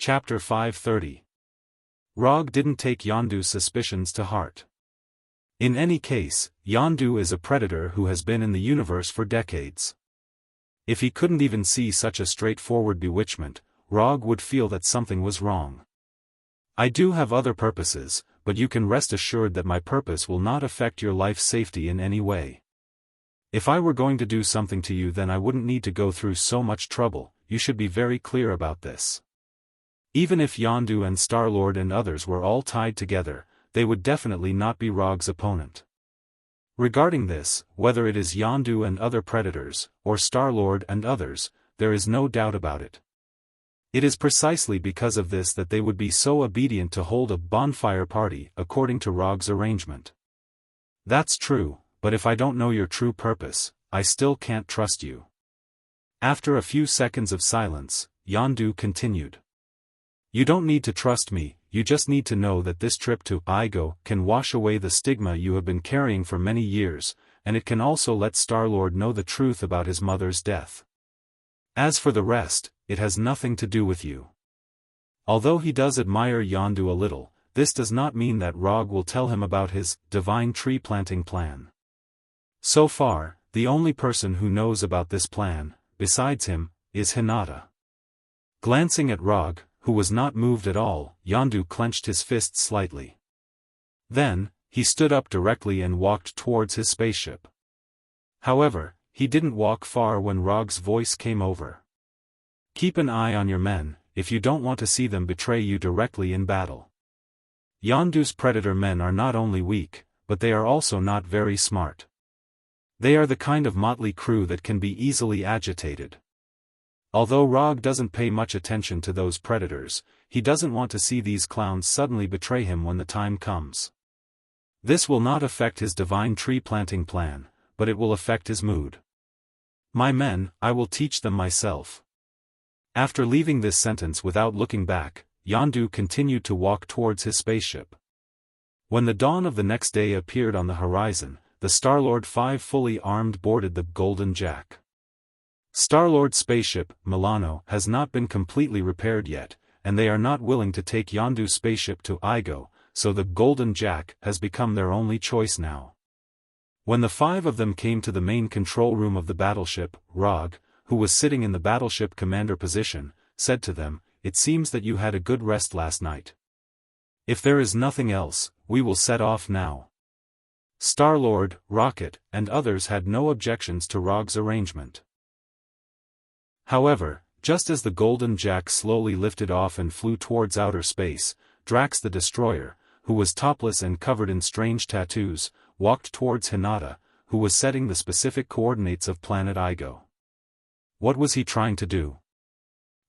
Chapter 530. Rog didn't take Yondu's suspicions to heart. In any case, Yondu is a predator who has been in the universe for decades. If he couldn't even see such a straightforward bewitchment, Rog would feel that something was wrong. I do have other purposes, but you can rest assured that my purpose will not affect your life's safety in any way. If I were going to do something to you, then I wouldn't need to go through so much trouble. You should be very clear about this. Even if Yondu and Star-Lord and others were all tied together, they would definitely not be Rog's opponent. Regarding this, whether it is Yondu and other predators, or Star-Lord and others, there is no doubt about it. It is precisely because of this that they would be so obedient to hold a bonfire party according to Rog's arrangement. That's true, but if I don't know your true purpose, I still can't trust you. After a few seconds of silence, Yondu continued. You don't need to trust me, you just need to know that this trip to Igo can wash away the stigma you have been carrying for many years, and it can also let Star-Lord know the truth about his mother's death. As for the rest, it has nothing to do with you. Although he does admire Yondu a little, this does not mean that Rog will tell him about his divine tree planting plan. So far, the only person who knows about this plan, besides him, is Hinata. Glancing at Rog, who was not moved at all, Yondu clenched his fists slightly. Then, he stood up directly and walked towards his spaceship. However, he didn't walk far when Rog's voice came over. Keep an eye on your men, if you don't want to see them betray you directly in battle. Yondu's predator men are not only weak, but they are also not very smart. They are the kind of motley crew that can be easily agitated. Although Rog doesn't pay much attention to those predators, he doesn't want to see these clowns suddenly betray him when the time comes. This will not affect his divine tree planting plan, but it will affect his mood. My men, I will teach them myself. After leaving this sentence without looking back, Yondu continued to walk towards his spaceship. When the dawn of the next day appeared on the horizon, the Star-Lord 5 fully armed boarded the Golden Jack. Star-Lord's spaceship, Milano, has not been completely repaired yet, and they are not willing to take Yondu's spaceship to Igo, so the Golden Jack has become their only choice now. When the 5 of them came to the main control room of the battleship, Rog, who was sitting in the battleship commander position, said to them, "It seems that you had a good rest last night. If there is nothing else, we will set off now." Star-Lord, Rocket, and others had no objections to Rog's arrangement. However, just as the Golden Jack slowly lifted off and flew towards outer space, Drax the Destroyer, who was topless and covered in strange tattoos, walked towards Hinata, who was setting the specific coordinates of planet Igo. What was he trying to do?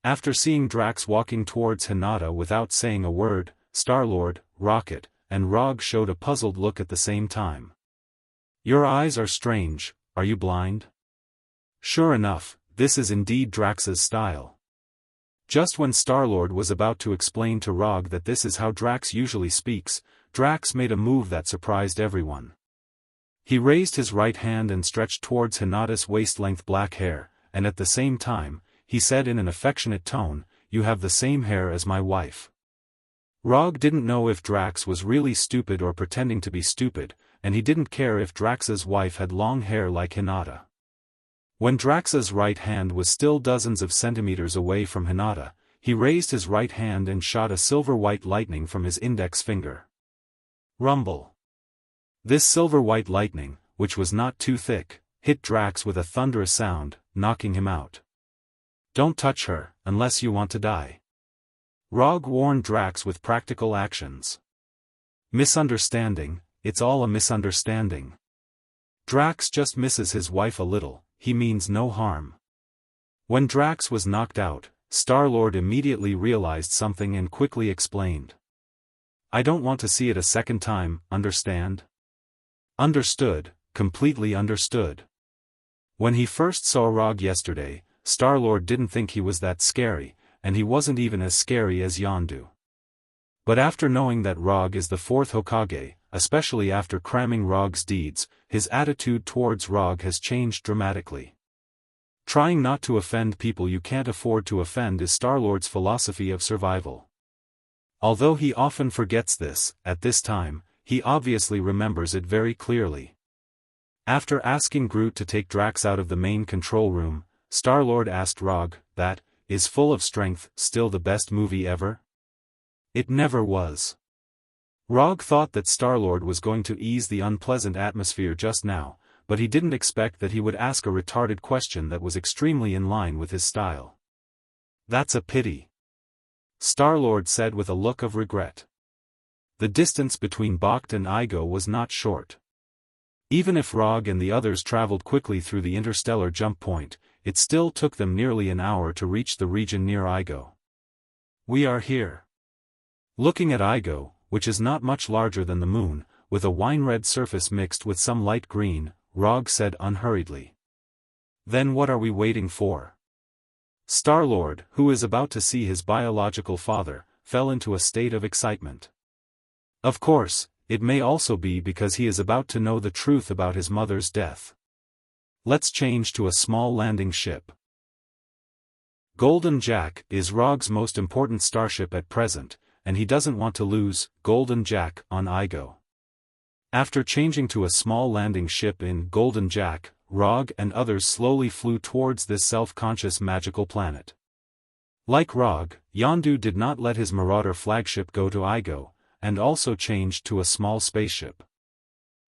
After seeing Drax walking towards Hinata without saying a word, Star-Lord, Rocket, and Rog showed a puzzled look at the same time. "Your eyes are strange, are you blind?" Sure enough, this is indeed Drax's style. Just when Star-Lord was about to explain to Rog that this is how Drax usually speaks, Drax made a move that surprised everyone. He raised his right hand and stretched towards Hinata's waist-length black hair, and at the same time, he said in an affectionate tone, "You have the same hair as my wife." Rog didn't know if Drax was really stupid or pretending to be stupid, and he didn't care if Drax's wife had long hair like Hinata. When Drax's right hand was still dozens of centimeters away from Hinata, he raised his right hand and shot a silver-white lightning from his index finger. Rumble. This silver-white lightning, which was not too thick, hit Drax with a thunderous sound, knocking him out. "Don't touch her, unless you want to die." Rog warned Drax with practical actions. "Misunderstanding, it's all a misunderstanding. Drax just misses his wife a little, he means no harm." When Drax was knocked out, Star-Lord immediately realized something and quickly explained. "I don't want to see it a second time, understand?" Understood, completely understood. When he first saw Rog yesterday, Star-Lord didn't think he was that scary, and he wasn't even as scary as Yondu. But after knowing that Rog is the 4th Hokage, especially after cramming Rog's deeds, his attitude towards Rog has changed dramatically. Trying not to offend people you can't afford to offend is Star-Lord's philosophy of survival. Although he often forgets this, at this time, he obviously remembers it very clearly. After asking Groot to take Drax out of the main control room, Star-Lord asked Rog, "That is Full of Strength still the best movie ever?" It never was. Rog thought that Star-Lord was going to ease the unpleasant atmosphere just now, but he didn't expect that he would ask a retarded question that was extremely in line with his style. "That's a pity," Star-Lord said with a look of regret. The distance between Bacht and Igo was not short. Even if Rog and the others traveled quickly through the interstellar jump point, it still took them nearly an hour to reach the region near Igo. "We are here." Looking at Igo, which is not much larger than the moon, with a wine-red surface mixed with some light green, Rog said unhurriedly. "Then what are we waiting for?" Star-Lord, who is about to see his biological father, fell into a state of excitement. Of course, it may also be because he is about to know the truth about his mother's death. Let's change to a small landing ship. Golden Jack is Rog's most important starship at present, and he doesn't want to lose Golden Jack on Igo. After changing to a small landing ship in Golden Jack, Rog and others slowly flew towards this self-conscious magical planet. Like Rog, Yondu did not let his Marauder flagship go to Igo, and also changed to a small spaceship.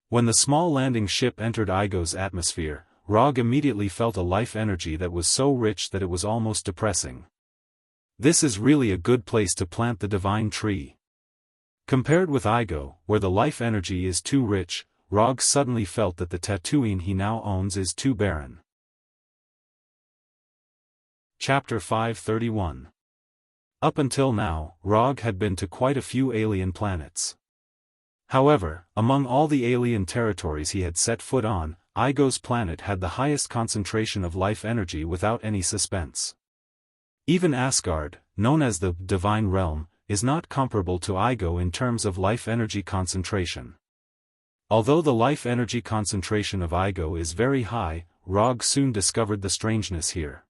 When the small landing ship entered Igo's atmosphere, Rog immediately felt a life energy that was so rich that it was almost depressing. This is really a good place to plant the divine tree. Compared with Igo, where the life energy is too rich, Rog suddenly felt that the Tatooine he now owns is too barren. Chapter 531. Up until now, Rog had been to quite a few alien planets. However, among all the alien territories he had set foot on, Igo's planet had the highest concentration of life energy without any suspense. Even Asgard, known as the Divine Realm, is not comparable to Igo in terms of life energy concentration. Although the life energy concentration of Igo is very high, Rog soon discovered the strangeness here.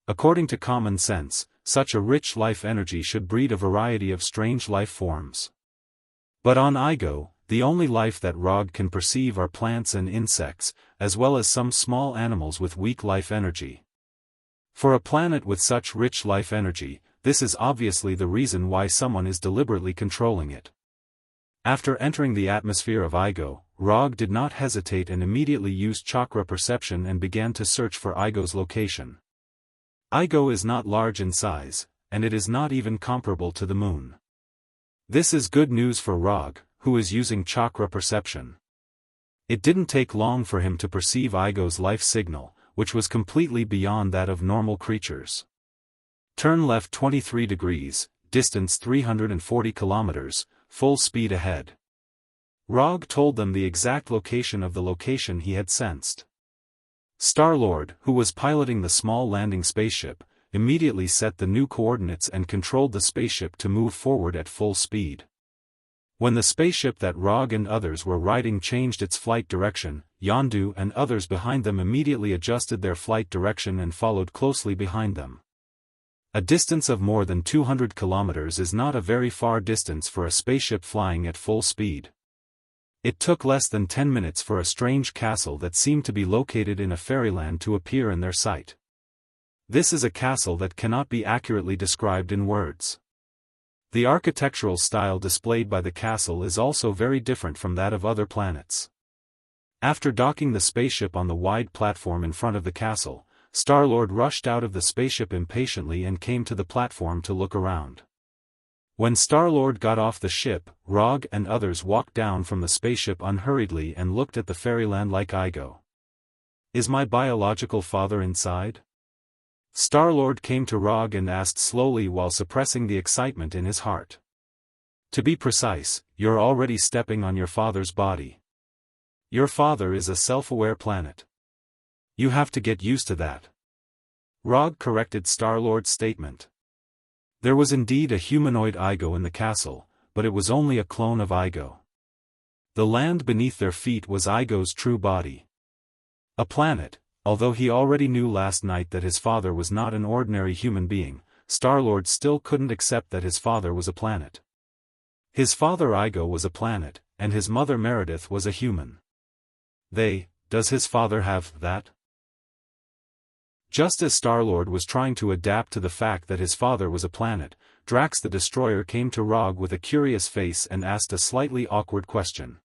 According to common sense, such a rich life energy should breed a variety of strange life forms. But on Igo, the only life that Rog can perceive are plants and insects, as well as some small animals with weak life energy. For a planet with such rich life energy, this is obviously the reason why someone is deliberately controlling it. After entering the atmosphere of Igo, Rog did not hesitate and immediately used chakra perception and began to search for Igo's location. Igo is not large in size, and it is not even comparable to the moon. This is good news for Rog, who is using chakra perception. It didn't take long for him to perceive Igo's life signal, which was completely beyond that of normal creatures. Turn left 23 degrees, distance 340 kilometers, full speed ahead. Rog told them the exact location of the location he had sensed. Star-Lord, who was piloting the small landing spaceship, immediately set the new coordinates and controlled the spaceship to move forward at full speed. When the spaceship that Rog and others were riding changed its flight direction, Yondu and others behind them immediately adjusted their flight direction and followed closely behind them. A distance of more than 200 kilometers is not a very far distance for a spaceship flying at full speed. It took less than 10 minutes for a strange castle that seemed to be located in a fairyland to appear in their sight. This is a castle that cannot be accurately described in words. The architectural style displayed by the castle is also very different from that of other planets. After docking the spaceship on the wide platform in front of the castle, Star-Lord rushed out of the spaceship impatiently and came to the platform to look around. When Star-Lord got off the ship, Rog and others walked down from the spaceship unhurriedly and looked at the fairyland like Igo. "Is my biological father inside?" Star-Lord came to Rog and asked slowly while suppressing the excitement in his heart. "To be precise, you're already stepping on your father's body. Your father is a self-aware planet. You have to get used to that." Rog corrected Star-Lord's statement. There was indeed a humanoid Igo in the castle, but it was only a clone of Igo. The land beneath their feet was Igo's true body. A planet, although he already knew last night that his father was not an ordinary human being, Star-Lord still couldn't accept that his father was a planet. His father Igo was a planet, and his mother Meredith was a human. Does his father have that? Just as Star-Lord was trying to adapt to the fact that his father was a planet, Drax the Destroyer came to Rog with a curious face and asked a slightly awkward question.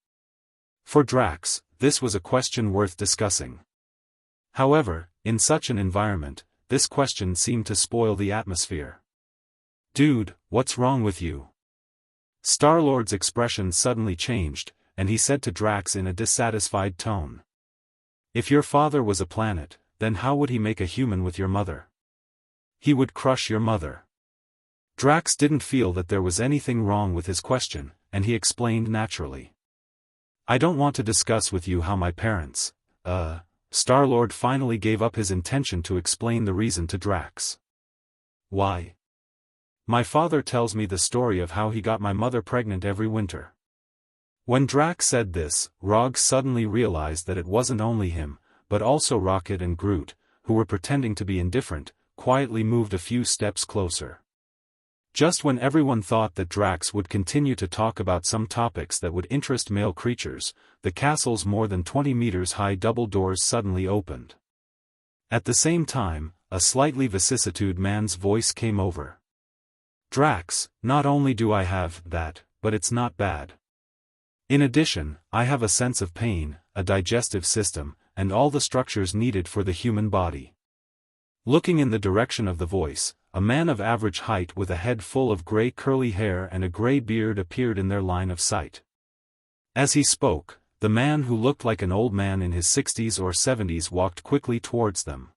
For Drax, this was a question worth discussing. However, in such an environment, this question seemed to spoil the atmosphere. "Dude, what's wrong with you?" Star-Lord's expression suddenly changed, and he said to Drax in a dissatisfied tone. "If your father was a planet, then how would he make a human with your mother? He would crush your mother." Drax didn't feel that there was anything wrong with his question, and he explained naturally. "I don't want to discuss with you how my parents, Star-Lord finally gave up his intention to explain the reason to Drax. "Why? My father tells me the story of how he got my mother pregnant every winter." When Drax said this, Rog suddenly realized that it wasn't only him, but also Rocket and Groot, who were pretending to be indifferent, quietly moved a few steps closer. Just when everyone thought that Drax would continue to talk about some topics that would interest male creatures, the castle's more than 20 meters high double doors suddenly opened. At the same time, a slightly vicissitude man's voice came over. "Drax, not only do I have that, but it's not bad. In addition, I have a sense of pain, a digestive system, and all the structures needed for the human body." Looking in the direction of the voice, a man of average height with a head full of gray curly hair and a gray beard appeared in their line of sight. As he spoke, the man who looked like an old man in his 60s or 70s walked quickly towards them.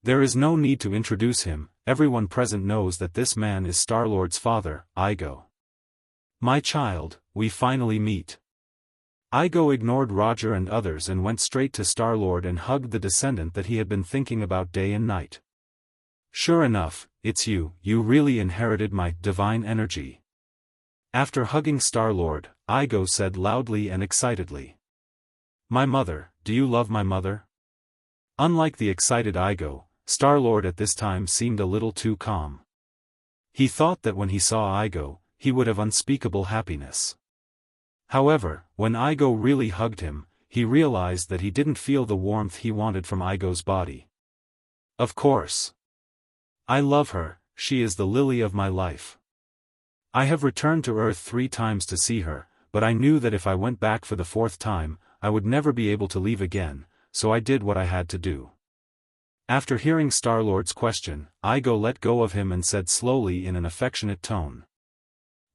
There is no need to introduce him, everyone present knows that this man is Star-Lord's father, Igo. "My child, we finally meet." Igo ignored Roger and others and went straight to Star-Lord and hugged the descendant that he had been thinking about day and night. "Sure enough, it's you really inherited my divine energy." After hugging Star-Lord, Igo said loudly and excitedly. "My mother, do you love my mother?" Unlike the excited Igo, Star-Lord at this time seemed a little too calm. He thought that when he saw Igo, he would have unspeakable happiness. However, when Igo really hugged him, he realized that he didn't feel the warmth he wanted from Igo's body. "Of course. I love her, she is the lily of my life. I have returned to Earth 3 times to see her, but I knew that if I went back for the 4th time, I would never be able to leave again, so I did what I had to do." After hearing Star-Lord's question, Igo let go of him and said slowly in an affectionate tone.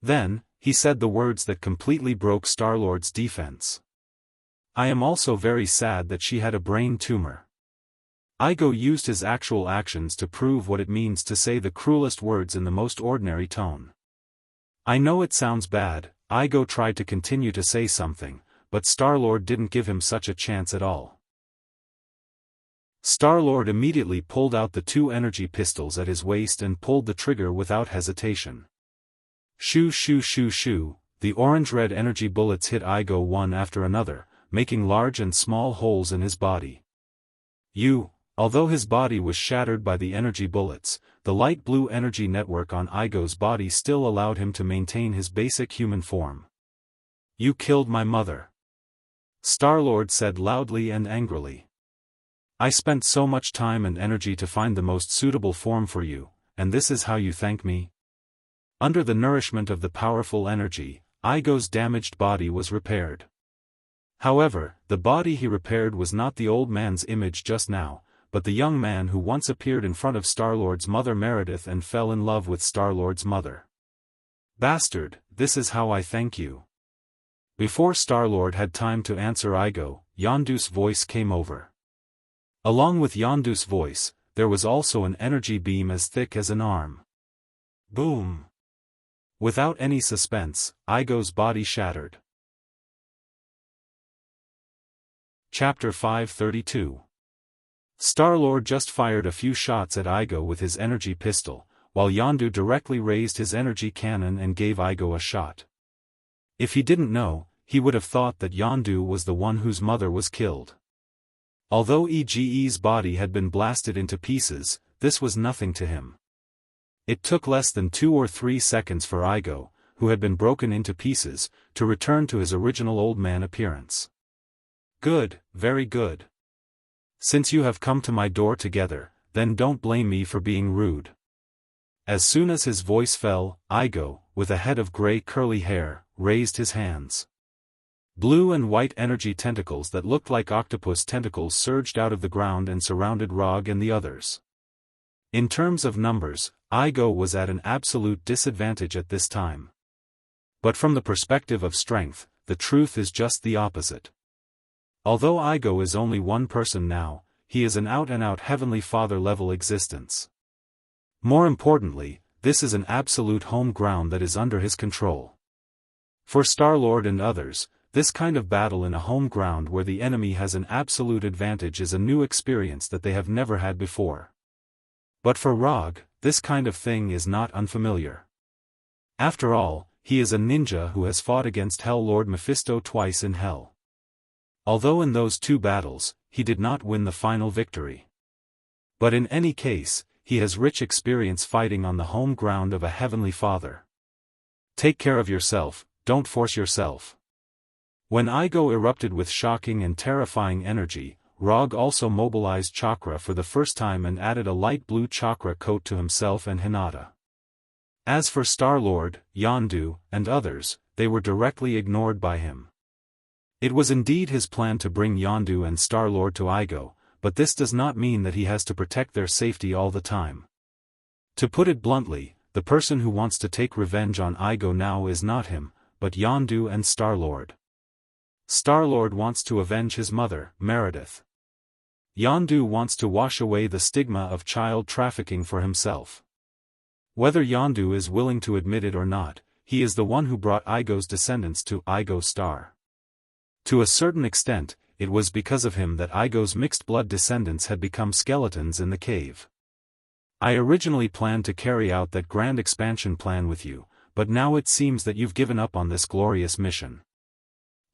Then, he said the words that completely broke Star-Lord's defense. "I am also very sad that she had a brain tumor." Igo used his actual actions to prove what it means to say the cruelest words in the most ordinary tone. "I know it sounds bad," Igo tried to continue to say something, but Star-Lord didn't give him such a chance at all. Star-Lord immediately pulled out the 2 energy pistols at his waist and pulled the trigger without hesitation. Shoo shoo shoo shoo, the orange-red energy bullets hit Igo one after another, making large and small holes in his body. Although his body was shattered by the energy bullets, the light blue energy network on Igo's body still allowed him to maintain his basic human form. "You killed my mother," Star-Lord said loudly and angrily. "I spent so much time and energy to find the most suitable form for you, and this is how you thank me?" Under the nourishment of the powerful energy, Igo's damaged body was repaired. However, the body he repaired was not the old man's image just now, but the young man who once appeared in front of Star-Lord's mother Meredith and fell in love with Star-Lord's mother. "Bastard, this is how I thank you." Before Star-Lord had time to answer Igo, Yondu's voice came over. Along with Yondu's voice, there was also an energy beam as thick as an arm. Boom! Without any suspense, Igo's body shattered. Chapter 532. Star-Lord just fired a few shots at Igo with his energy pistol, while Yondu directly raised his energy cannon and gave Igo a shot. If he didn't know, he would have thought that Yondu was the one whose mother was killed. Although Ege's body had been blasted into pieces, this was nothing to him. It took less than 2 or 3 seconds for Igo, who had been broken into pieces, to return to his original old man appearance. Good, very good. Since you have come to my door together, then don't blame me for being rude. As soon as his voice fell, Igo, with a head of gray curly hair, raised his hands. Blue and white energy tentacles that looked like octopus tentacles surged out of the ground and surrounded Rog and the others. In terms of numbers, Igo was at an absolute disadvantage at this time. But from the perspective of strength, the truth is just the opposite. Although Igo is only one person now, he is an out-and-out Heavenly Father-level existence. More importantly, this is an absolute home ground that is under his control. For Star-Lord and others, this kind of battle in a home ground where the enemy has an absolute advantage is a new experience that they have never had before. But for Rog, this kind of thing is not unfamiliar. After all, he is a ninja who has fought against Hell Lord Mephisto twice in Hell. Although in those 2 battles, he did not win the final victory. But in any case, he has rich experience fighting on the home ground of a Heavenly Father. Take care of yourself, don't force yourself. When Igo erupted with shocking and terrifying energy, Rog also mobilized chakra for the first time and added a light blue chakra coat to himself and Hinata. As for Star-Lord, Yondu, and others, they were directly ignored by him. It was indeed his plan to bring Yondu and Star-Lord to Igo, but this does not mean that he has to protect their safety all the time. To put it bluntly, the person who wants to take revenge on Igo now is not him, but Yondu and Star-Lord. Star-Lord wants to avenge his mother, Meredith. Yondu wants to wash away the stigma of child trafficking for himself. Whether Yondu is willing to admit it or not, he is the one who brought Igo's descendants to Igo Star. To a certain extent, it was because of him that Igo's mixed-blood descendants had become skeletons in the cave. I originally planned to carry out that grand expansion plan with you, but now it seems that you've given up on this glorious mission.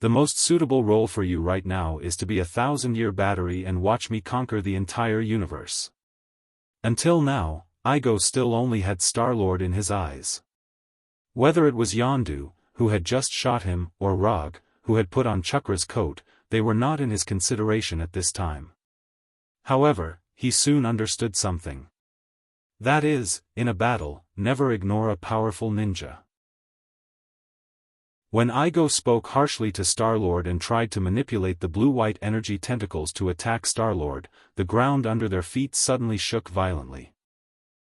The most suitable role for you right now is to be a 1,000-year battery and watch me conquer the entire universe. Until now, Igo still only had Star-Lord in his eyes. Whether it was Yondu, who had just shot him, or Rog, who had put on Chakra's coat, they were not in his consideration at this time. However, he soon understood something. That is, in a battle, never ignore a powerful ninja. When Igo spoke harshly to Star-Lord and tried to manipulate the blue-white energy tentacles to attack Star-Lord, the ground under their feet suddenly shook violently.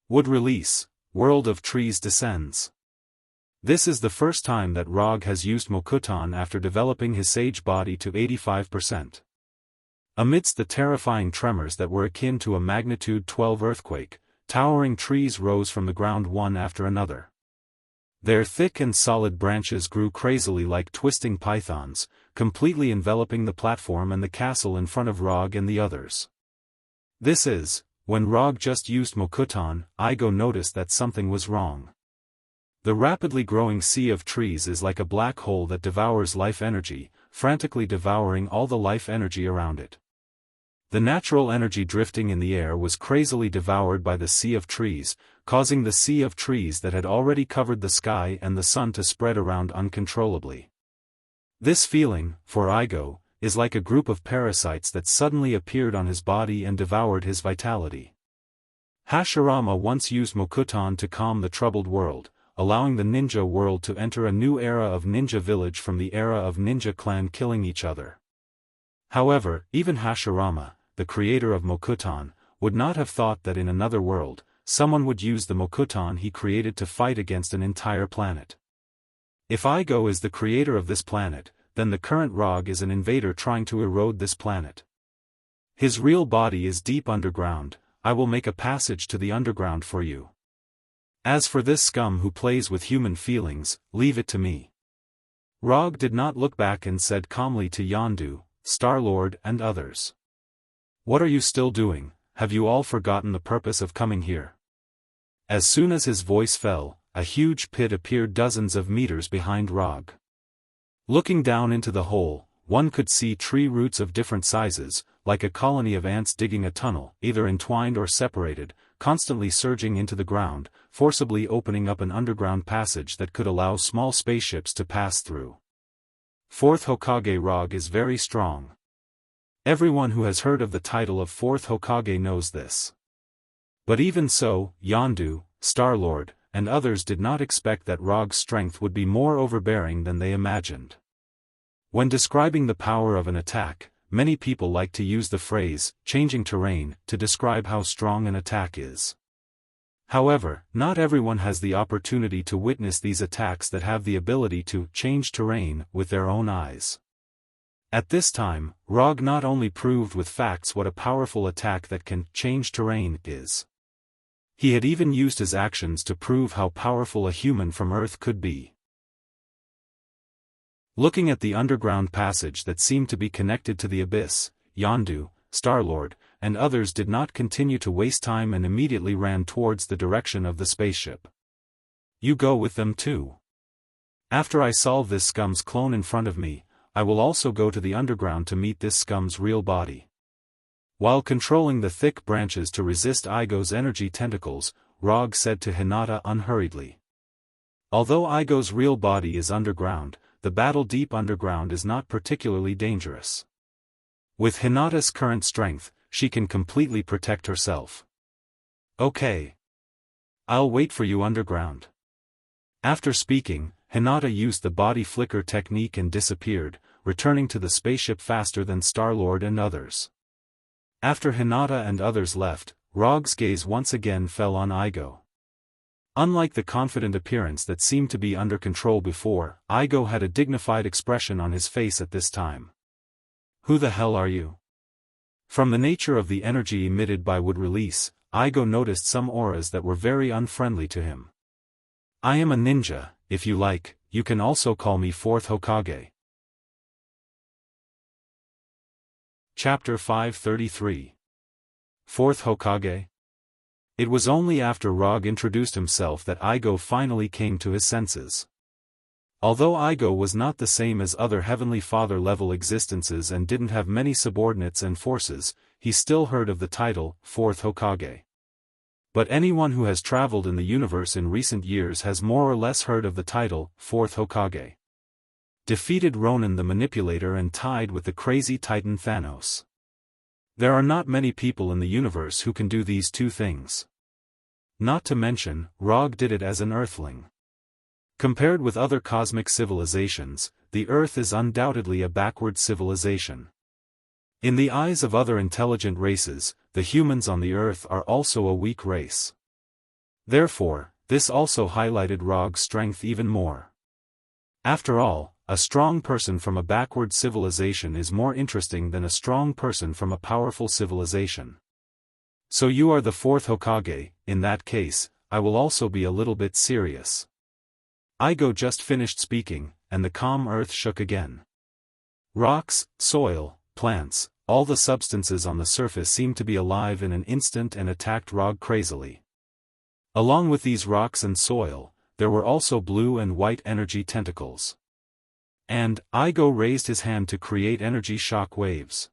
Wood release, World of Trees descends. This is the first time that Rog has used Mokuton after developing his sage body to 85%. Amidst the terrifying tremors that were akin to a magnitude 12 earthquake, towering trees rose from the ground one after another. Their thick and solid branches grew crazily like twisting pythons, completely enveloping the platform and the castle in front of Rog and the others. This is, when Rog just used Mokuton, Igo noticed that something was wrong. The rapidly growing sea of trees is like a black hole that devours life energy, frantically devouring all the life energy around it. The natural energy drifting in the air was crazily devoured by the sea of trees, causing the sea of trees that had already covered the sky and the sun to spread around uncontrollably. This feeling, for Igo, is like a group of parasites that suddenly appeared on his body and devoured his vitality. Hashirama once used Mokuton to calm the troubled world, allowing the ninja world to enter a new era of ninja village from the era of ninja clan killing each other. However, even Hashirama, the creator of Mokuton, would not have thought that in another world, someone would use the Mokuton he created to fight against an entire planet. If Igo is the creator of this planet, then the current Rog is an invader trying to erode this planet. His real body is deep underground. I will make a passage to the underground for you. As for this scum who plays with human feelings, leave it to me. Rog did not look back and said calmly to Yondu, Star-Lord and others. What are you still doing? Have you all forgotten the purpose of coming here? As soon as his voice fell, a huge pit appeared dozens of meters behind Rog. Looking down into the hole, one could see tree roots of different sizes, like a colony of ants digging a tunnel, either entwined or separated, constantly surging into the ground, forcibly opening up an underground passage that could allow small spaceships to pass through. Fourth Hokage Rog is very strong. Everyone who has heard of the title of Fourth Hokage knows this. But even so, Yondu, Star-Lord, and others did not expect that Rog's strength would be more overbearing than they imagined. When describing the power of an attack, many people like to use the phrase, changing terrain, to describe how strong an attack is. However, not everyone has the opportunity to witness these attacks that have the ability to change terrain with their own eyes. At this time, Rog not only proved with facts what a powerful attack that can change terrain is. He had even used his actions to prove how powerful a human from Earth could be. Looking at the underground passage that seemed to be connected to the abyss, Yondu, Star-Lord, and others did not continue to waste time and immediately ran towards the direction of the spaceship. You go with them too. After I solve this scum's clone in front of me, I will also go to the underground to meet this scum's real body. While controlling the thick branches to resist Igo's energy tentacles, Rog said to Hinata unhurriedly. Although Igo's real body is underground, the battle deep underground is not particularly dangerous. With Hinata's current strength, she can completely protect herself. Okay. I'll wait for you underground. After speaking, Hinata used the body flicker technique and disappeared, returning to the spaceship faster than Star-Lord and others. After Hinata and others left, Rog's gaze once again fell on Igo. Unlike the confident appearance that seemed to be under control before, Igo had a dignified expression on his face at this time. Who the hell are you? From the nature of the energy emitted by would release, Igo noticed some auras that were very unfriendly to him. I am a ninja, if you like, you can also call me Fourth Hokage. Chapter 533. Fourth Hokage? It was only after Rog introduced himself that Igo finally came to his senses. Although Igo was not the same as other Heavenly Father-level existences and didn't have many subordinates and forces, he still heard of the title, Fourth Hokage. But anyone who has traveled in the universe in recent years has more or less heard of the title, Fourth Hokage. Defeated Ronin the Manipulator and tied with the crazy Titan Thanos. There are not many people in the universe who can do these two things. Not to mention, Rog did it as an Earthling. Compared with other cosmic civilizations, the Earth is undoubtedly a backward civilization. In the eyes of other intelligent races, the humans on the Earth are also a weak race. Therefore, this also highlighted Rog's strength even more. After all, a strong person from a backward civilization is more interesting than a strong person from a powerful civilization. So you are the Fourth Hokage. In that case, I will also be a little bit serious. Igo just finished speaking, and the calm earth shook again. Rocks, soil, plants, all the substances on the surface seemed to be alive in an instant and attacked Rog crazily. Along with these rocks and soil, there were also blue and white energy tentacles. And, Igo raised his hand to create energy shock waves.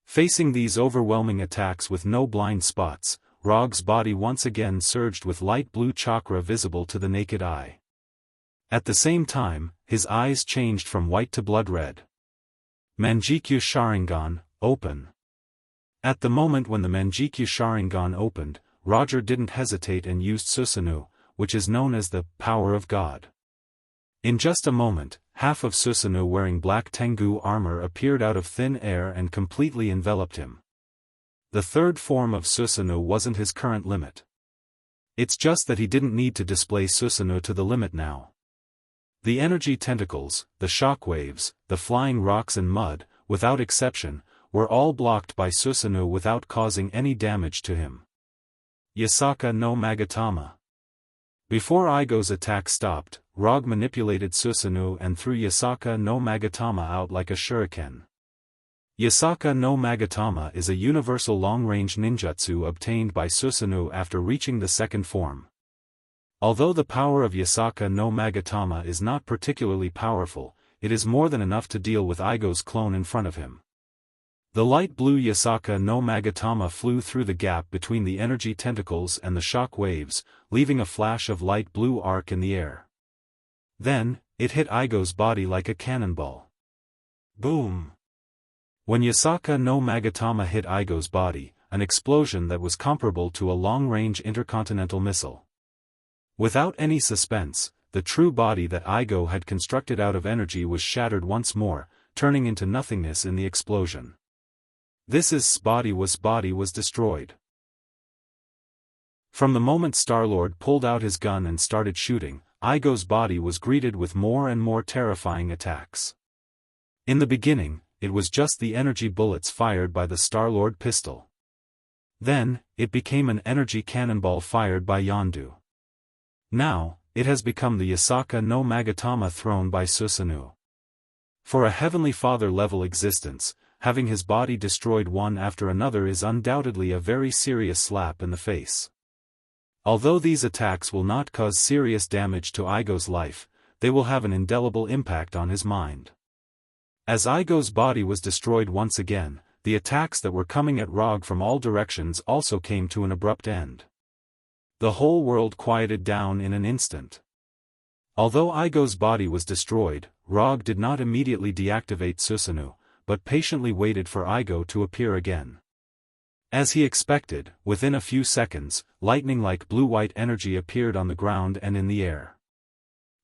Facing these overwhelming attacks with no blind spots, Rog's body once again surged with light blue chakra visible to the naked eye. At the same time, his eyes changed from white to blood red. Manjikyu Sharingan, open. At the moment when the Manjikyu Sharingan opened, Roger didn't hesitate and used Susanoo, which is known as the power of God. In just a moment, half of Susanoo wearing black Tengu armor appeared out of thin air and completely enveloped him. The third form of Susanoo wasn't his current limit. It's just that he didn't need to display Susanoo to the limit now. The energy tentacles, the shockwaves, the flying rocks and mud, without exception, were all blocked by Susanoo without causing any damage to him. Yasaka no Magatama. Before Igo's attack stopped, Rog manipulated Susanoo and threw Yasaka no Magatama out like a shuriken. Yasaka no Magatama is a universal long-range ninjutsu obtained by Susanoo after reaching the second form. Although the power of Yasaka no Magatama is not particularly powerful, it is more than enough to deal with Igo's clone in front of him. The light blue Yasaka no Magatama flew through the gap between the energy tentacles and the shock waves, leaving a flash of light blue arc in the air. Then, it hit Igo's body like a cannonball. Boom! When Yasaka no Magatama hit Igo's body, an explosion that was comparable to a long-range intercontinental missile. Without any suspense, the true body that Igo had constructed out of energy was shattered once more, turning into nothingness in the explosion. This body was destroyed. From the moment Star-Lord pulled out his gun and started shooting, Igo's body was greeted with more and more terrifying attacks. In the beginning, it was just the energy bullets fired by the Star-Lord pistol. Then, it became an energy cannonball fired by Yondu. Now, it has become the Yasaka no Magatama thrown by Susanoo. For a Heavenly Father-level existence, having his body destroyed one after another is undoubtedly a very serious slap in the face. Although these attacks will not cause serious damage to Igo's life, they will have an indelible impact on his mind. As Igo's body was destroyed once again, the attacks that were coming at Rog from all directions also came to an abrupt end. The whole world quieted down in an instant. Although Igo's body was destroyed, Rog did not immediately deactivate Susanoo, but patiently waited for Igo to appear again. As he expected, within a few seconds, lightning-like blue-white energy appeared on the ground and in the air.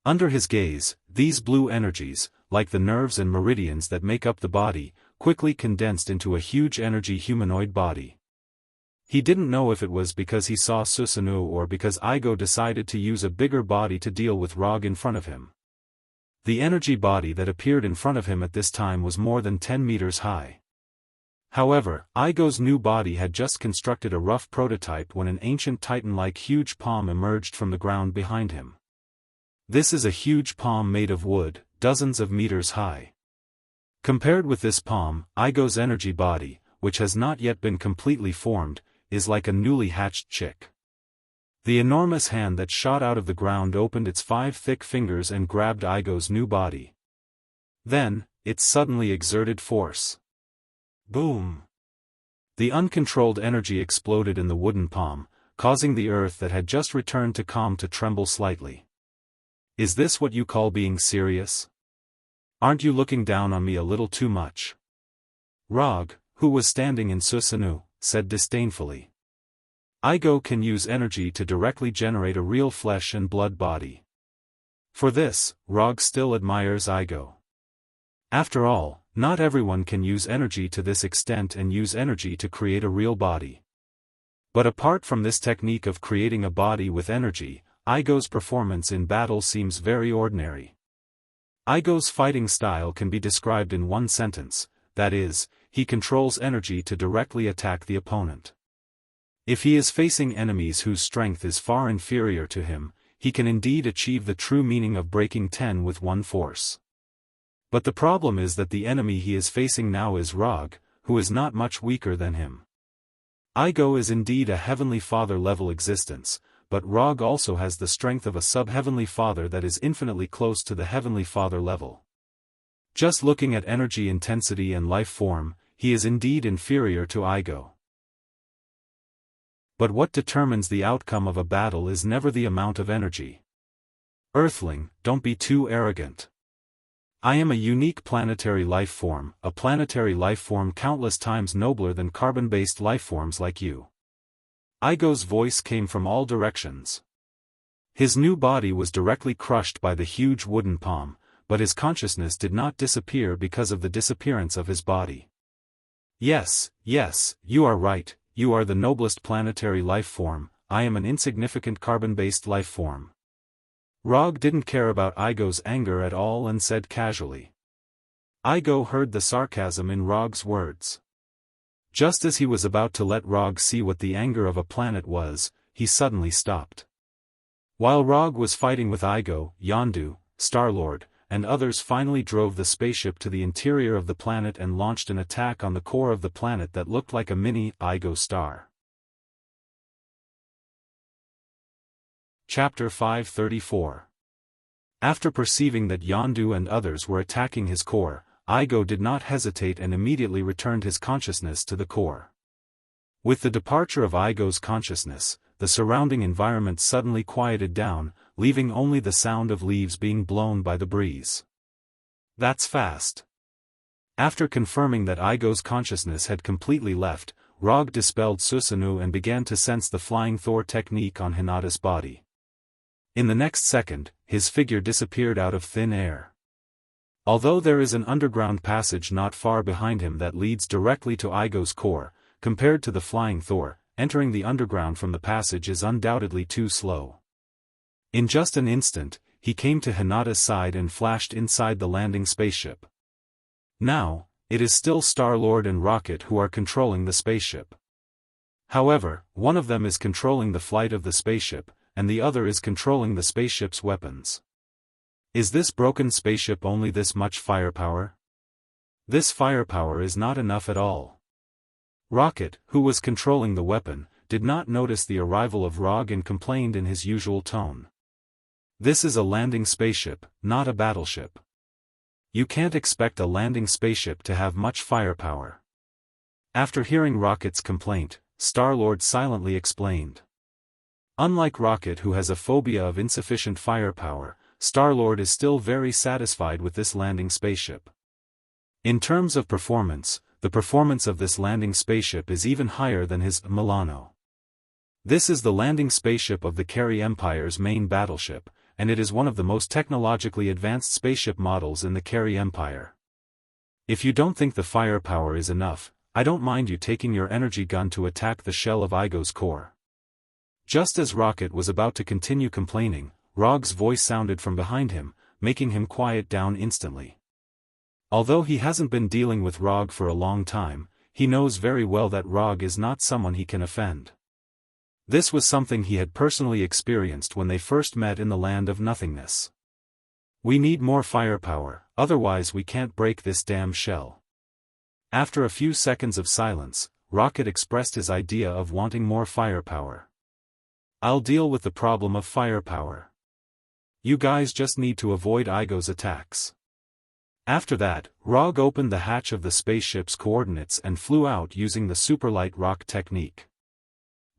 Under his gaze, these blue energies, like the nerves and meridians that make up the body, quickly condensed into a huge energy humanoid body. He didn't know if it was because he saw Susanoo or because Igo decided to use a bigger body to deal with Rog in front of him. The energy body that appeared in front of him at this time was more than 10 meters high. However, Igo's new body had just constructed a rough prototype when an ancient titan-like huge palm emerged from the ground behind him. This is a huge palm made of wood, dozens of meters high. Compared with this palm, Igo's energy body, which has not yet been completely formed, is like a newly hatched chick. The enormous hand that shot out of the ground opened its 5 thick fingers and grabbed Igo's new body. Then, it suddenly exerted force. Boom! The uncontrolled energy exploded in the wooden palm, causing the earth that had just returned to calm to tremble slightly. Is this what you call being serious? Aren't you looking down on me a little too much? Rog, who was standing in Susanoo, said disdainfully. Igo can use energy to directly generate a real flesh and blood body. For this, Rog still admires Igo. After all, not everyone can use energy to this extent and use energy to create a real body. But apart from this technique of creating a body with energy, Igo's performance in battle seems very ordinary. Igo's fighting style can be described in one sentence, that is, he controls energy to directly attack the opponent. If he is facing enemies whose strength is far inferior to him, he can indeed achieve the true meaning of breaking 10 with one force. But the problem is that the enemy he is facing now is Rog, who is not much weaker than him. Igo is indeed a Heavenly Father-level existence, but Rog also has the strength of a sub-Heavenly Father that is infinitely close to the Heavenly Father level. Just looking at energy intensity and life form, he is indeed inferior to Igo. But what determines the outcome of a battle is never the amount of energy. Earthling, don't be too arrogant. I am a unique planetary life form, a planetary life form countless times nobler than carbon-based life forms like you. Igo's voice came from all directions. His new body was directly crushed by the huge wooden palm, but his consciousness did not disappear because of the disappearance of his body. Yes, you are right, you are the noblest planetary life form, I am an insignificant carbon-based life form. Rog didn't care about Igo's anger at all and said casually. Igo heard the sarcasm in Rog's words. Just as he was about to let Rog see what the anger of a planet was, he suddenly stopped. While Rog was fighting with Igo, Yondu, Star-Lord, and others finally drove the spaceship to the interior of the planet and launched an attack on the core of the planet that looked like a mini Igo star. Chapter 534. After perceiving that Yondu and others were attacking his core, Igo did not hesitate and immediately returned his consciousness to the core. With the departure of Igo's consciousness, the surrounding environment suddenly quieted down, leaving only the sound of leaves being blown by the breeze. That's fast. After confirming that Igo's consciousness had completely left, Rog dispelled Susanoo and began to sense the flying Thor technique on Hinata's body. In the next second, his figure disappeared out of thin air. Although there is an underground passage not far behind him that leads directly to Igo's core, compared to the flying Thor, entering the underground from the passage is undoubtedly too slow. In just an instant, he came to Hinata's side and flashed inside the landing spaceship. Now, it is still Star-Lord and Rocket who are controlling the spaceship. However, one of them is controlling the flight of the spaceship, and the other is controlling the spaceship's weapons. Is this broken spaceship only this much firepower? This firepower is not enough at all. Rocket, who was controlling the weapon, did not notice the arrival of Rog and complained in his usual tone. This is a landing spaceship, not a battleship. You can't expect a landing spaceship to have much firepower. After hearing Rocket's complaint, Star-Lord silently explained. Unlike Rocket, who has a phobia of insufficient firepower, Star-Lord is still very satisfied with this landing spaceship. In terms of performance, the performance of this landing spaceship is even higher than his Milano. This is the landing spaceship of the Carey Empire's main battleship, and it is one of the most technologically advanced spaceship models in the Carey Empire. If you don't think the firepower is enough, I don't mind you taking your energy gun to attack the shell of Igo's core. Just as Rocket was about to continue complaining, Rog's voice sounded from behind him, making him quiet down instantly. Although he hasn't been dealing with Rog for a long time, he knows very well that Rog is not someone he can offend. This was something he had personally experienced when they first met in the land of nothingness. We need more firepower, otherwise we can't break this damn shell. After a few seconds of silence, Rocket expressed his idea of wanting more firepower. I'll deal with the problem of firepower. You guys just need to avoid Igo's attacks. After that, Rog opened the hatch of the spaceship's coordinates and flew out using the superlight rock technique.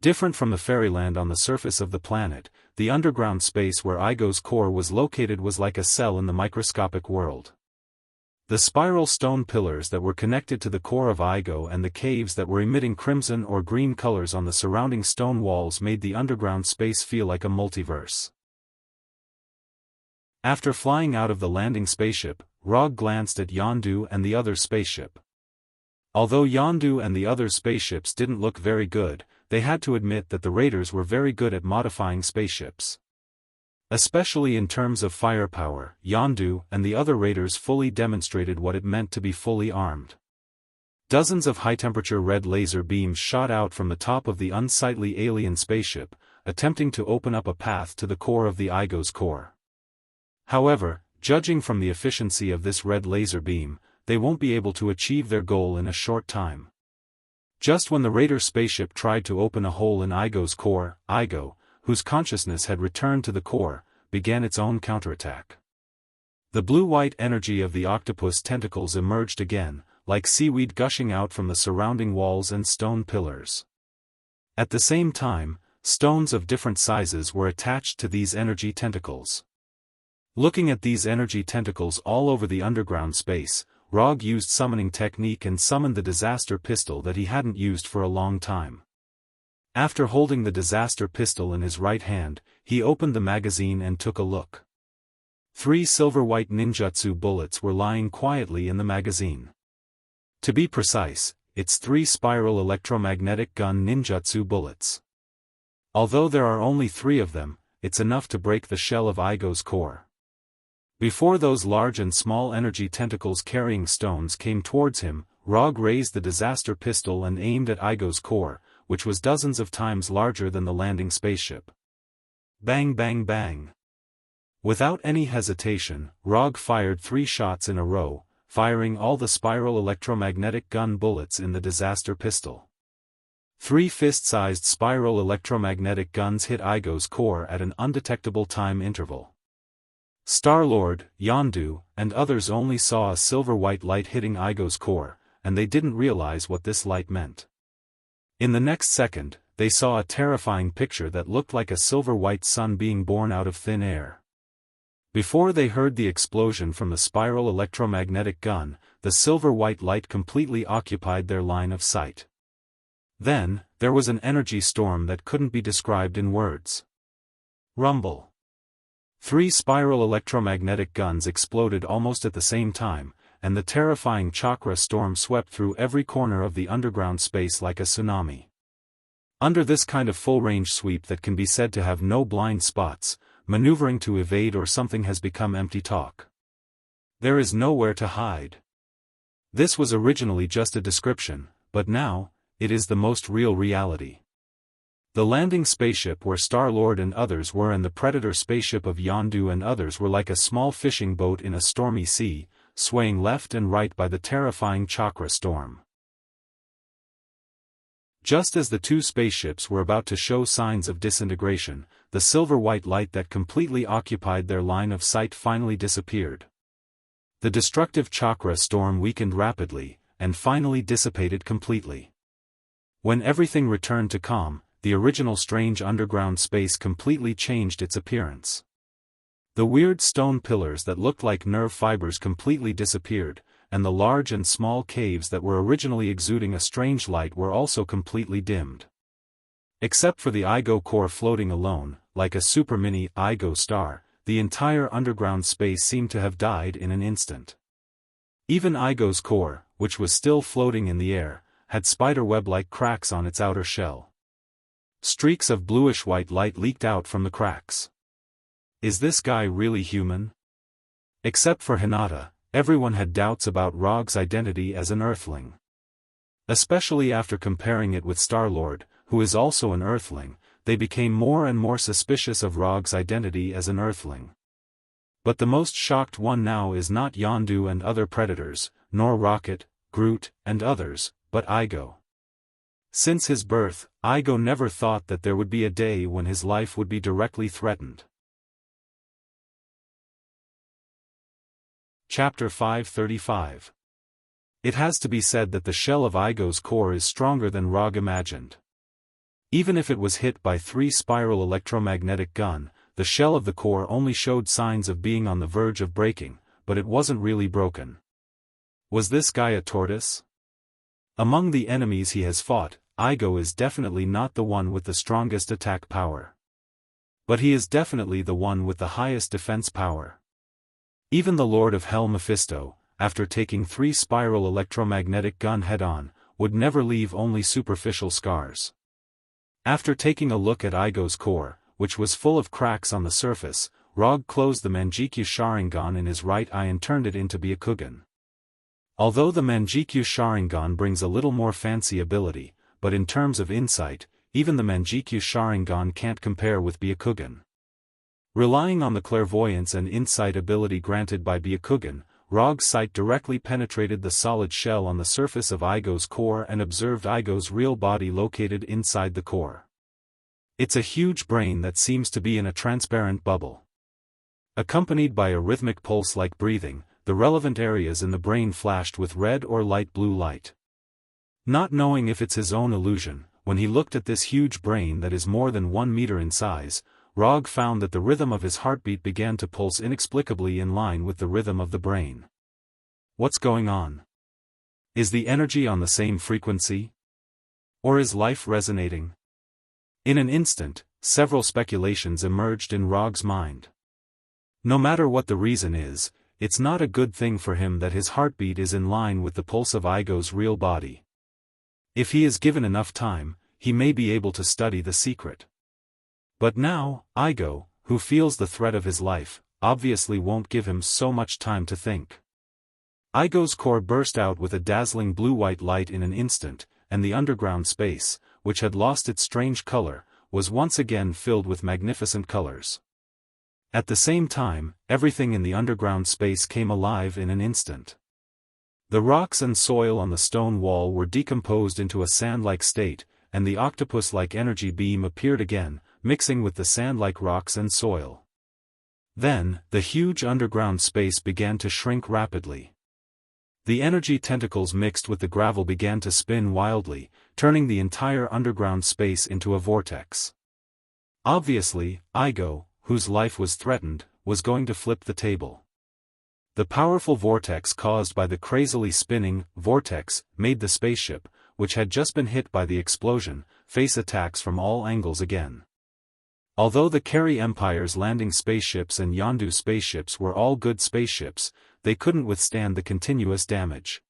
Different from the fairyland on the surface of the planet, the underground space where Igo's core was located was like a cell in the microscopic world. The spiral stone pillars that were connected to the core of Igo and the caves that were emitting crimson or green colors on the surrounding stone walls made the underground space feel like a multiverse. After flying out of the landing spaceship, Rog glanced at Yondu and the other spaceship. Although Yondu and the other spaceships didn't look very good, they had to admit that the raiders were very good at modifying spaceships. Especially in terms of firepower, Yondu and the other raiders fully demonstrated what it meant to be fully armed. Dozens of high-temperature red laser beams shot out from the top of the unsightly alien spaceship, attempting to open up a path to the core of the Igo's core. However, judging from the efficiency of this red laser beam, they won't be able to achieve their goal in a short time. Just when the raider spaceship tried to open a hole in Igo's core, Igo, whose consciousness had returned to the core, began its own counterattack. The blue-white energy of the octopus tentacles emerged again, like seaweed gushing out from the surrounding walls and stone pillars. At the same time, stones of different sizes were attached to these energy tentacles. Looking at these energy tentacles all over the underground space, Rog used summoning technique and summoned the disaster pistol that he hadn't used for a long time. After holding the disaster pistol in his right hand, he opened the magazine and took a look. 3 silver-white ninjutsu bullets were lying quietly in the magazine. To be precise, it's 3 spiral electromagnetic gun ninjutsu bullets. Although there are only 3 of them, it's enough to break the shell of Igo's core. Before those large and small energy tentacles carrying stones came towards him, Rog raised the disaster pistol and aimed at Igo's core, which was dozens of times larger than the landing spaceship. Bang bang bang. Without any hesitation, Rog fired 3 shots in a row, firing all the spiral electromagnetic gun bullets in the disaster pistol. 3 fist-sized spiral electromagnetic guns hit Igo's core at an undetectable time interval. Star-Lord, Yondu, and others only saw a silver-white light hitting Igo's core, and they didn't realize what this light meant. In the next second, they saw a terrifying picture that looked like a silver-white sun being born out of thin air. Before they heard the explosion from the spiral electromagnetic gun, the silver-white light completely occupied their line of sight. Then, there was an energy storm that couldn't be described in words. Rumble. 3 spiral electromagnetic guns exploded almost at the same time, and the terrifying chakra storm swept through every corner of the underground space like a tsunami. Under this kind of full-range sweep that can be said to have no blind spots, maneuvering to evade or something has become empty talk. There is nowhere to hide. This was originally just a description, but now, it is the most real reality. The landing spaceship where Star-Lord and others were and the Predator spaceship of Yondu and others were like a small fishing boat in a stormy sea, swaying left and right by the terrifying chakra storm. Just as the 2 spaceships were about to show signs of disintegration, the silver-white light that completely occupied their line of sight finally disappeared. The destructive chakra storm weakened rapidly, and finally dissipated completely. When everything returned to calm, the original strange underground space completely changed its appearance. The weird stone pillars that looked like nerve fibers completely disappeared, and the large and small caves that were originally exuding a strange light were also completely dimmed. Except for the Igo core floating alone, like a super mini Igo star, the entire underground space seemed to have died in an instant. Even Igo's core, which was still floating in the air, had spiderweb-like cracks on its outer shell. Streaks of bluish-white light leaked out from the cracks. Is this guy really human? Except for Hinata, everyone had doubts about Rog's identity as an Earthling. Especially after comparing it with Star-Lord, who is also an Earthling, they became more and more suspicious of Rog's identity as an Earthling. But the most shocked one now is not Yondu and other Predators, nor Rocket, Groot, and others, but Igo. Since his birth, Igo never thought that there would be a day when his life would be directly threatened. Chapter 535. It has to be said that the shell of Igo's core is stronger than Rog imagined. Even if it was hit by 3 spiral electromagnetic gun, the shell of the core only showed signs of being on the verge of breaking, but it wasn't really broken. Was this guy a tortoise? Among the enemies he has fought, Igo is definitely not the one with the strongest attack power. But he is definitely the one with the highest defense power. Even the Lord of Hell Mephisto, after taking 3 spiral electromagnetic gun head-on, would never leave only superficial scars. After taking a look at Igo's core, which was full of cracks on the surface, Rog closed the Manjikyu Sharingan in his right eye and turned it into Byakugan. Although the Manjikyu Sharingan brings a little more fancy ability, but in terms of insight, even the Manjikyu Sharingan can't compare with Byakugan. Relying on the clairvoyance and insight ability granted by Byakugan, Rog's sight directly penetrated the solid shell on the surface of Igo's core and observed Igo's real body located inside the core. It's a huge brain that seems to be in a transparent bubble. Accompanied by a rhythmic pulse like breathing, the relevant areas in the brain flashed with red or light blue light. Not knowing if it's his own illusion, when he looked at this huge brain that is more than 1 meter in size, Rog found that the rhythm of his heartbeat began to pulse inexplicably in line with the rhythm of the brain. What's going on? Is the energy on the same frequency? Or is life resonating? In an instant, several speculations emerged in Rog's mind. No matter what the reason is, it's not a good thing for him that his heartbeat is in line with the pulse of Igo's real body. If he is given enough time, he may be able to study the secret. But now, Igo, who feels the threat of his life, obviously won't give him so much time to think. Igo's core burst out with a dazzling blue-white light in an instant, and the underground space, which had lost its strange color, was once again filled with magnificent colors. At the same time, everything in the underground space came alive in an instant. The rocks and soil on the stone wall were decomposed into a sand-like state, and the octopus-like energy beam appeared again, mixing with the sand-like rocks and soil. Then, the huge underground space began to shrink rapidly. The energy tentacles mixed with the gravel began to spin wildly, turning the entire underground space into a vortex. Obviously, Igo, whose life was threatened, was going to flip the table. The powerful vortex caused by the crazily spinning vortex made the spaceship, which had just been hit by the explosion, face attacks from all angles again. Although the Kerry Empire's landing spaceships and Yondu spaceships were all good spaceships, they couldn't withstand the continuous damage.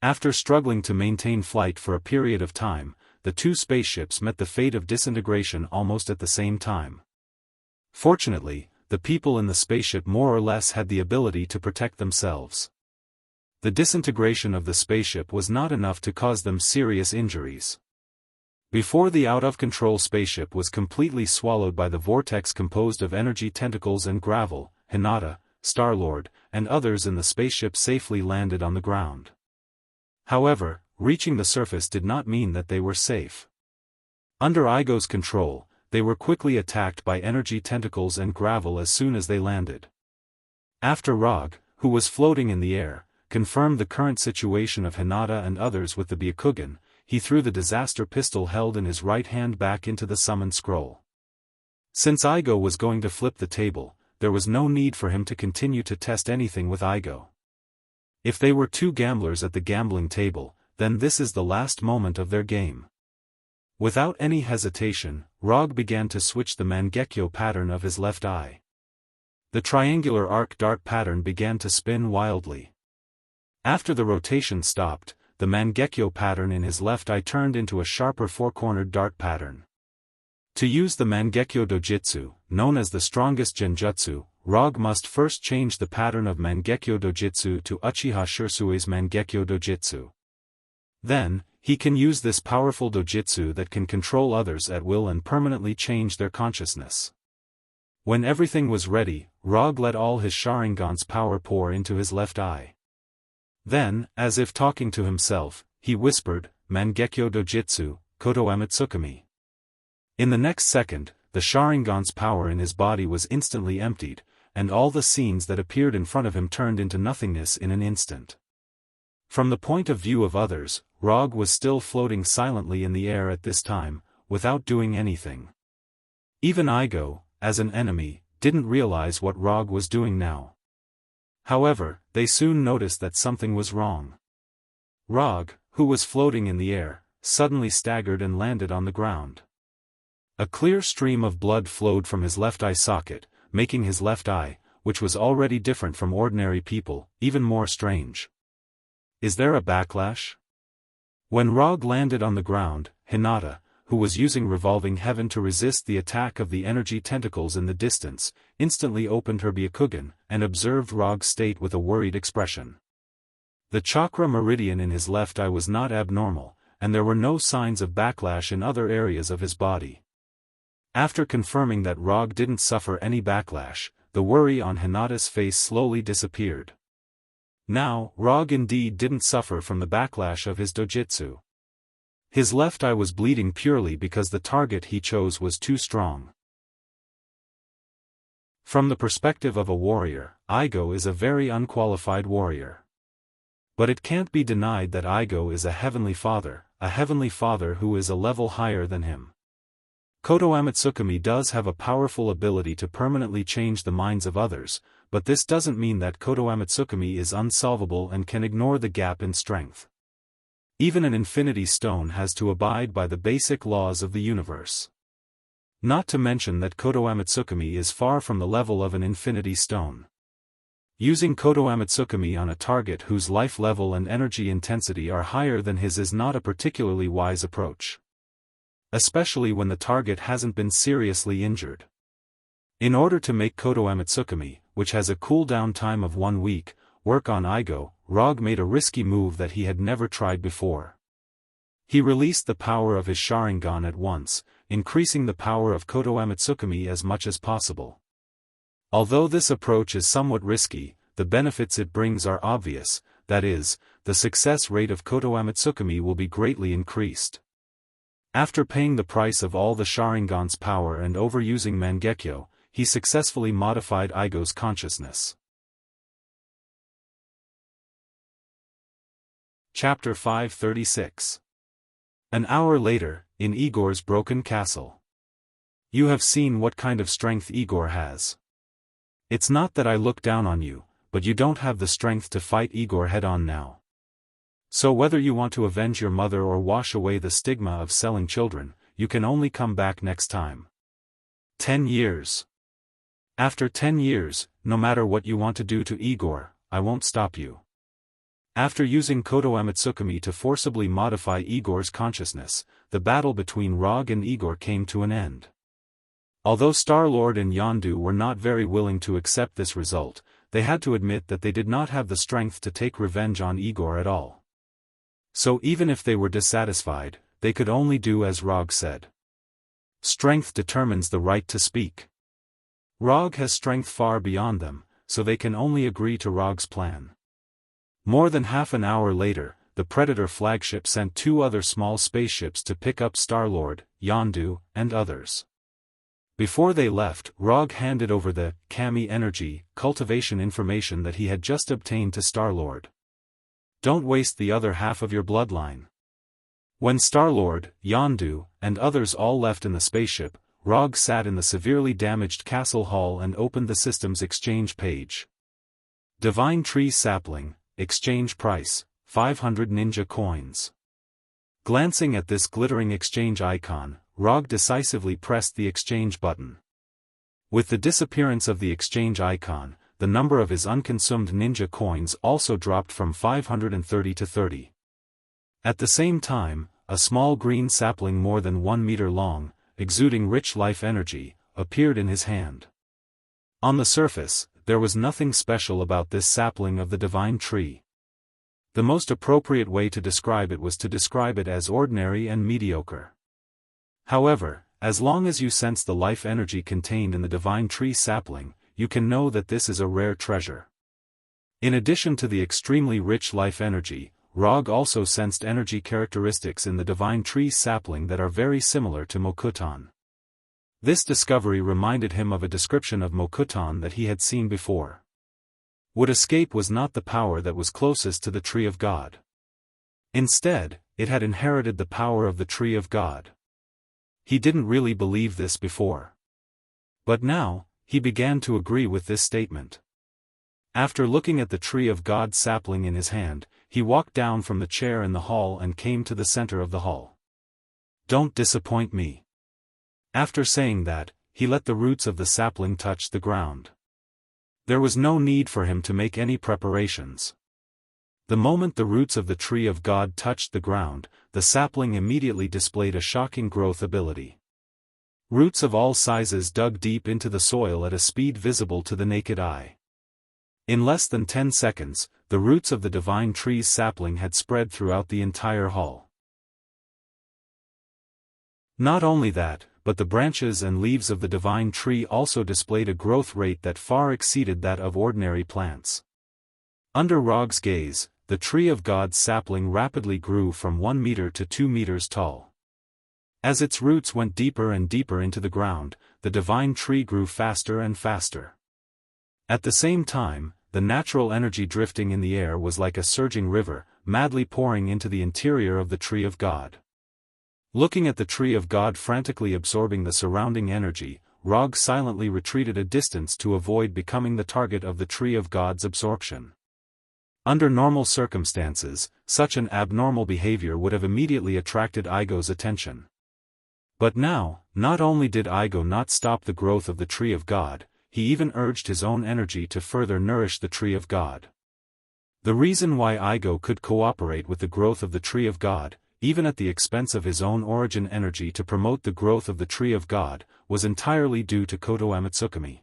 After struggling to maintain flight for a period of time, the two spaceships met the fate of disintegration almost at the same time. Fortunately, the people in the spaceship more or less had the ability to protect themselves. The disintegration of the spaceship was not enough to cause them serious injuries. Before the out-of-control spaceship was completely swallowed by the vortex composed of energy tentacles and gravel, Hinata, Star-Lord, and others in the spaceship safely landed on the ground. However, reaching the surface did not mean that they were safe. Under Igo's control, they were quickly attacked by energy tentacles and gravel as soon as they landed. After Rog, who was floating in the air, confirmed the current situation of Hinata and others with the Byakugan, he threw the disaster pistol held in his right hand back into the summon scroll. Since Igo was going to flip the table, there was no need for him to continue to test anything with Igo. If they were two gamblers at the gambling table, then this is the last moment of their game. Without any hesitation, Rog began to switch the Mangekyo pattern of his left eye. The triangular arc dart pattern began to spin wildly. After the rotation stopped, the Mangekyo pattern in his left eye turned into a sharper four-cornered dart pattern. To use the Mangekyo Dojitsu, known as the strongest Genjutsu, Rog must first change the pattern of Mangekyo Dojitsu to Uchiha Shursui's Mangekyo Dojitsu. Then, he can use this powerful dojitsu that can control others at will and permanently change their consciousness. When everything was ready, Rog let all his Sharingan's power pour into his left eye. Then, as if talking to himself, he whispered, Mangekyo Dojitsu, Koto Amatsukami. In the next second, the Sharingan's power in his body was instantly emptied, and all the scenes that appeared in front of him turned into nothingness in an instant. From the point of view of others, Rog was still floating silently in the air at this time, without doing anything. Even Igo, as an enemy, didn't realize what Rog was doing now. However, they soon noticed that something was wrong. Rog, who was floating in the air, suddenly staggered and landed on the ground. A clear stream of blood flowed from his left eye socket, making his left eye, which was already different from ordinary people, even more strange. Is there a backlash? When Rog landed on the ground, Hinata, who was using Revolving Heaven to resist the attack of the energy tentacles in the distance, instantly opened her Byakugan, and observed Rog's state with a worried expression. The chakra meridian in his left eye was not abnormal, and there were no signs of backlash in other areas of his body. After confirming that Rog didn't suffer any backlash, the worry on Hinata's face slowly disappeared. Now, Rog indeed didn't suffer from the backlash of his dojitsu. His left eye was bleeding purely because the target he chose was too strong. From the perspective of a warrior, Igo is a very unqualified warrior. But it can't be denied that Igo is a heavenly father who is a level higher than him. Koto Amatsukami does have a powerful ability to permanently change the minds of others, but this doesn't mean that Koto Amatsukami is unsolvable and can ignore the gap in strength. Even an infinity stone has to abide by the basic laws of the universe. Not to mention that Koto Amatsukami is far from the level of an infinity stone. Using Koto Amatsukami on a target whose life level and energy intensity are higher than his is not a particularly wise approach. Especially when the target hasn't been seriously injured. In order to make Koto Amatsukami, which has a cooldown time of 1 week, work on Igo, Rog made a risky move that he had never tried before. He released the power of his Sharingan at once, increasing the power of Koto Amatsukami as much as possible. Although this approach is somewhat risky, the benefits it brings are obvious, that is, the success rate of Koto Amatsukami will be greatly increased. After paying the price of all the Sharingan's power and overusing Mangekyo, he successfully modified Igo's consciousness. Chapter 536. An hour later, in Igor's broken castle. You have seen what kind of strength Igor has. It's not that I look down on you, but you don't have the strength to fight Igor head-on now. So whether you want to avenge your mother or wash away the stigma of selling children, you can only come back next time. 10 years. After 10 years, no matter what you want to do to Igor, I won't stop you. After using Kodo Amitsukami to forcibly modify Igor's consciousness, the battle between Rog and Igor came to an end. Although Star-Lord and Yondu were not very willing to accept this result, they had to admit that they did not have the strength to take revenge on Igor at all. So even if they were dissatisfied, they could only do as Rog said. Strength determines the right to speak. Rog has strength far beyond them, so they can only agree to Rog's plan. More than half an hour later, the Predator flagship sent 2 other small spaceships to pick up Star-Lord, Yondu, and others. Before they left, Rog handed over the Kami energy cultivation information that he had just obtained to Star-Lord. Don't waste the other half of your bloodline. When Star-Lord, Yondu, and others all left in the spaceship, Rog sat in the severely damaged castle hall and opened the system's exchange page. Divine Tree Sapling, exchange price, 500 ninja coins. Glancing at this glittering exchange icon, Rog decisively pressed the exchange button. With the disappearance of the exchange icon, the number of his unconsumed ninja coins also dropped from 530 to 30. At the same time, a small green sapling more than 1 meter long, exuding rich life energy, appeared in his hand. On the surface, there was nothing special about this sapling of the divine tree. The most appropriate way to describe it was to describe it as ordinary and mediocre. However, as long as you sense the life energy contained in the divine tree sapling, you can know that this is a rare treasure. In addition to the extremely rich life energy, Rog also sensed energy characteristics in the divine tree sapling that are very similar to Mokuton. This discovery reminded him of a description of Mokuton that he had seen before. Would escape was not the power that was closest to the Tree of God. Instead, it had inherited the power of the Tree of God. He didn't really believe this before. But now, he began to agree with this statement. After looking at the Tree of God sapling in his hand, he walked down from the chair in the hall and came to the center of the hall. Don't disappoint me. After saying that, he let the roots of the sapling touch the ground. There was no need for him to make any preparations. The moment the roots of the Tree of God touched the ground, the sapling immediately displayed a shocking growth ability. Roots of all sizes dug deep into the soil at a speed visible to the naked eye. In less than 10 seconds, the roots of the divine tree's sapling had spread throughout the entire hall. Not only that, but the branches and leaves of the divine tree also displayed a growth rate that far exceeded that of ordinary plants. Under Rog's gaze, the Tree of God's sapling rapidly grew from 1 meter to 2 meters tall. As its roots went deeper and deeper into the ground, the divine tree grew faster and faster. At the same time, the natural energy drifting in the air was like a surging river, madly pouring into the interior of the Tree of God. Looking at the Tree of God frantically absorbing the surrounding energy, Rog silently retreated a distance to avoid becoming the target of the Tree of God's absorption. Under normal circumstances, such an abnormal behavior would have immediately attracted Igo's attention. But now, not only did Igo not stop the growth of the Tree of God, he even urged his own energy to further nourish the Tree of God. The reason why Igo could cooperate with the growth of the Tree of God, even at the expense of his own origin energy to promote the growth of the Tree of God, was entirely due to Kodo Amitsukami.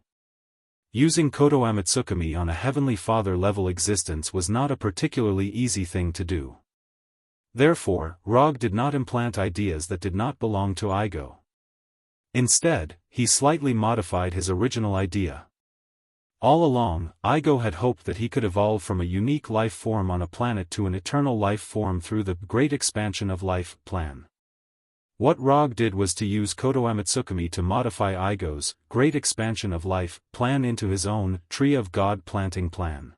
Using Kodo Amitsukami on a Heavenly Father level existence was not a particularly easy thing to do. Therefore, Rog did not implant ideas that did not belong to Igo. Instead, he slightly modified his original idea. All along, Igo had hoped that he could evolve from a unique life form on a planet to an eternal life form through the Great Expansion of Life plan. What Rog did was to use Koto Amitsukami to modify Igo's great expansion of life plan into his own Tree of God planting plan.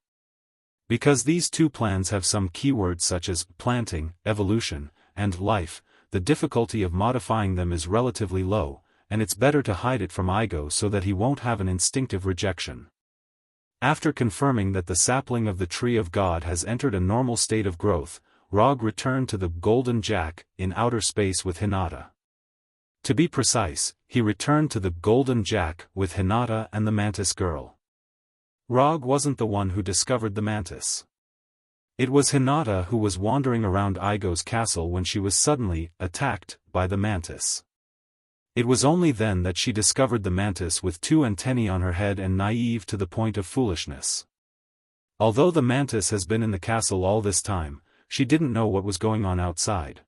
Because these two plans have some keywords such as planting, evolution, and life, the difficulty of modifying them is relatively low, and it's better to hide it from Igo so that he won't have an instinctive rejection. After confirming that the sapling of the Tree of God has entered a normal state of growth, Rog returned to the Golden Jack in outer space with Hinata. To be precise, he returned to the Golden Jack with Hinata and the Mantis Girl. Rog wasn't the one who discovered the mantis. It was Hinata who was wandering around Igo's castle when she was suddenly attacked by the mantis. It was only then that she discovered the mantis with two antennae on her head and naive to the point of foolishness. Although the mantis has been in the castle all this time, she didn't know what was going on outside.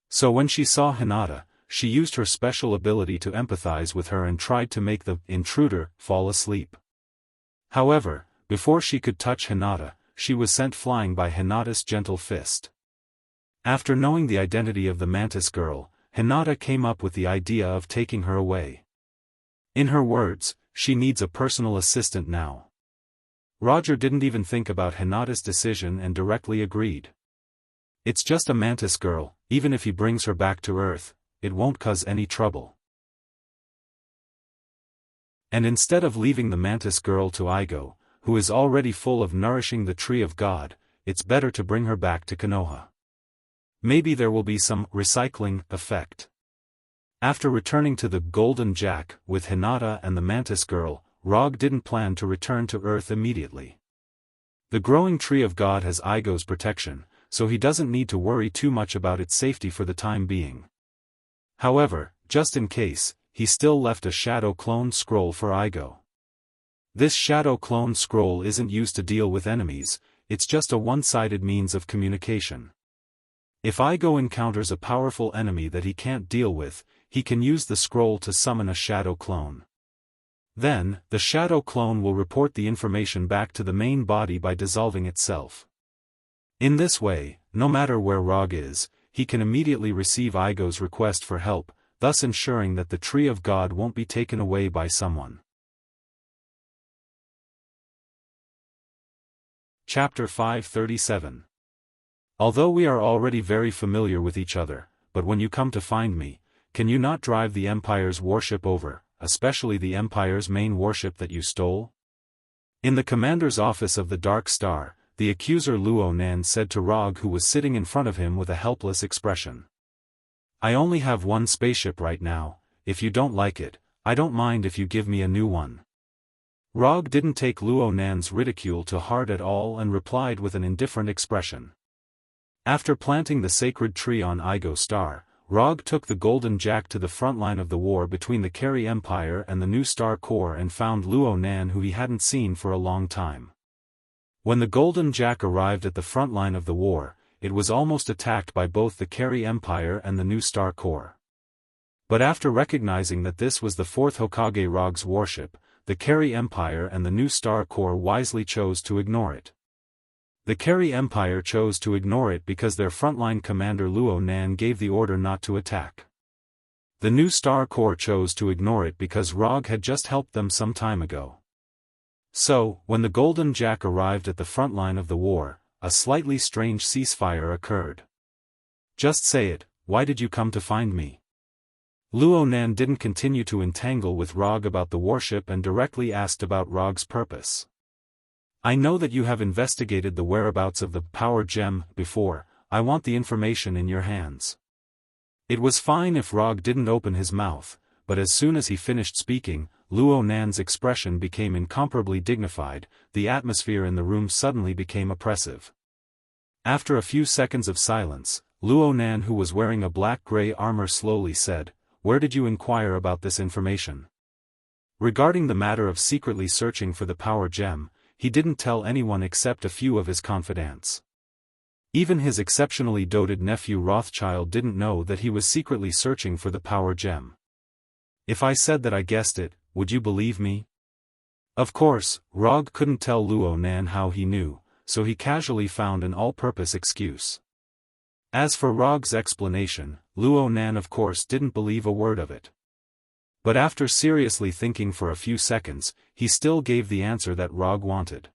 So when she saw Hinata, she used her special ability to empathize with her and tried to make the intruder fall asleep. However, before she could touch Hinata, she was sent flying by Hinata's gentle fist. After knowing the identity of the Mantis Girl, Hinata came up with the idea of taking her away. In her words, she needs a personal assistant now. Roger didn't even think about Hinata's decision and directly agreed. It's just a Mantis Girl, even if he brings her back to Earth, it won't cause any trouble. And instead of leaving the Mantis Girl to Igo, who is already full of nourishing the Tree of God, it's better to bring her back to Konoha. Maybe there will be some recycling effect. After returning to the Golden Jack with Hinata and the Mantis Girl, Rog didn't plan to return to Earth immediately. The growing Tree of God has Igo's protection, so he doesn't need to worry too much about its safety for the time being. However, just in case, he still left a Shadow Clone Scroll for Igo. This Shadow Clone Scroll isn't used to deal with enemies, it's just a one-sided means of communication. If Igo encounters a powerful enemy that he can't deal with, he can use the scroll to summon a Shadow Clone. Then, the Shadow Clone will report the information back to the main body by dissolving itself. In this way, no matter where Rog is, he can immediately receive Igo's request for help, thus ensuring that the Tree of God won't be taken away by someone. Chapter 537. Although we are already very familiar with each other, but when you come to find me, can you not drive the Empire's warship over, especially the Empire's main warship that you stole? In the commander's office of the Dark Star, the accuser Luo Nan said to Rog, who was sitting in front of him with a helpless expression. I only have one spaceship right now, if you don't like it, I don't mind if you give me a new one. Rog didn't take Luo Nan's ridicule to heart at all and replied with an indifferent expression. After planting the sacred tree on Igo Star, Rog took the Golden Jack to the front line of the war between the Keri Empire and the New Star Corps and found Luo Nan, who he hadn't seen for a long time. When the Golden Jack arrived at the front line of the war, it was almost attacked by both the Keri Empire and the New Star Corps. But after recognizing that this was the fourth Hokage Rog's warship, the Keri Empire and the New Star Corps wisely chose to ignore it. The Keri Empire chose to ignore it because their frontline commander Luo Nan gave the order not to attack. The New Star Corps chose to ignore it because Rog had just helped them some time ago. So, when the Golden Jack arrived at the front line of the war, a slightly strange ceasefire occurred. Just say it, why did you come to find me? Luo Nan didn't continue to entangle with Rog about the warship and directly asked about Rog's purpose. I know that you have investigated the whereabouts of the power gem before, I want the information in your hands. It was fine if Rog didn't open his mouth, but as soon as he finished speaking, Luo Nan's expression became incomparably dignified, the atmosphere in the room suddenly became oppressive. After a few seconds of silence, Luo Nan, who was wearing a black-gray armor, slowly said, "Where did you inquire about this information?" Regarding the matter of secretly searching for the power gem, he didn't tell anyone except a few of his confidants. Even his exceptionally doted nephew Rothschild didn't know that he was secretly searching for the power gem. If I said that I guessed it, would you believe me? Of course, Rog couldn't tell Luo Nan how he knew, so he casually found an all-purpose excuse. As for Rog's explanation, Luo Nan of course didn't believe a word of it. But after seriously thinking for a few seconds, he still gave the answer that Rog wanted.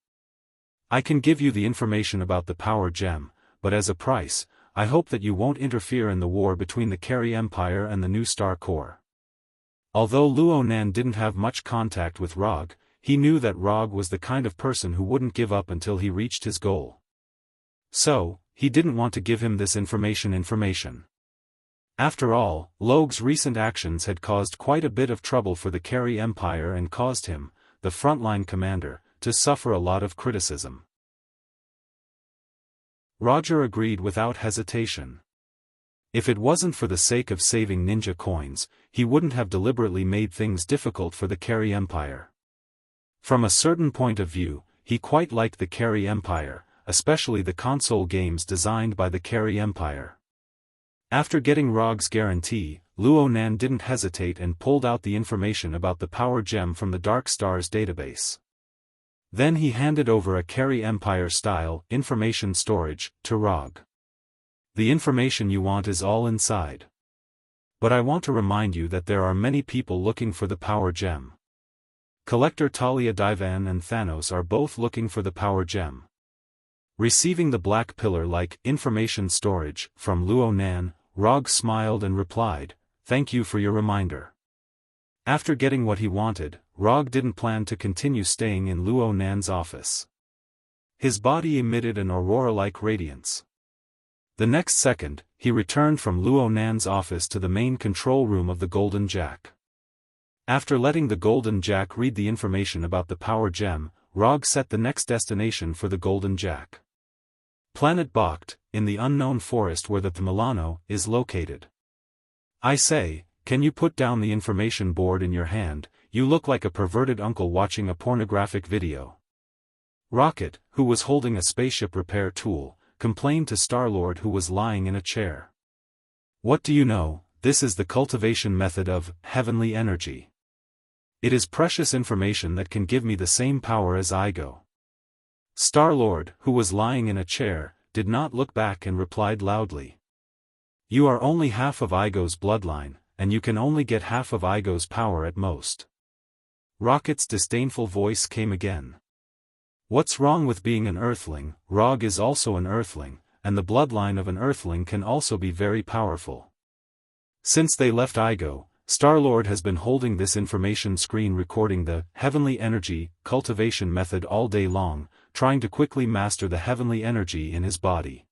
I can give you the information about the power gem, but as a price, I hope that you won't interfere in the war between the Carry Empire and the New Star Corps. Although Luo Nan didn't have much contact with Rog, he knew that Rog was the kind of person who wouldn't give up until he reached his goal. So, he didn't want to give him this information. After all, Log's recent actions had caused quite a bit of trouble for the Carry Empire and caused him, the frontline commander, to suffer a lot of criticism. Roger agreed without hesitation. If it wasn't for the sake of saving ninja coins, he wouldn't have deliberately made things difficult for the Carry Empire. From a certain point of view, he quite liked the Carry Empire, especially the console games designed by the Carry Empire. After getting Rog's guarantee, Luo Nan didn't hesitate and pulled out the information about the power gem from the Dark Stars database. Then he handed over a Carry Empire-style information storage to Rog. The information you want is all inside. But I want to remind you that there are many people looking for the power gem. Collector Talia Divan and Thanos are both looking for the power gem. Receiving the black pillar-like information storage from Luo Nan, Rog smiled and replied, "Thank you for your reminder." After getting what he wanted, Rog didn't plan to continue staying in Luo Nan's office. His body emitted an aurora-like radiance. The next second, he returned from Luo Nan's office to the main control room of the Golden Jack. After letting the Golden Jack read the information about the power gem, Rog set the next destination for the Golden Jack. Planet Bakht, in the unknown forest where the Milano is located. I say, can you put down the information board in your hand? You look like a perverted uncle watching a pornographic video. Rocket, who was holding a spaceship repair tool, complained to Star-Lord who was lying in a chair. What do you know? This is the cultivation method of heavenly energy. It is precious information that can give me the same power as Igo. Star-Lord, who was lying in a chair, did not look back and replied loudly. You are only half of Igo's bloodline, and you can only get half of Igo's power at most. Rocket's disdainful voice came again. What's wrong with being an Earthling? Rog is also an Earthling, and the bloodline of an Earthling can also be very powerful. Since they left Igo, Star-Lord has been holding this information screen recording the heavenly energy cultivation method all day long, trying to quickly master the heavenly energy in his body.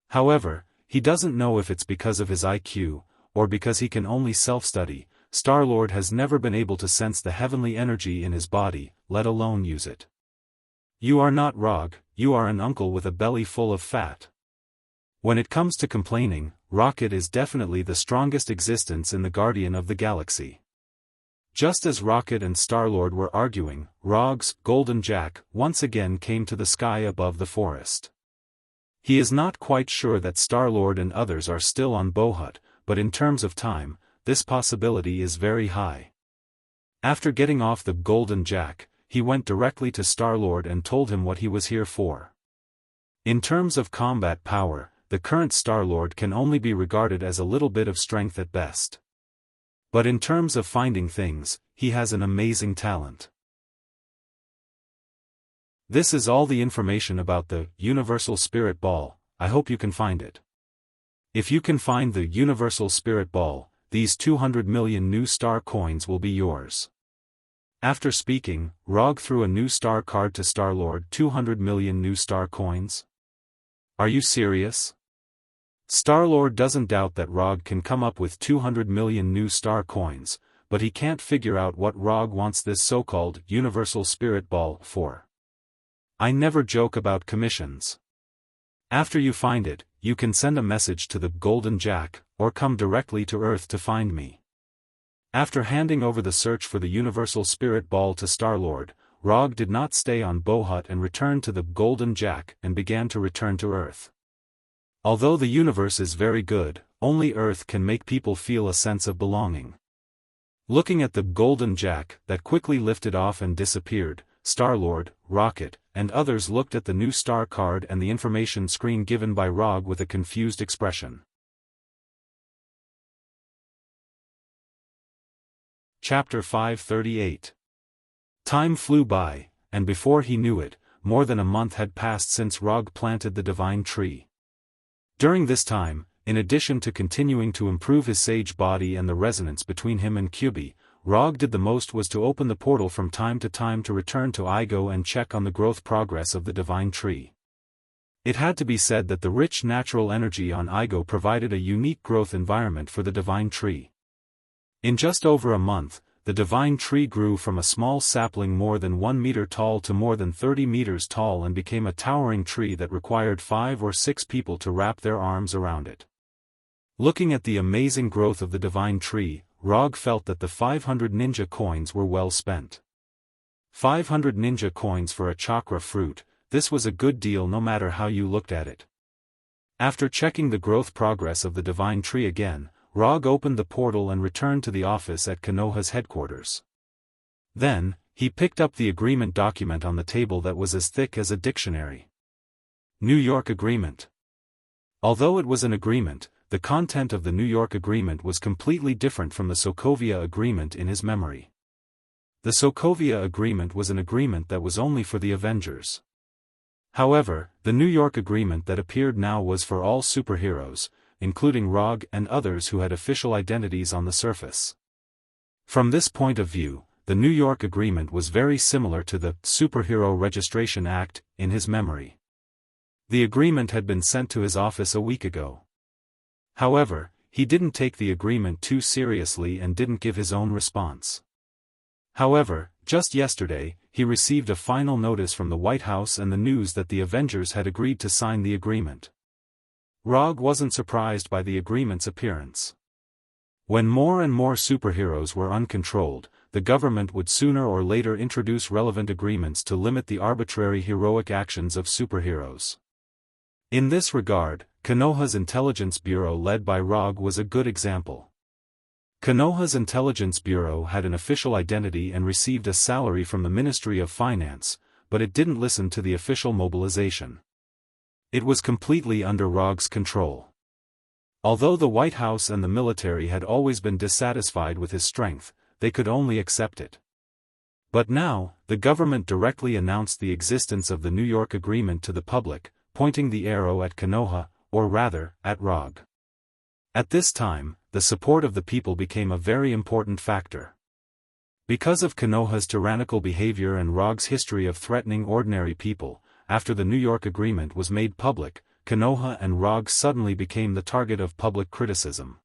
However, he doesn't know if it's because of his IQ, or because he can only self-study. Star-Lord has never been able to sense the heavenly energy in his body, let alone use it. You are not Rog, you are an uncle with a belly full of fat. When it comes to complaining, Rocket is definitely the strongest existence in the Guardian of the Galaxy. Just as Rocket and Star-Lord were arguing, Rog's Golden Jack once again came to the sky above the forest. He is not quite sure that Star-Lord and others are still on Bohut, but in terms of time, this possibility is very high. After getting off the Golden Jack, he went directly to Star-Lord and told him what he was here for. In terms of combat power, the current Star-Lord can only be regarded as a little bit of strength at best. But in terms of finding things, he has an amazing talent. This is all the information about the Universal Spirit Ball. I hope you can find it. If you can find the Universal Spirit Ball, these 200 million new star coins will be yours. After speaking, Rog threw a new star card to Star-Lord. 200 million new star coins? Are you serious? Star-Lord doesn't doubt that Rog can come up with 200 million new star coins, but he can't figure out what Rog wants this so-called Universal Spirit Ball for. I never joke about commissions. After you find it, you can send a message to the Golden Jack, or come directly to Earth to find me. After handing over the search for the Universal Spirit Ball to Star-Lord, Rog did not stay on Bohut and returned to the Golden Jack and began to return to Earth. Although the universe is very good, only Earth can make people feel a sense of belonging. Looking at the Golden Jack that quickly lifted off and disappeared, Star-Lord, Rocket, and others looked at the new star card and the information screen given by Rog with a confused expression. Chapter 538. Time flew by, and before he knew it, more than a month had passed since Rog planted the divine tree. During this time, in addition to continuing to improve his sage body and the resonance between him and Kyubi, Rog did the most was to open the portal from time to time to return to Igo and check on the growth progress of the divine tree. It had to be said that the rich natural energy on Igo provided a unique growth environment for the divine tree. In just over a month, the divine tree grew from a small sapling more than 1 meter tall to more than 30 meters tall and became a towering tree that required 5 or 6 people to wrap their arms around it. Looking at the amazing growth of the divine tree, Rog felt that the 500 ninja coins were well spent. 500 ninja coins for a chakra fruit, this was a good deal no matter how you looked at it. After checking the growth progress of the divine tree again, Rog opened the portal and returned to the office at Konoha's headquarters. Then, he picked up the agreement document on the table that was as thick as a dictionary. New York Agreement. Although it was an agreement, the content of the New York Agreement was completely different from the Sokovia Agreement in his memory. The Sokovia Agreement was an agreement that was only for the Avengers. However, the New York Agreement that appeared now was for all superheroes, including Rog and others who had official identities on the surface. From this point of view, the New York Agreement was very similar to the Superhero Registration Act in his memory. The agreement had been sent to his office a week ago. However, he didn't take the agreement too seriously and didn't give his own response. However, just yesterday, he received a final notice from the White House and the news that the Avengers had agreed to sign the agreement. Rog wasn't surprised by the agreement's appearance. When more and more superheroes were uncontrolled, the government would sooner or later introduce relevant agreements to limit the arbitrary heroic actions of superheroes. In this regard, Konoha's Intelligence Bureau led by Rog was a good example. Konoha's Intelligence Bureau had an official identity and received a salary from the Ministry of Finance, but it didn't listen to the official mobilization. It was completely under Rog's control. Although the White House and the military had always been dissatisfied with his strength, they could only accept it. But now, the government directly announced the existence of the New York Agreement to the public, pointing the arrow at Konoha, or rather, at Rog. At this time, the support of the people became a very important factor. Because of Konoha's tyrannical behavior and Rog's history of threatening ordinary people, after the New York Agreement was made public, Konoha and Rog suddenly became the target of public criticism.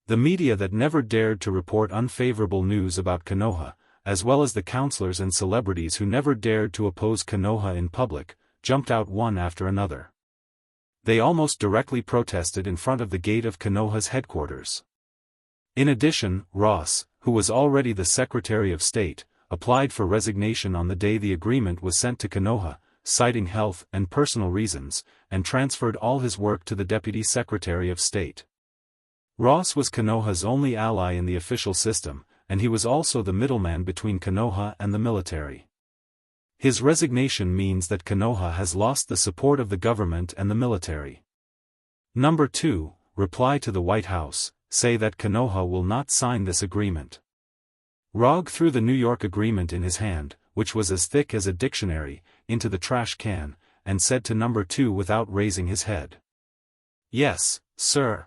The media that never dared to report unfavorable news about Konoha, as well as the counselors and celebrities who never dared to oppose Konoha in public, jumped out one after another. They almost directly protested in front of the gate of Konoha's headquarters. In addition, Ross, who was already the Secretary of State, applied for resignation on the day the agreement was sent to Konoha, citing health and personal reasons, and transferred all his work to the Deputy Secretary of State. Ross was Konoha's only ally in the official system, and he was also the middleman between Konoha and the military. His resignation means that Konoha has lost the support of the government and the military. Number 2, reply to the White House, say that Konoha will not sign this agreement. Rog threw the New York Agreement in his hand, which was as thick as a dictionary, into the trash can, and said to Number 2 without raising his head. Yes, sir.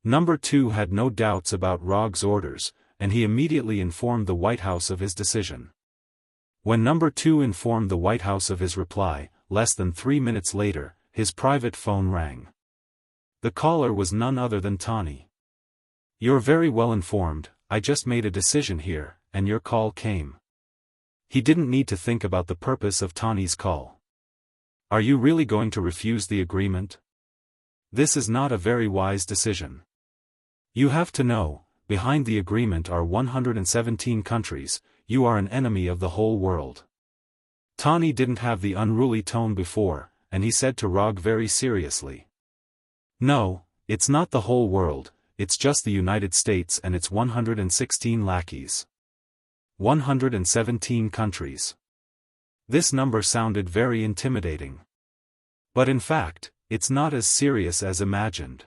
Number 2 had no doubts about Rog's orders, and he immediately informed the White House of his decision. When Number 2 informed the White House of his reply, less than 3 minutes later, his private phone rang. The caller was none other than Tani. You're very well informed, I just made a decision here, and your call came. He didn't need to think about the purpose of Tani's call. Are you really going to refuse the agreement? This is not a very wise decision. You have to know, behind the agreement are 117 countries, you are an enemy of the whole world. Tani didn't have the unruly tone before, and he said to Rog very seriously. No, it's not the whole world, it's just the United States and its 116 lackeys. 117 countries. This number sounded very intimidating. But in fact, it's not as serious as imagined.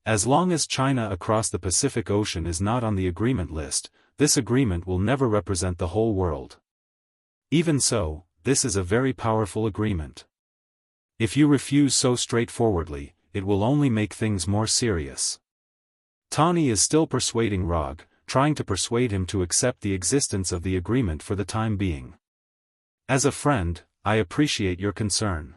As long as China across the Pacific Ocean is not on the agreement list, this agreement will never represent the whole world. Even so, this is a very powerful agreement. If you refuse so straightforwardly, it will only make things more serious. Tani is still persuading Rog, trying to persuade him to accept the existence of the agreement for the time being. As a friend, I appreciate your concern.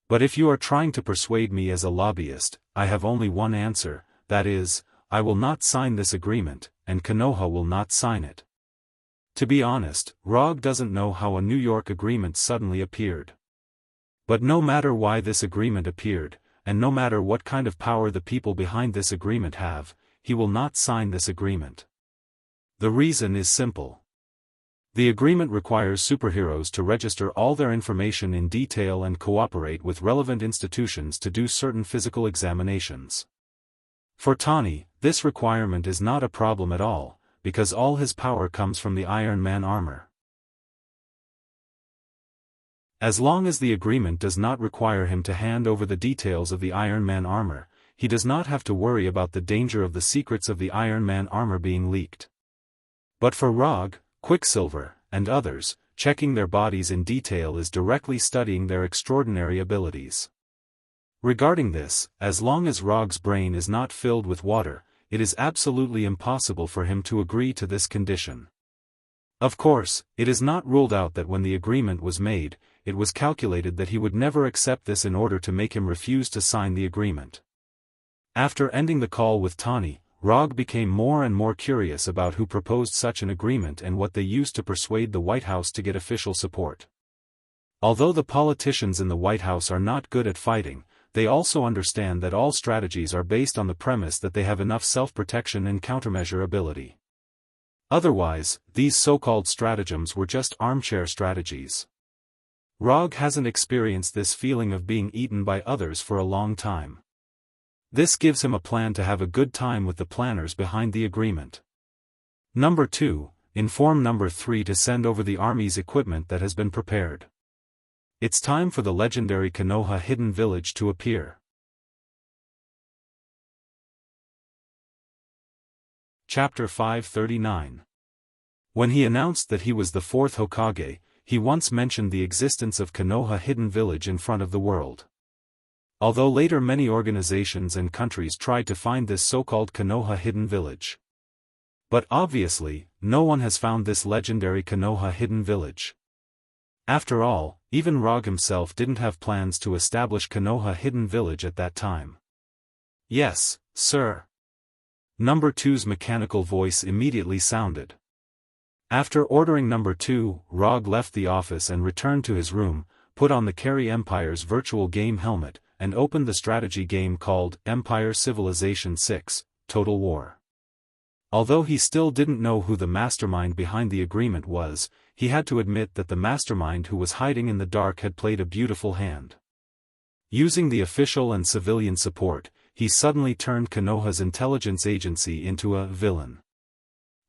But if you are trying to persuade me as a lobbyist, I have only one answer, that is, I will not sign this agreement, and Konoha will not sign it. To be honest, Rog doesn't know how a New York agreement suddenly appeared. But no matter why this agreement appeared, and no matter what kind of power the people behind this agreement have, he will not sign this agreement. The reason is simple. The agreement requires superheroes to register all their information in detail and cooperate with relevant institutions to do certain physical examinations. For Tani, this requirement is not a problem at all, because all his power comes from the Iron Man armor. As long as the agreement does not require him to hand over the details of the Iron Man armor, he does not have to worry about the danger of the secrets of the Iron Man armor being leaked. But for Rog, Quicksilver, and others, checking their bodies in detail is directly studying their extraordinary abilities. Regarding this, as long as Rog's brain is not filled with water, it is absolutely impossible for him to agree to this condition. Of course, it is not ruled out that when the agreement was made, it was calculated that he would never accept this in order to make him refuse to sign the agreement. After ending the call with Tani, Rog became more and more curious about who proposed such an agreement and what they used to persuade the White House to get official support. Although the politicians in the White House are not good at fighting, they also understand that all strategies are based on the premise that they have enough self-protection and countermeasure ability. Otherwise, these so-called stratagems were just armchair strategies. Rog hasn't experienced this feeling of being eaten by others for a long time. This gives him a plan to have a good time with the planners behind the agreement. Number 2, inform Number 3 to send over the army's equipment that has been prepared. It's time for the legendary Konoha hidden village to appear. Chapter 539. When he announced that he was the 4th Hokage, he once mentioned the existence of Konoha hidden village in front of the world. Although later many organizations and countries tried to find this so-called Konoha hidden village. But obviously, no one has found this legendary Konoha hidden village. After all, even Rog himself didn't have plans to establish Konoha hidden village at that time. Yes, sir. Number 2's mechanical voice immediately sounded. After ordering Number 2, Rog left the office and returned to his room, put on the Carry Empire's virtual game helmet, and opened the strategy game called Empire Civilization 6, Total War. Although he still didn't know who the mastermind behind the agreement was, he had to admit that the mastermind who was hiding in the dark had played a beautiful hand. Using the official and civilian support, he suddenly turned Konoha's intelligence agency into a villain.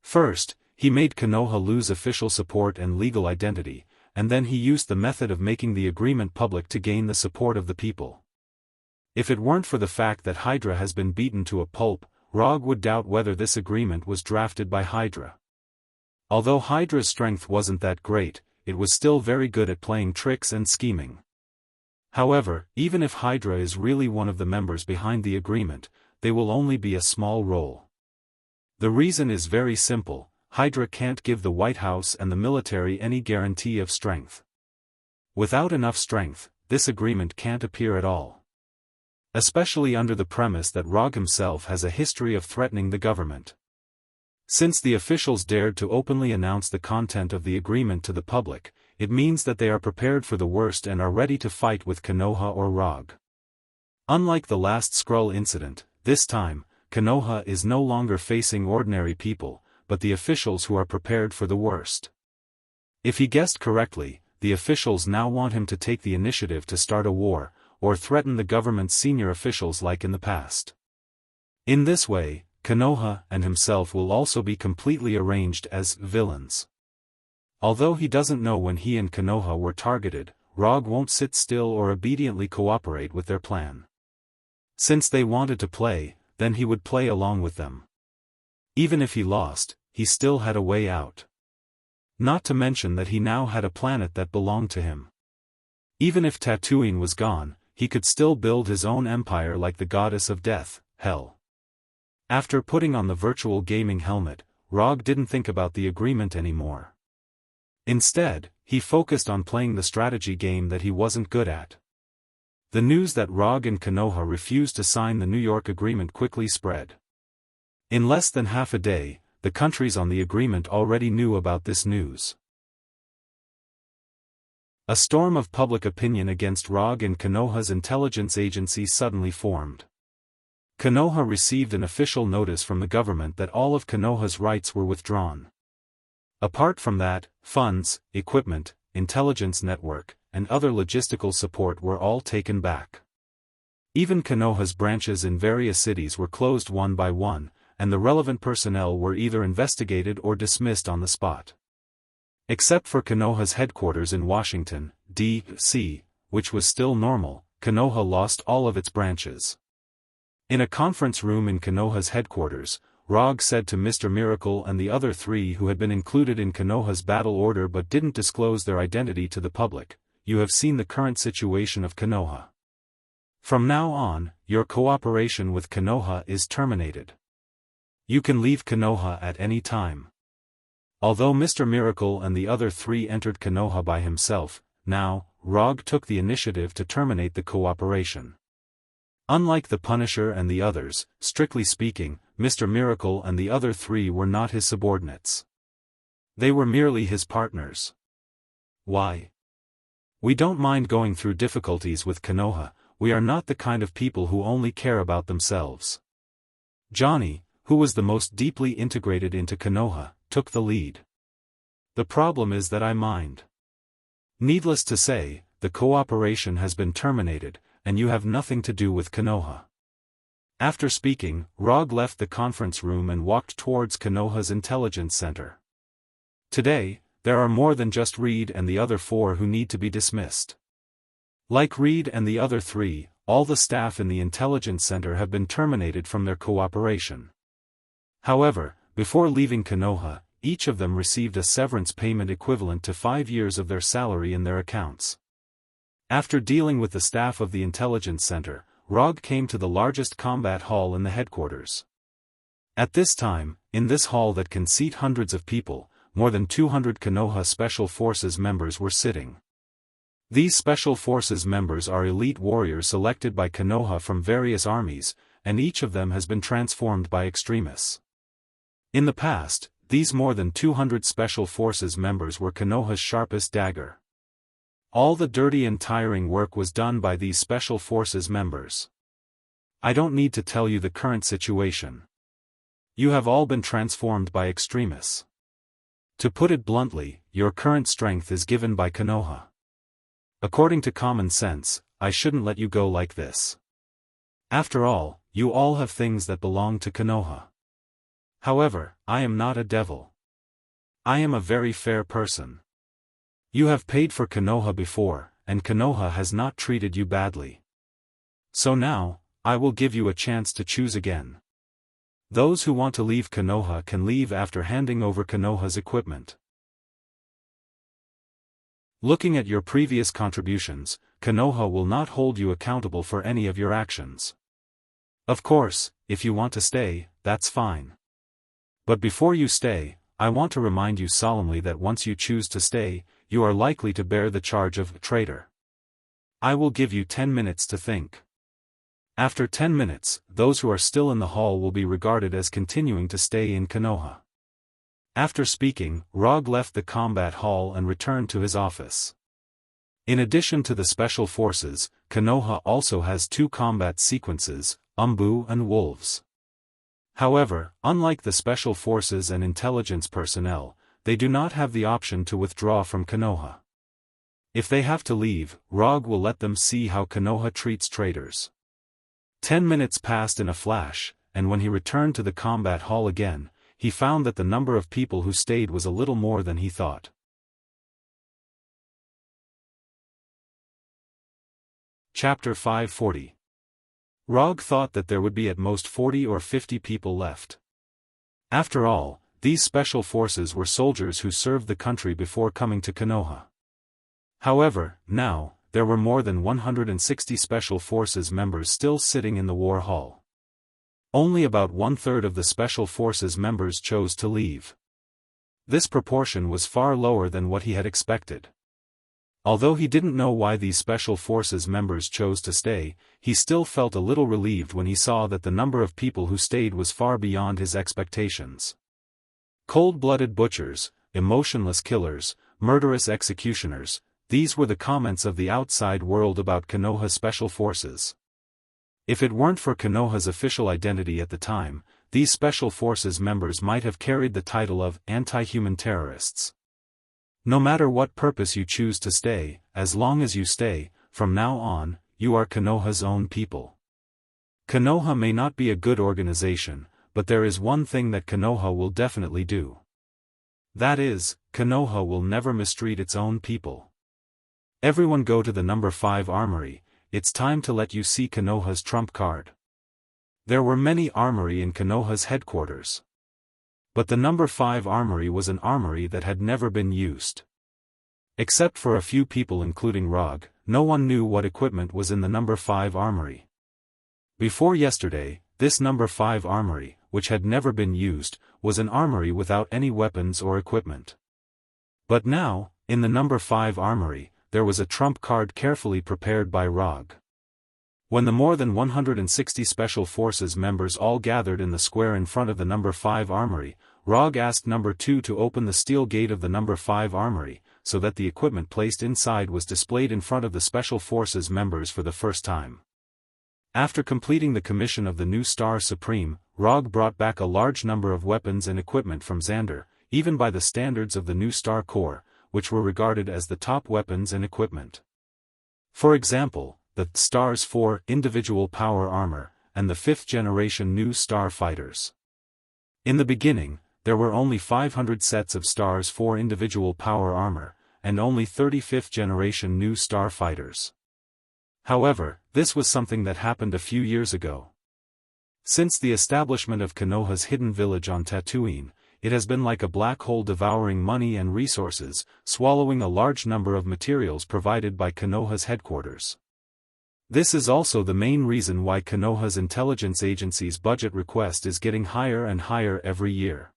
First, he made Konoha lose official support and legal identity, and then he used the method of making the agreement public to gain the support of the people. If it weren't for the fact that Hydra has been beaten to a pulp, Rog would doubt whether this agreement was drafted by Hydra. Although Hydra's strength wasn't that great, it was still very good at playing tricks and scheming. However, even if Hydra is really one of the members behind the agreement, they will only be a small role. The reason is very simple: Hydra can't give the White House and the military any guarantee of strength. Without enough strength, this agreement can't appear at all. Especially under the premise that Rog himself has a history of threatening the government. Since the officials dared to openly announce the content of the agreement to the public, it means that they are prepared for the worst and are ready to fight with Konoha or Rog. Unlike the last Skrull incident, this time, Konoha is no longer facing ordinary people, but the officials who are prepared for the worst. If he guessed correctly, the officials now want him to take the initiative to start a war, or threaten the government's senior officials like in the past. In this way, Konoha and himself will also be completely arranged as villains. Although he doesn't know when he and Konoha were targeted, Rog won't sit still or obediently cooperate with their plan. Since they wanted to play, then he would play along with them. Even if he lost, he still had a way out. Not to mention that he now had a planet that belonged to him. Even if Tatooine was gone, he could still build his own empire like the goddess of death, Hell. After putting on the virtual gaming helmet, Rog didn't think about the agreement anymore. Instead, he focused on playing the strategy game that he wasn't good at. The news that Rog and Konoha refused to sign the New York agreement quickly spread. In less than half a day, the countries on the agreement already knew about this news. A storm of public opinion against Rog and Konoha's intelligence agency suddenly formed. Konoha received an official notice from the government that all of Konoha's rights were withdrawn. Apart from that, funds, equipment, intelligence network, and other logistical support were all taken back. Even Konoha's branches in various cities were closed one by one, and the relevant personnel were either investigated or dismissed on the spot. Except for Konoha's headquarters in Washington, D.C., which was still normal, Konoha lost all of its branches. In a conference room in Konoha's headquarters, Rog said to Mr. Miracle and the other three who had been included in Konoha's battle order but didn't disclose their identity to the public, "You have seen the current situation of Konoha. From now on, your cooperation with Konoha is terminated. You can leave Konoha at any time." Although Mr. Miracle and the other three entered Konoha by himself, now, Rog took the initiative to terminate the cooperation. Unlike the Punisher and the others, strictly speaking, Mr. Miracle and the other three were not his subordinates. They were merely his partners. Why? "We don't mind going through difficulties with Konoha, we are not the kind of people who only care about themselves." Johnny, who was the most deeply integrated into Konoha, took the lead. "The problem is that I mind. Needless to say, the cooperation has been terminated, and you have nothing to do with Konoha." After speaking, Rog left the conference room and walked towards Konoha's intelligence center. Today, there are more than just Reed and the other four who need to be dismissed. Like Reed and the other three, all the staff in the intelligence center have been terminated from their cooperation. However, before leaving Konoha, each of them received a severance payment equivalent to 5 years of their salary in their accounts. After dealing with the staff of the intelligence center, Rog came to the largest combat hall in the headquarters. At this time, in this hall that can seat hundreds of people, more than 200 Konoha Special Forces members were sitting. These Special Forces members are elite warriors selected by Konoha from various armies, and each of them has been transformed by extremists. In the past, these more than 200 Special Forces members were Konoha's sharpest dagger. All the dirty and tiring work was done by these Special Forces members. I don't need to tell you the current situation. You have all been transformed by extremists. To put it bluntly, your current strength is given by Konoha. According to common sense, I shouldn't let you go like this. After all, you all have things that belong to Konoha. However, I am not a devil. I am a very fair person. You have paid for Konoha before, and Konoha has not treated you badly. So now, I will give you a chance to choose again. Those who want to leave Konoha can leave after handing over Konoha's equipment. Looking at your previous contributions, Konoha will not hold you accountable for any of your actions. Of course, if you want to stay, that's fine. But before you stay, I want to remind you solemnly that once you choose to stay, you are likely to bear the charge of traitor. I will give you 10 minutes to think. After 10 minutes, those who are still in the hall will be regarded as continuing to stay in Konoha. After speaking, Rog left the combat hall and returned to his office. In addition to the Special Forces, Konoha also has 2 combat sequences, Umbu and Wolves. However, unlike the Special Forces and intelligence personnel, they do not have the option to withdraw from Konoha. If they have to leave, Rog will let them see how Konoha treats traitors. 10 minutes passed in a flash, and when he returned to the combat hall again, he found that the number of people who stayed was a little more than he thought. Chapter 540. Rog thought that there would be at most 40 or 50 people left. After all, these special forces were soldiers who served the country before coming to Konoha. However, now, there were more than 160 Special Forces members still sitting in the war hall. Only about one-third of the Special Forces members chose to leave. This proportion was far lower than what he had expected. Although he didn't know why these Special Forces members chose to stay, he still felt a little relieved when he saw that the number of people who stayed was far beyond his expectations. Cold-blooded butchers, emotionless killers, murderous executioners, these were the comments of the outside world about Konoha's Special Forces. If it weren't for Konoha's official identity at the time, these Special Forces members might have carried the title of anti-human terrorists. No matter what purpose you choose to stay, as long as you stay, from now on, you are Konoha's own people. Konoha may not be a good organization, but there is one thing that Konoha will definitely do. That is, Konoha will never mistreat its own people. Everyone go to the number 5 armory, it's time to let you see Konoha's trump card. There were many armory in Konoha's headquarters. But the number 5 armory was an armory that had never been used. Except for a few people including Rog, no one knew what equipment was in the number 5 armory. Before yesterday, this number 5 armory, which had never been used, was an armory without any weapons or equipment. But now, in the number 5 armory, there was a trump card carefully prepared by Rog. When the more than 160 Special Forces members all gathered in the square in front of the number 5 armory, Rog asked number 2 to open the steel gate of the number 5 armory, so that the equipment placed inside was displayed in front of the Special Forces members for the first time. After completing the commission of the new Star Supreme, Rog brought back a large number of weapons and equipment from Xander, even by the standards of the new Star Corps, which were regarded as the top weapons and equipment. For example, the Stars 4 individual power armor, and the 5th generation new Star Fighters. In the beginning, there were only 500 sets of Stars 4 individual power armor, and only 35th generation new Star Fighters. However, this was something that happened a few years ago. Since the establishment of Konoha's hidden village on Tatooine, it has been like a black hole devouring money and resources, swallowing a large number of materials provided by Konoha's headquarters. This is also the main reason why Konoha's intelligence agency's budget request is getting higher and higher every year.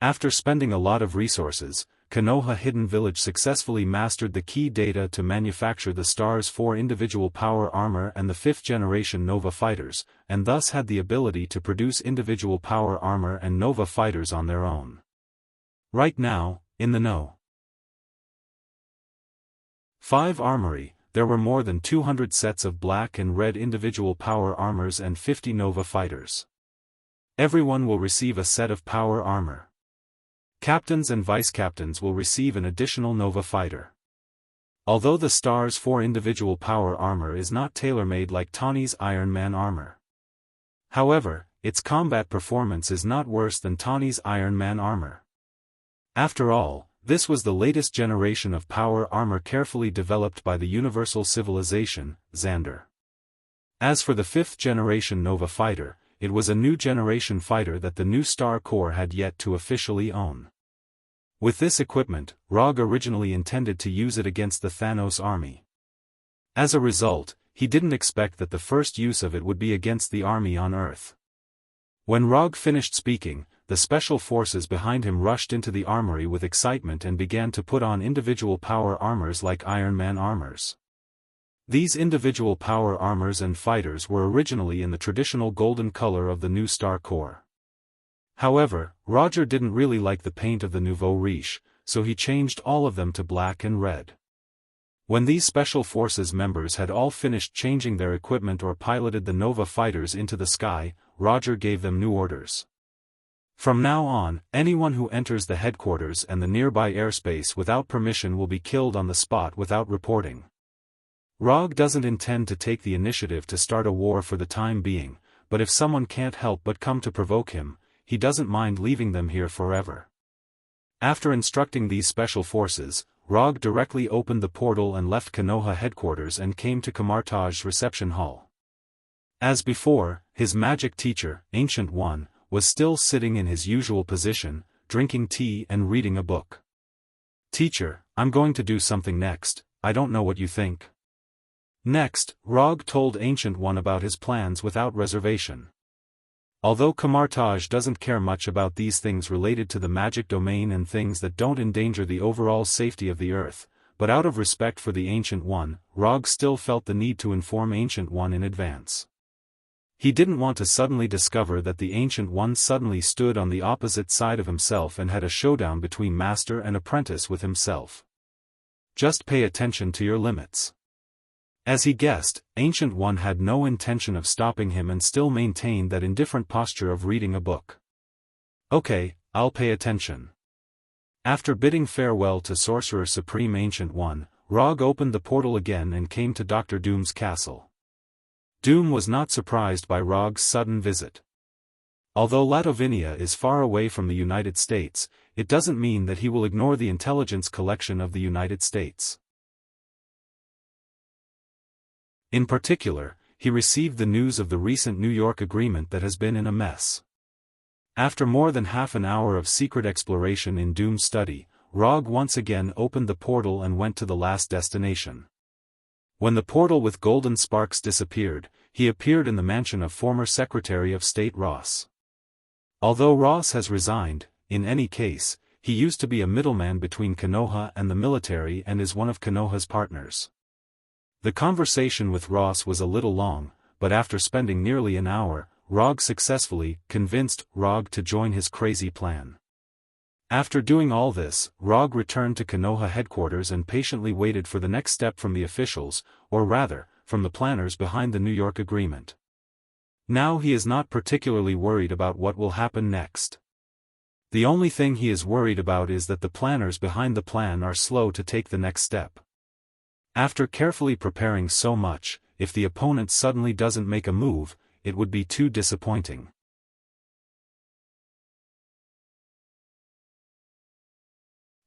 After spending a lot of resources, Konoha Hidden Village successfully mastered the key data to manufacture the Stars 4 individual power armor and the 5th generation Nova fighters, and thus had the ability to produce individual power armor and Nova fighters on their own. Right now, in the No. 5 armory, there were more than 200 sets of black and red individual power armors and 50 Nova fighters. Everyone will receive a set of power armor. Captains and vice-captains will receive an additional Nova fighter. Although the Stars 4 individual power armor is not tailor-made like Tawny's Iron Man armor. However, its combat performance is not worse than Tawny's Iron Man armor. After all, this was the latest generation of power armor carefully developed by the Universal Civilization, Xander. As for the 5th generation Nova fighter, it was a new generation fighter that the new Star Corps had yet to officially own. With this equipment, Rog originally intended to use it against the Thanos army. As a result, he didn't expect that the first use of it would be against the army on Earth. When Rog finished speaking, the special forces behind him rushed into the armory with excitement and began to put on individual power armors like Iron Man armors. These individual power armors and fighters were originally in the traditional golden color of the new Star Corps. However, Roger didn't really like the paint of the nouveau riche, so he changed all of them to black and red. When these Special Forces members had all finished changing their equipment or piloted the Nova fighters into the sky, Roger gave them new orders. From now on, anyone who enters the headquarters and the nearby airspace without permission will be killed on the spot without reporting. Rog doesn't intend to take the initiative to start a war for the time being, but if someone can't help but come to provoke him, he doesn't mind leaving them here forever. After instructing these special forces, Rog directly opened the portal and left Konoha headquarters and came to Kamartaj's reception hall. As before, his magic teacher, Ancient One, was still sitting in his usual position, drinking tea and reading a book. "Teacher, I'm going to do something next, I don't know what you think." Next, Rog told Ancient One about his plans without reservation. Although Kamartaj doesn't care much about these things related to the magic domain and things that don't endanger the overall safety of the earth, but out of respect for the Ancient One, Rog still felt the need to inform Ancient One in advance. He didn't want to suddenly discover that the Ancient One suddenly stood on the opposite side of himself and had a showdown between master and apprentice with himself. Just pay attention to your limits. As he guessed, Ancient One had no intention of stopping him and still maintained that indifferent posture of reading a book. "Okay, I'll pay attention." After bidding farewell to Sorcerer Supreme Ancient One, Rog opened the portal again and came to Dr. Doom's castle. Doom was not surprised by Rog's sudden visit. Although Latovinia is far away from the United States, it doesn't mean that he will ignore the intelligence collection of the United States. In particular, he received the news of the recent New York agreement that has been in a mess. After more than half an hour of secret exploration in Doom's study, Rog once again opened the portal and went to the last destination. When the portal with golden sparks disappeared, he appeared in the mansion of former Secretary of State Ross. Although Ross has resigned, in any case, he used to be a middleman between Konoha and the military and is one of Konoha's partners. The conversation with Ross was a little long, but after spending nearly an hour, Rog successfully convinced Rog to join his crazy plan. After doing all this, Rog returned to Konoha headquarters and patiently waited for the next step from the officials, or rather, from the planners behind the New York agreement. Now he is not particularly worried about what will happen next. The only thing he is worried about is that the planners behind the plan are slow to take the next step. After carefully preparing so much, if the opponent suddenly doesn't make a move, it would be too disappointing.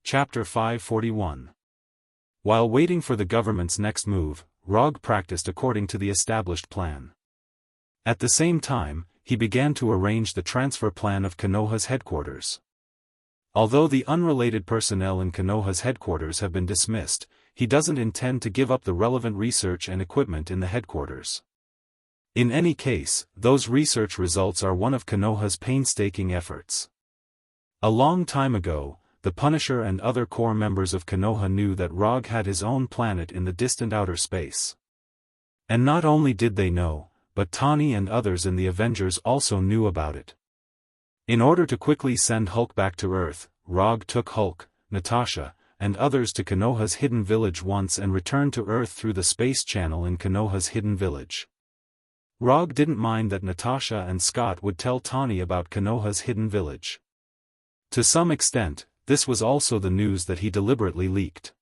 Chapter 541. While waiting for the government's next move, Rog practiced according to the established plan. At the same time, he began to arrange the transfer plan of Konoha's headquarters. Although the unrelated personnel in Konoha's headquarters have been dismissed, he doesn't intend to give up the relevant research and equipment in the headquarters. In any case, those research results are one of Konoha's painstaking efforts. A long time ago, the Punisher and other core members of Konoha knew that Rog had his own planet in the distant outer space. And not only did they know, but Tani and others in the Avengers also knew about it. In order to quickly send Hulk back to Earth, Rog took Hulk, Natasha, and others to Konoha's hidden village once and returned to Earth through the space channel in Konoha's hidden village. Rog didn't mind that Natasha and Scott would tell Tani about Konoha's hidden village. To some extent, this was also the news that he deliberately leaked.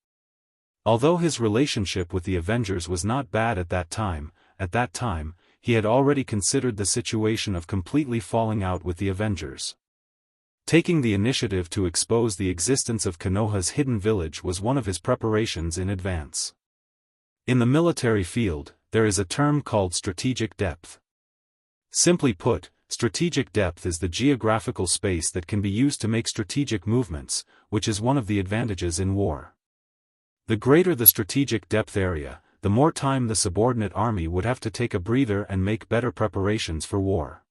Although his relationship with the Avengers was not bad at that time, he had already considered the situation of completely falling out with the Avengers. Taking the initiative to expose the existence of Konoha's hidden village was one of his preparations in advance. In the military field, there is a term called strategic depth. Simply put, strategic depth is the geographical space that can be used to make strategic movements, which is one of the advantages in war. The greater the strategic depth area, the more time the subordinate army would have to take a breather and make better preparations for war.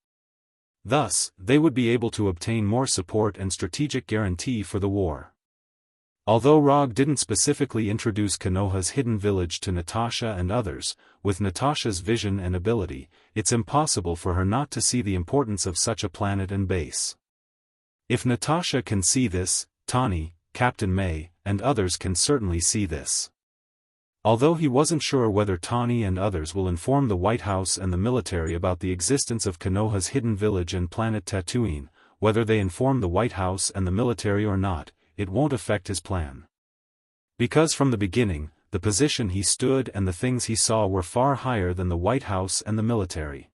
Thus, they would be able to obtain more support and strategic guarantee for the war. Although Rog didn't specifically introduce Konoha's hidden village to Natasha and others, with Natasha's vision and ability, it's impossible for her not to see the importance of such a planet and base. If Natasha can see this, Tani, Captain May, and others can certainly see this. Although he wasn't sure whether Tani and others will inform the White House and the military about the existence of Konoha's hidden village and planet Tatooine, whether they inform the White House and the military or not, it won't affect his plan. Because from the beginning, the position he stood and the things he saw were far higher than the White House and the military.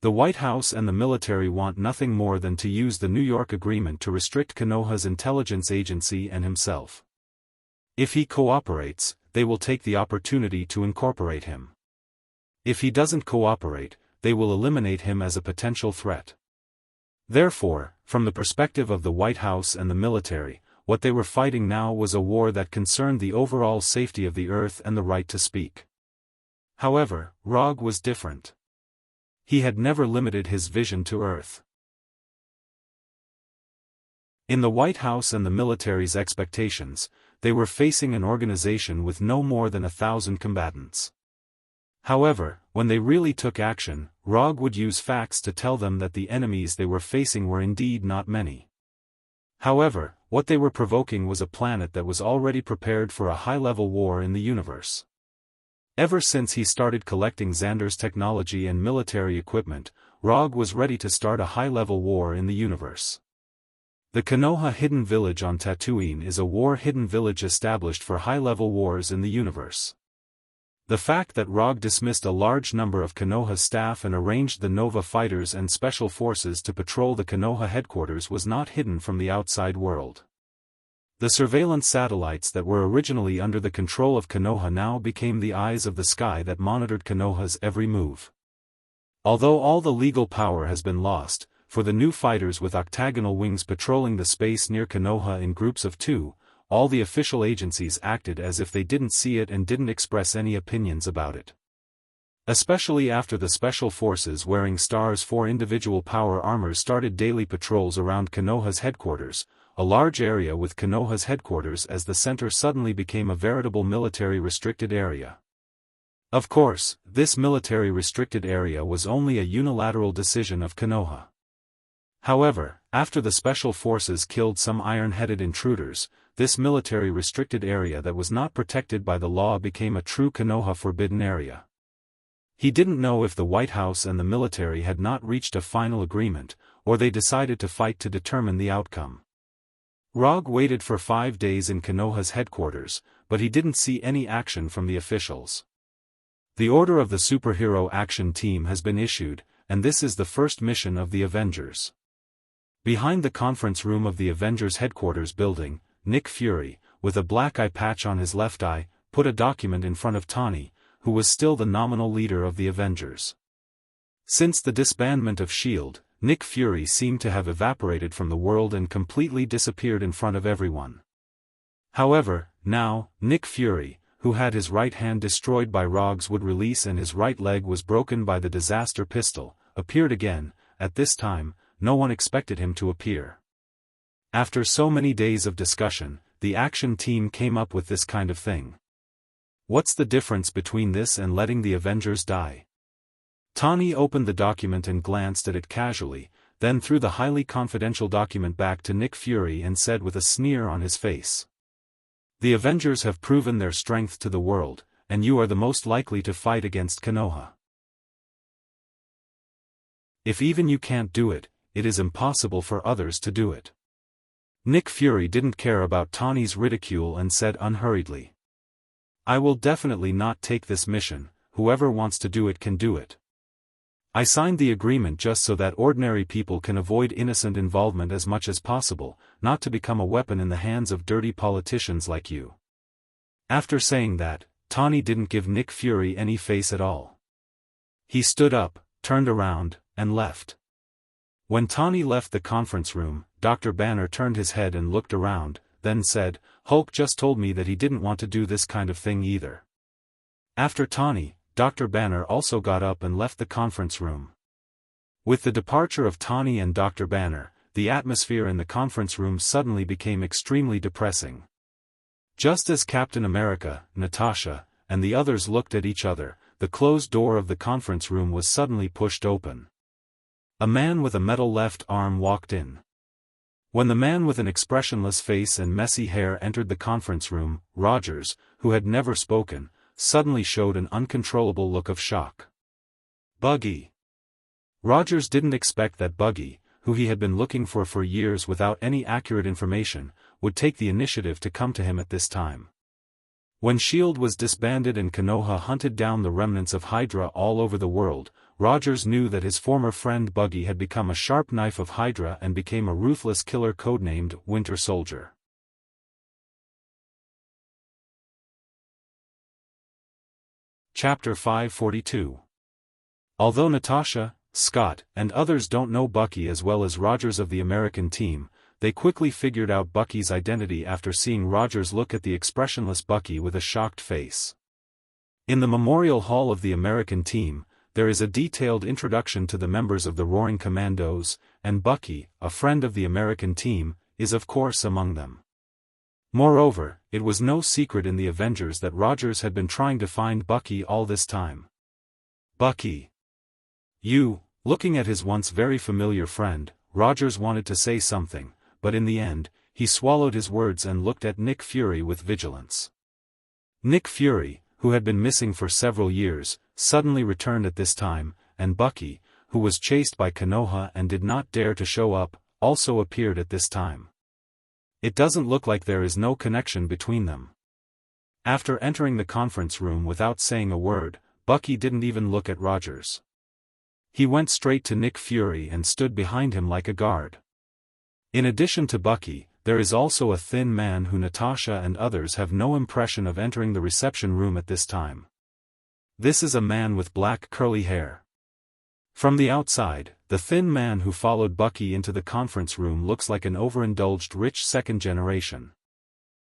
The White House and the military want nothing more than to use the New York Agreement to restrict Konoha's intelligence agency and himself. If he cooperates, they will take the opportunity to incorporate him. If he doesn't cooperate, they will eliminate him as a potential threat. Therefore, from the perspective of the White House and the military, what they were fighting now was a war that concerned the overall safety of the Earth and the right to speak. However, Rog was different. He had never limited his vision to Earth. In the White House and the military's expectations, they were facing an organization with no more than 1,000 combatants. However, when they really took action, Rog would use facts to tell them that the enemies they were facing were indeed not many. However, what they were provoking was a planet that was already prepared for a high-level war in the universe. Ever since he started collecting Xander's technology and military equipment, Rog was ready to start a high-level war in the universe. The Konoha Hidden Village on Tatooine is a war-hidden village established for high-level wars in the universe. The fact that Rog dismissed a large number of Konoha's staff and arranged the Nova fighters and special forces to patrol the Konoha headquarters was not hidden from the outside world. The surveillance satellites that were originally under the control of Konoha now became the eyes of the sky that monitored Konoha's every move. Although all the legal power has been lost, for the new fighters with octagonal wings patrolling the space near Konoha in groups of 2, all the official agencies acted as if they didn't see it and didn't express any opinions about it. Especially after the special forces wearing Star's 4 individual power armors started daily patrols around Konoha's headquarters, a large area with Konoha's headquarters as the center suddenly became a veritable military restricted area. Of course, this military restricted area was only a unilateral decision of Konoha. However, after the special forces killed some iron-headed intruders, this military restricted area that was not protected by the law became a true Konoha forbidden area. He didn't know if the White House and the military had not reached a final agreement, or they decided to fight to determine the outcome. Rog waited for 5 days in Konoha's headquarters, but he didn't see any action from the officials. The order of the superhero action team has been issued, and this is the first mission of the Avengers. Behind the conference room of the Avengers headquarters building, Nick Fury, with a black eye patch on his left eye, put a document in front of Tawny, who was still the nominal leader of the Avengers. Since the disbandment of S.H.I.E.L.D., Nick Fury seemed to have evaporated from the world and completely disappeared in front of everyone. However, now, Nick Fury, who had his right hand destroyed by Rog's wood release and his right leg was broken by the disaster pistol, appeared again. At this time, no one expected him to appear. After so many days of discussion, the action team came up with this kind of thing. What's the difference between this and letting the Avengers die? Tawny opened the document and glanced at it casually, then threw the highly confidential document back to Nick Fury and said with a sneer on his face. The Avengers have proven their strength to the world, and you are the most likely to fight against Konoha. If even you can't do it, it is impossible for others to do it. Nick Fury didn't care about Tawny's ridicule and said unhurriedly. I will definitely not take this mission, whoever wants to do it can do it. I signed the agreement just so that ordinary people can avoid innocent involvement as much as possible, not to become a weapon in the hands of dirty politicians like you. After saying that, Tawny didn't give Nick Fury any face at all. He stood up, turned around, and left. When Tawny left the conference room, Dr. Banner turned his head and looked around, then said, Hulk just told me that he didn't want to do this kind of thing either. After Tawny, Dr. Banner also got up and left the conference room. With the departure of Tawny and Dr. Banner, the atmosphere in the conference room suddenly became extremely depressing. Just as Captain America, Natasha, and the others looked at each other, the closed door of the conference room was suddenly pushed open. A man with a metal left arm walked in. When the man with an expressionless face and messy hair entered the conference room, Rogers, who had never spoken, suddenly showed an uncontrollable look of shock. Buggy. Rogers didn't expect that Buggy, who he had been looking for years without any accurate information, would take the initiative to come to him at this time. When S.H.I.E.L.D. was disbanded and Konoha hunted down the remnants of Hydra all over the world, Rogers knew that his former friend Buggy had become a sharp knife of Hydra and became a ruthless killer codenamed Winter Soldier. Chapter 542. Although Natasha, Scott, and others don't know Bucky as well as Rogers of the American team, they quickly figured out Bucky's identity after seeing Rogers look at the expressionless Bucky with a shocked face. In the Memorial Hall of the American team, there is a detailed introduction to the members of the Roaring Commandos, and Bucky, a friend of the American team, is of course among them. Moreover, it was no secret in the Avengers that Rogers had been trying to find Bucky all this time. Bucky. Looking at his once very familiar friend, Rogers wanted to say something, but in the end, he swallowed his words and looked at Nick Fury with vigilance. Nick Fury, who had been missing for several years, suddenly returned at this time, and Bucky, who was chased by Konoha and did not dare to show up, also appeared at this time. It doesn't look like there is no connection between them. After entering the conference room without saying a word, Bucky didn't even look at Rogers. He went straight to Nick Fury and stood behind him like a guard. In addition to Bucky, there is also a thin man who Natasha and others have no impression of entering the reception room at this time. This is a man with black curly hair. From the outside, the thin man who followed Bucky into the conference room looks like an overindulged rich second generation.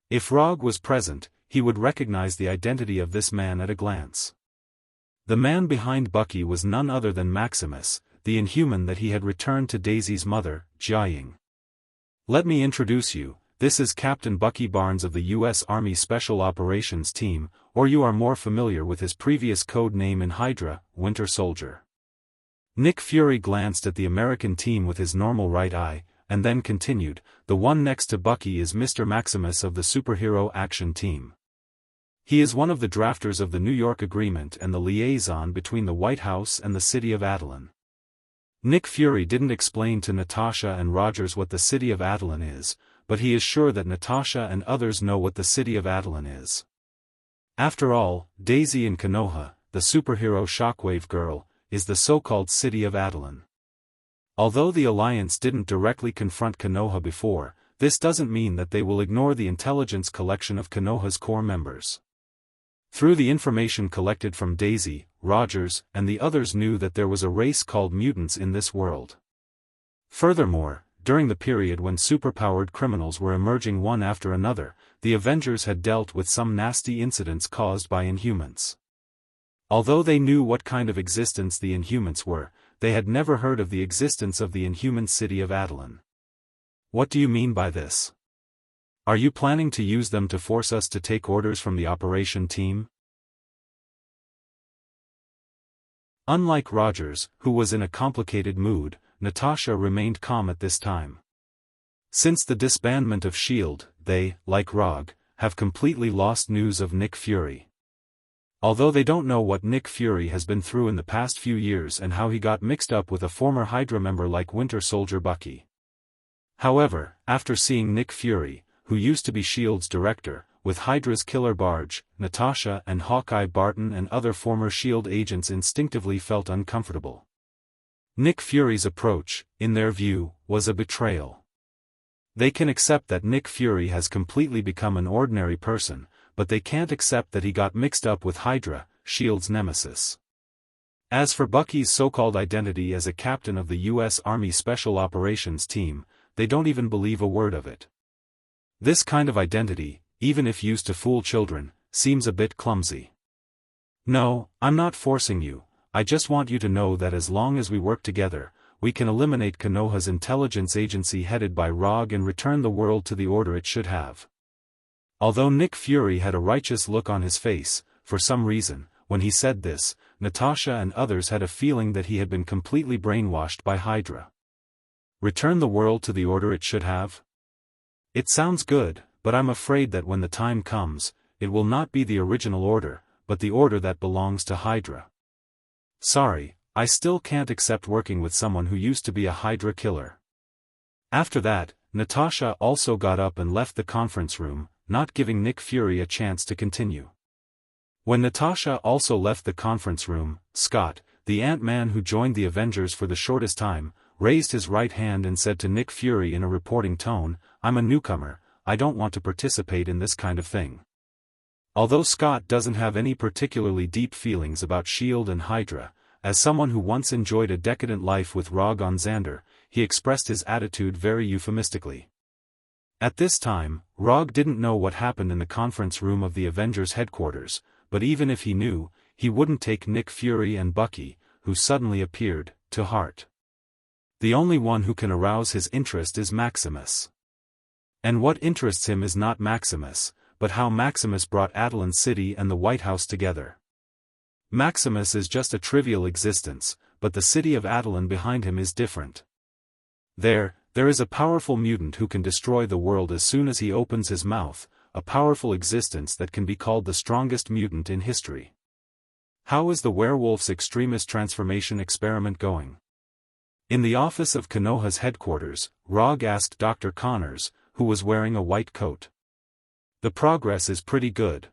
If Rog was present, he would recognize the identity of this man at a glance. The man behind Bucky was none other than Maximus, the Inhuman that he had returned to Daisy's mother, Jianghu. Let me introduce you, this is Captain Bucky Barnes of the U.S. Army Special Operations Team, or you are more familiar with his previous code name in Hydra, Winter Soldier. Nick Fury glanced at the American team with his normal right eye, and then continued, the one next to Bucky is Mr. Maximus of the Superhero Action Team. He is one of the drafters of the New York Agreement and the liaison between the White House and the city of Attilan. Nick Fury didn't explain to Natasha and Rogers what the city of Attilan is, but he is sure that Natasha and others know what the city of Attilan is. After all, Daisy and Konoha, the superhero Shockwave Girl, is the so-called city of Attilan. Although the Alliance didn't directly confront Konoha before, this doesn't mean that they will ignore the intelligence collection of Konoha's core members. Through the information collected from Daisy, Rogers, and the others knew that there was a race called mutants in this world. Furthermore, during the period when superpowered criminals were emerging one after another, the Avengers had dealt with some nasty incidents caused by Inhumans. Although they knew what kind of existence the Inhumans were, they had never heard of the existence of the Inhuman city of Attilan. What do you mean by this? Are you planning to use them to force us to take orders from the operation team? Unlike Rogers, who was in a complicated mood, Natasha remained calm at this time. Since the disbandment of S.H.I.E.L.D., they, like Rog, have completely lost news of Nick Fury. Although they don't know what Nick Fury has been through in the past few years and how he got mixed up with a former Hydra member like Winter Soldier Bucky. However, after seeing Nick Fury, who used to be S.H.I.E.L.D.'s director, with Hydra's killer Barge, Natasha and Hawkeye Barton and other former S.H.I.E.L.D. agents instinctively felt uncomfortable. Nick Fury's approach, in their view, was a betrayal. They can accept that Nick Fury has completely become an ordinary person, but they can't accept that he got mixed up with Hydra, S.H.I.E.L.D.'s nemesis. As for Bucky's so-called identity as a captain of the U.S. Army Special Operations Team, they don't even believe a word of it. This kind of identity, even if used to fool children, seems a bit clumsy. No, I'm not forcing you, I just want you to know that as long as we work together, we can eliminate Konoha's intelligence agency headed by Rog and return the world to the order it should have. Although Nick Fury had a righteous look on his face, for some reason, when he said this, Natasha and others had a feeling that he had been completely brainwashed by Hydra. Return the world to the order it should have? It sounds good, but I'm afraid that when the time comes, it will not be the original order, but the order that belongs to Hydra. Sorry, I still can't accept working with someone who used to be a Hydra killer. After that, Natasha also got up and left the conference room, not giving Nick Fury a chance to continue. When Natasha also left the conference room, Scott, the Ant-Man who joined the Avengers for the shortest time, raised his right hand and said to Nick Fury in a reporting tone, "I'm a newcomer, I don't want to participate in this kind of thing." Although Scott doesn't have any particularly deep feelings about S.H.I.E.L.D. and Hydra, as someone who once enjoyed a decadent life with Rog on Xander, he expressed his attitude very euphemistically. At this time, Rog didn't know what happened in the conference room of the Avengers headquarters, but even if he knew, he wouldn't take Nick Fury and Bucky, who suddenly appeared, to heart. The only one who can arouse his interest is Maximus. And what interests him is not Maximus, but how Maximus brought Attilan City and the White House together. Maximus is just a trivial existence, but the city of Attilan behind him is different. There is a powerful mutant who can destroy the world as soon as he opens his mouth, a powerful existence that can be called the strongest mutant in history. How is the werewolf's extremist transformation experiment going? In the office of Konoha's headquarters, Rog asked Dr. Connors, who was wearing a white coat. The progress is pretty good.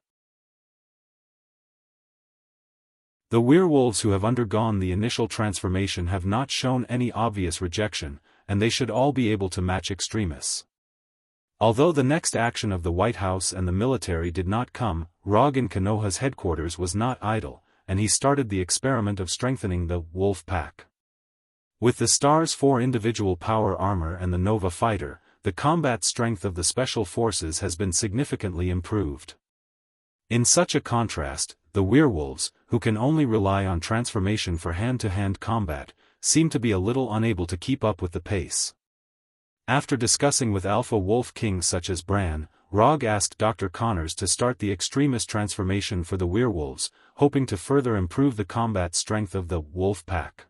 The werewolves who have undergone the initial transformation have not shown any obvious rejection, and they should all be able to match extremists. Although the next action of the White House and the military did not come, Rog in Konoha's headquarters was not idle, and he started the experiment of strengthening the Wolf Pack. With the Star's 4 individual power armor and the Nova fighter, the combat strength of the Special Forces has been significantly improved. In such a contrast, the werewolves, who can only rely on transformation for hand-to-hand combat, seem to be a little unable to keep up with the pace. After discussing with Alpha Wolf Kings such as Bran, Rog asked Dr. Connors to start the extremist transformation for the werewolves, hoping to further improve the combat strength of the Wolf Pack.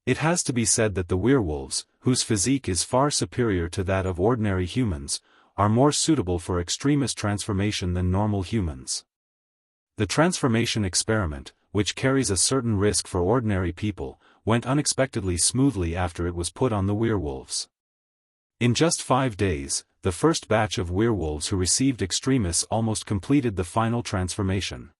It has to be said that the werewolves, whose physique is far superior to that of ordinary humans, are more suitable for extremist transformation than normal humans. The transformation experiment, which carries a certain risk for ordinary people, went unexpectedly smoothly after it was put on the werewolves. In just 5 days, the first batch of werewolves who received extremists almost completed the final transformation.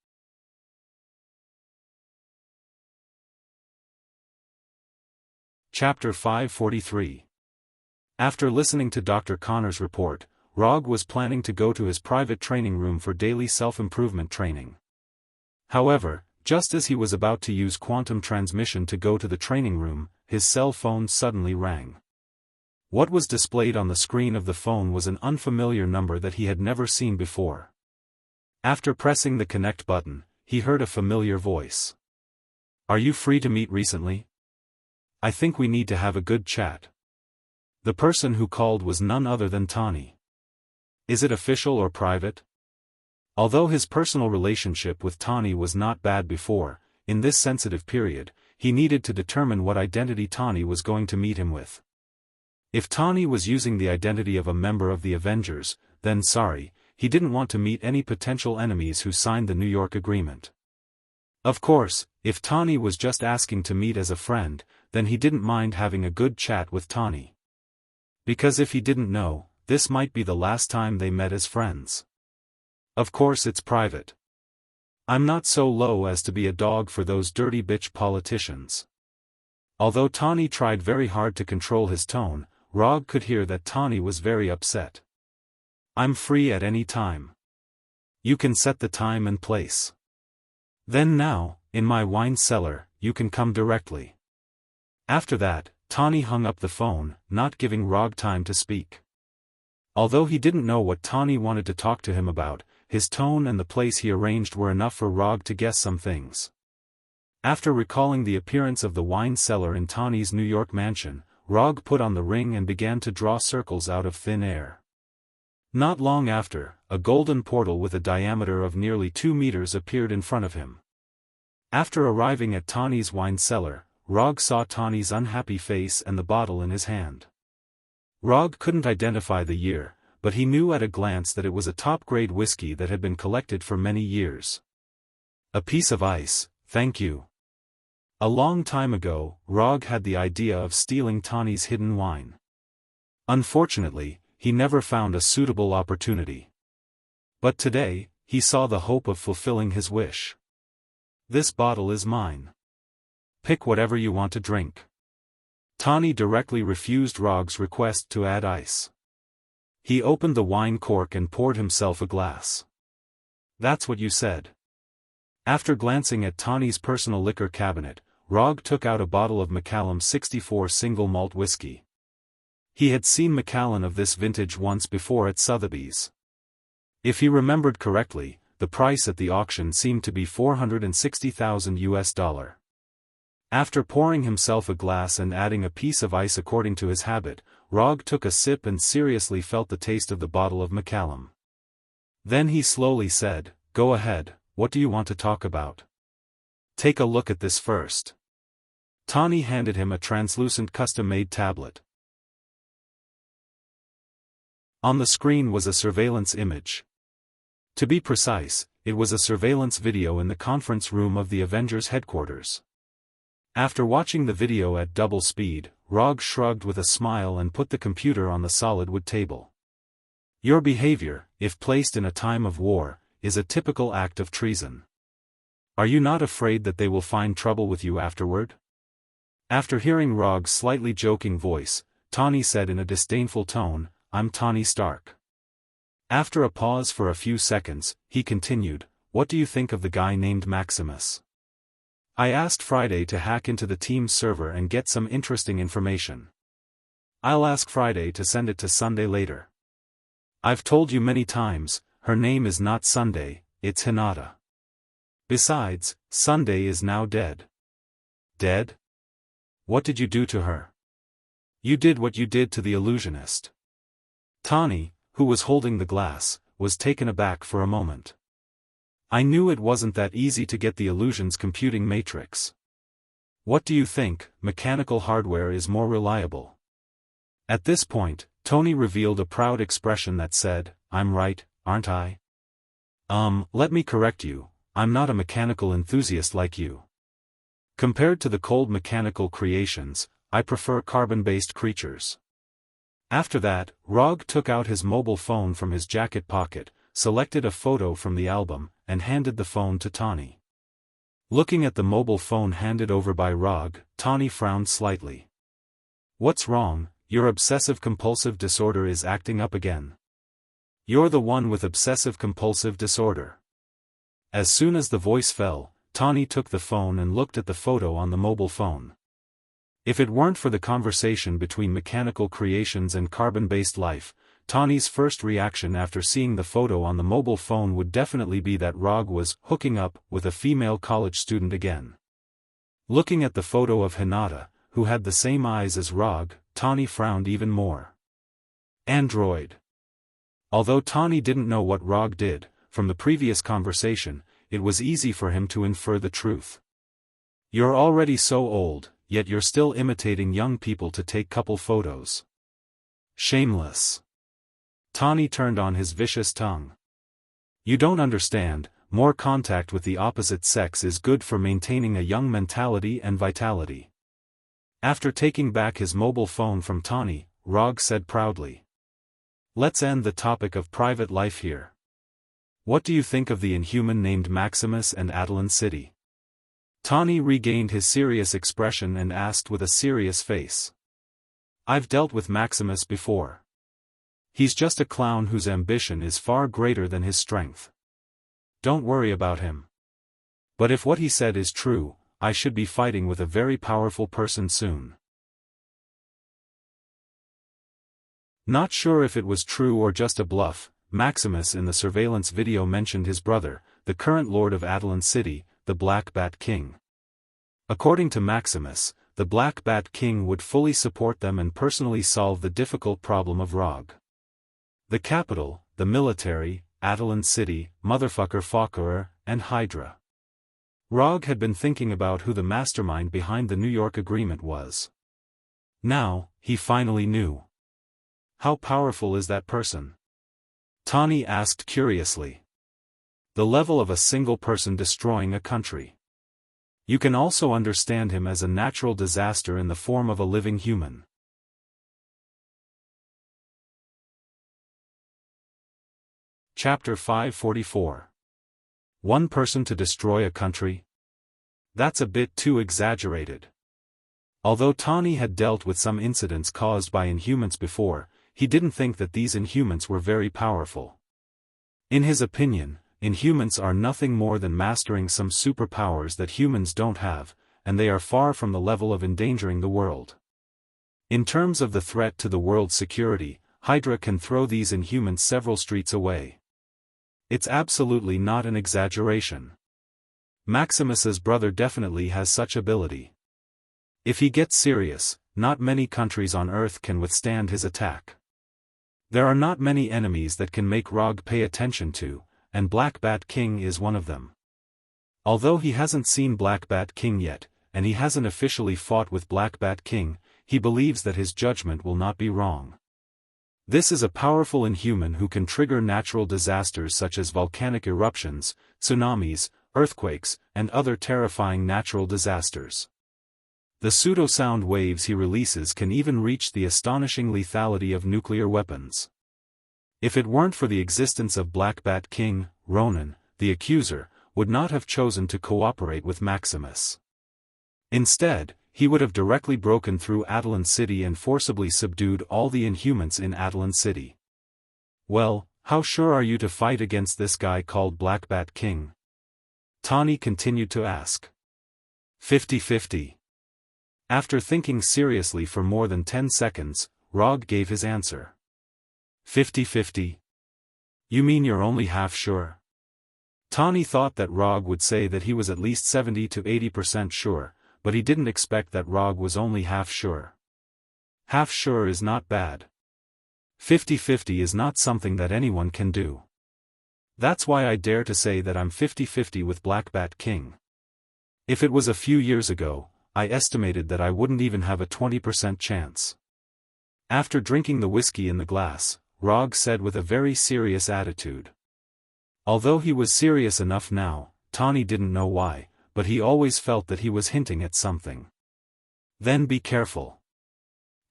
Chapter 543. After listening to Dr. Connor's report, Rog was planning to go to his private training room for daily self-improvement training. However, just as he was about to use quantum transmission to go to the training room, his cell phone suddenly rang. What was displayed on the screen of the phone was an unfamiliar number that he had never seen before. After pressing the connect button, he heard a familiar voice. "Are you free to meet recently? I think we need to have a good chat." The person who called was none other than Tani. "Is it official or private?" Although his personal relationship with Tani was not bad before, in this sensitive period, he needed to determine what identity Tani was going to meet him with. If Tani was using the identity of a member of the Avengers, then sorry, he didn't want to meet any potential enemies who signed the New York Agreement. Of course, if Tani was just asking to meet as a friend, then he didn't mind having a good chat with Tani. Because if he didn't know, this might be the last time they met as friends. Of course it's private. I'm not so low as to be a dog for those dirty bitch politicians. Although Tani tried very hard to control his tone, Rog could hear that Tani was very upset. "I'm free at any time. You can set the time and place. Then now, in my wine cellar, you can come directly." After that, Tani hung up the phone, not giving Rog time to speak. Although he didn't know what Tani wanted to talk to him about, his tone and the place he arranged were enough for Rog to guess some things. After recalling the appearance of the wine cellar in Tani's New York mansion, Rog put on the ring and began to draw circles out of thin air. Not long after, a golden portal with a diameter of nearly 2 meters appeared in front of him. After arriving at Tani's wine cellar, Rog saw Tani's unhappy face and the bottle in his hand. Rog couldn't identify the year, but he knew at a glance that it was a top-grade whiskey that had been collected for many years. "A piece of ice, thank you." A long time ago, Rog had the idea of stealing Tani's hidden wine. Unfortunately, he never found a suitable opportunity. But today, he saw the hope of fulfilling his wish. "This bottle is mine. Pick whatever you want to drink." Tani directly refused Rog's request to add ice. He opened the wine cork and poured himself a glass. "That's what you said." After glancing at Tani's personal liquor cabinet, Rog took out a bottle of Macallan 64 single malt whiskey. He had seen Macallan of this vintage once before at Sotheby's. If he remembered correctly, the price at the auction seemed to be $460,000. After pouring himself a glass and adding a piece of ice according to his habit, Rog took a sip and seriously felt the taste of the bottle of Macallan. Then he slowly said, "Go ahead, what do you want to talk about? Take a look at this first." Tawny handed him a translucent custom-made tablet. On the screen was a surveillance image. To be precise, it was a surveillance video in the conference room of the Avengers headquarters. After watching the video at double speed, Rog shrugged with a smile and put the computer on the solid wood table. Your behavior, if placed in a time of war, is a typical act of treason. Are you not afraid that they will find trouble with you afterward? After hearing Rog's slightly joking voice, Tawny said in a disdainful tone, "I'm Tawny Stark." After a pause for a few seconds, he continued, "What do you think of the guy named Maximus? I asked Friday to hack into the team's server and get some interesting information. I'll ask Friday to send it to Sunday later. I've told you many times, her name is not Sunday, it's Hinata. Besides, Sunday is now dead." "Dead? What did you do to her?" "You did what you did to the illusionist." Tawny, who was holding the glass, was taken aback for a moment. "I knew it wasn't that easy to get the illusion's computing matrix. What do you think, mechanical hardware is more reliable?" At this point, Tony revealed a proud expression that said, "I'm right, aren't I? Let me correct you, I'm not a mechanical enthusiast like you. Compared to the cold mechanical creations, I prefer carbon-based creatures." After that, Rog took out his mobile phone from his jacket pocket, selected a photo from the album, and handed the phone to Tawny. Looking at the mobile phone handed over by Rog, Tawny frowned slightly. "What's wrong? Your obsessive-compulsive disorder is acting up again. You're the one with obsessive-compulsive disorder." As soon as the voice fell, Tawny took the phone and looked at the photo on the mobile phone. If it weren't for the conversation between mechanical creations and carbon-based life, Tawny's first reaction after seeing the photo on the mobile phone would definitely be that Rog was hooking up with a female college student again. Looking at the photo of Hinata, who had the same eyes as Rog, Tawny frowned even more. Android. Although Tawny didn't know what Rog did, from the previous conversation, it was easy for him to infer the truth. "You're already so old, yet you're still imitating young people to take couple photos. Shameless." Tawny turned on his vicious tongue. "You don't understand, more contact with the opposite sex is good for maintaining a young mentality and vitality." After taking back his mobile phone from Tawny, Rog said proudly, "Let's end the topic of private life here. What do you think of the inhuman named Maximus and Atlan City?" Tawny regained his serious expression and asked with a serious face. "I've dealt with Maximus before. He's just a clown whose ambition is far greater than his strength. Don't worry about him. But if what he said is true, I should be fighting with a very powerful person soon." Not sure if it was true or just a bluff, Maximus in the surveillance video mentioned his brother, the current lord of Atlan City, the Black Bat King. According to Maximus, the Black Bat King would fully support them and personally solve the difficult problem of Rog. The capital, the military, Atlan City, motherfucker Fokkerer, and Hydra. Rog had been thinking about who the mastermind behind the New York Agreement was. Now, he finally knew. How powerful is that person? Tawny asked curiously. The level of a single person destroying a country. You can also understand him as a natural disaster in the form of a living human. Chapter 544. One person to destroy a country? That's a bit too exaggerated. Although Tawny had dealt with some incidents caused by Inhumans before, he didn't think that these Inhumans were very powerful. In his opinion, Inhumans are nothing more than mastering some superpowers that humans don't have, and they are far from the level of endangering the world. In terms of the threat to the world's security, Hydra can throw these Inhumans several streets away. It's absolutely not an exaggeration. Maximus's brother definitely has such ability. If he gets serious, not many countries on Earth can withstand his attack. There are not many enemies that can make Rog pay attention to, and Black Bat King is one of them. Although he hasn't seen Black Bat King yet, and he hasn't officially fought with Black Bat King, he believes that his judgment will not be wrong. This is a powerful Inhuman who can trigger natural disasters such as volcanic eruptions, tsunamis, earthquakes, and other terrifying natural disasters. The pseudo-sound waves he releases can even reach the astonishing lethality of nuclear weapons. If it weren't for the existence of Black Bat King, Ronan, the accuser, would not have chosen to cooperate with Maximus. Instead, he would have directly broken through Attilan City and forcibly subdued all the Inhumans in Attilan City. Well, how sure are you to fight against this guy called Black Bat King? Tawny continued to ask. 50-50. After thinking seriously for more than 10 seconds, Rog gave his answer. 50-50. You mean you're only half sure? Tawny thought that Rog would say that he was at least 70 to 80% sure, but he didn't expect that Rog was only half sure. Half sure is not bad. 50-50 is not something that anyone can do. That's why I dare to say that I'm 50-50 with Black Bat King. If it was a few years ago, I estimated that I wouldn't even have a 20% chance. After drinking the whiskey in the glass, Rog said with a very serious attitude. Although he was serious enough now, Tawny didn't know why, but he always felt that he was hinting at something. Then be careful.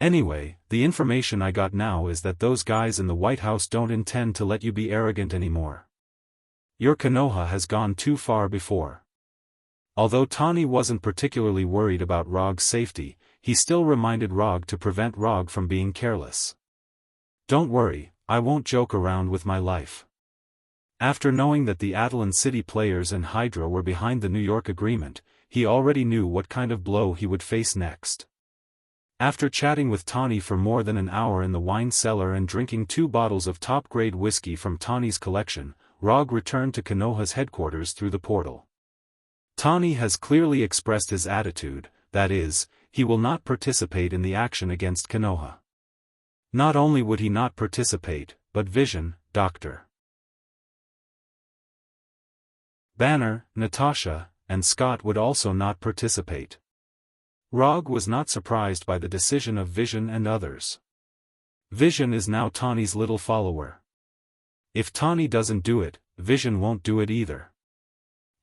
Anyway, the information I got now is that those guys in the White House don't intend to let you be arrogant anymore. Your Konoha has gone too far before. Although Tawny wasn't particularly worried about Rog's safety, he still reminded Rog to prevent Rog from being careless. Don't worry, I won't joke around with my life. After knowing that the Attilan City players and Hydra were behind the New York Agreement, he already knew what kind of blow he would face next. After chatting with Tawny for more than an hour in the wine cellar and drinking 2 bottles of top-grade whiskey from Tawny's collection, Rog returned to Konoha's headquarters through the portal. Tawny has clearly expressed his attitude, that is, he will not participate in the action against Konoha. Not only would he not participate, but Vision, Dr. Banner, Natasha, and Scott would also not participate. Rog was not surprised by the decision of Vision and others. Vision is now Tawny's little follower. If Tawny doesn't do it, Vision won't do it either.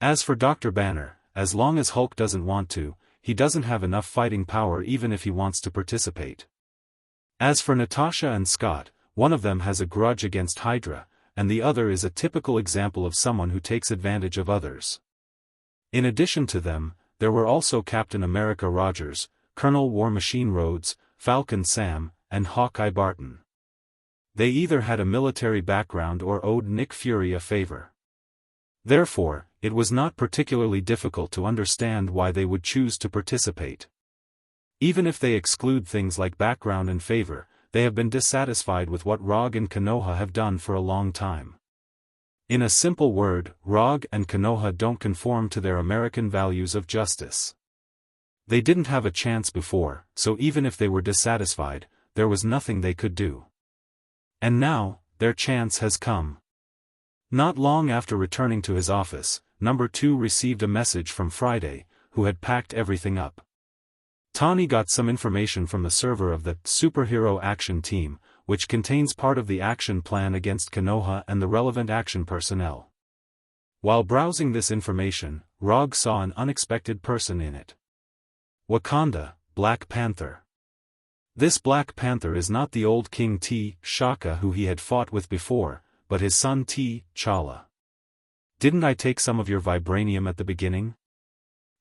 As for Dr. Banner, as long as Hulk doesn't want to, he doesn't have enough fighting power even if he wants to participate. As for Natasha and Scott, one of them has a grudge against Hydra, and the other is a typical example of someone who takes advantage of others. In addition to them, there were also Captain America Rogers, Colonel War Machine Rhodes, Falcon Sam, and Hawkeye Barton. They either had a military background or owed Nick Fury a favor. Therefore, it was not particularly difficult to understand why they would choose to participate. Even if they exclude things like background and favor, they have been dissatisfied with what Rog and Konoha have done for a long time. In a simple word, Rog and Konoha don't conform to their American values of justice. They didn't have a chance before, so even if they were dissatisfied, there was nothing they could do. And now, their chance has come. Not long after returning to his office, Number 2 received a message from Friday, who had packed everything up. Tawny got some information from the server of the Superhero Action Team, which contains part of the action plan against Konoha and the relevant action personnel. While browsing this information, Rog saw an unexpected person in it. Wakanda, Black Panther. This Black Panther is not the old King T'Chaka who he had fought with before, but his son T'Challa. Didn't I take some of your vibranium at the beginning?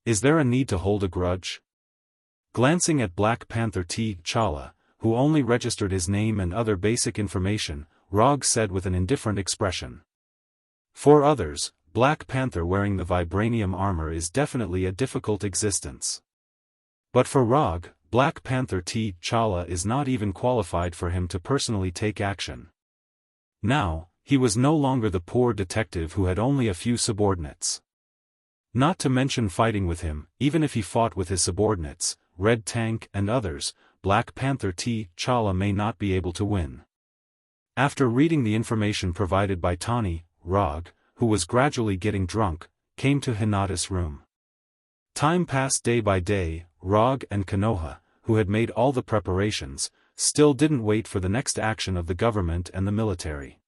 Is there a need to hold a grudge? Glancing at Black Panther T'Challa, who only registered his name and other basic information, Rog said with an indifferent expression. For others, Black Panther wearing the vibranium armor is definitely a difficult existence. But for Rog, Black Panther T'Challa is not even qualified for him to personally take action. Now, he was no longer the poor detective who had only a few subordinates. Not to mention fighting with him, even if he fought with his subordinates, Red Tank and others, Black Panther T'Challa may not be able to win. After reading the information provided by Tani, Rog, who was gradually getting drunk, came to Hinata's room. Time passed day by day. Rog and Konoha, who had made all the preparations, still didn't wait for the next action of the government and the military.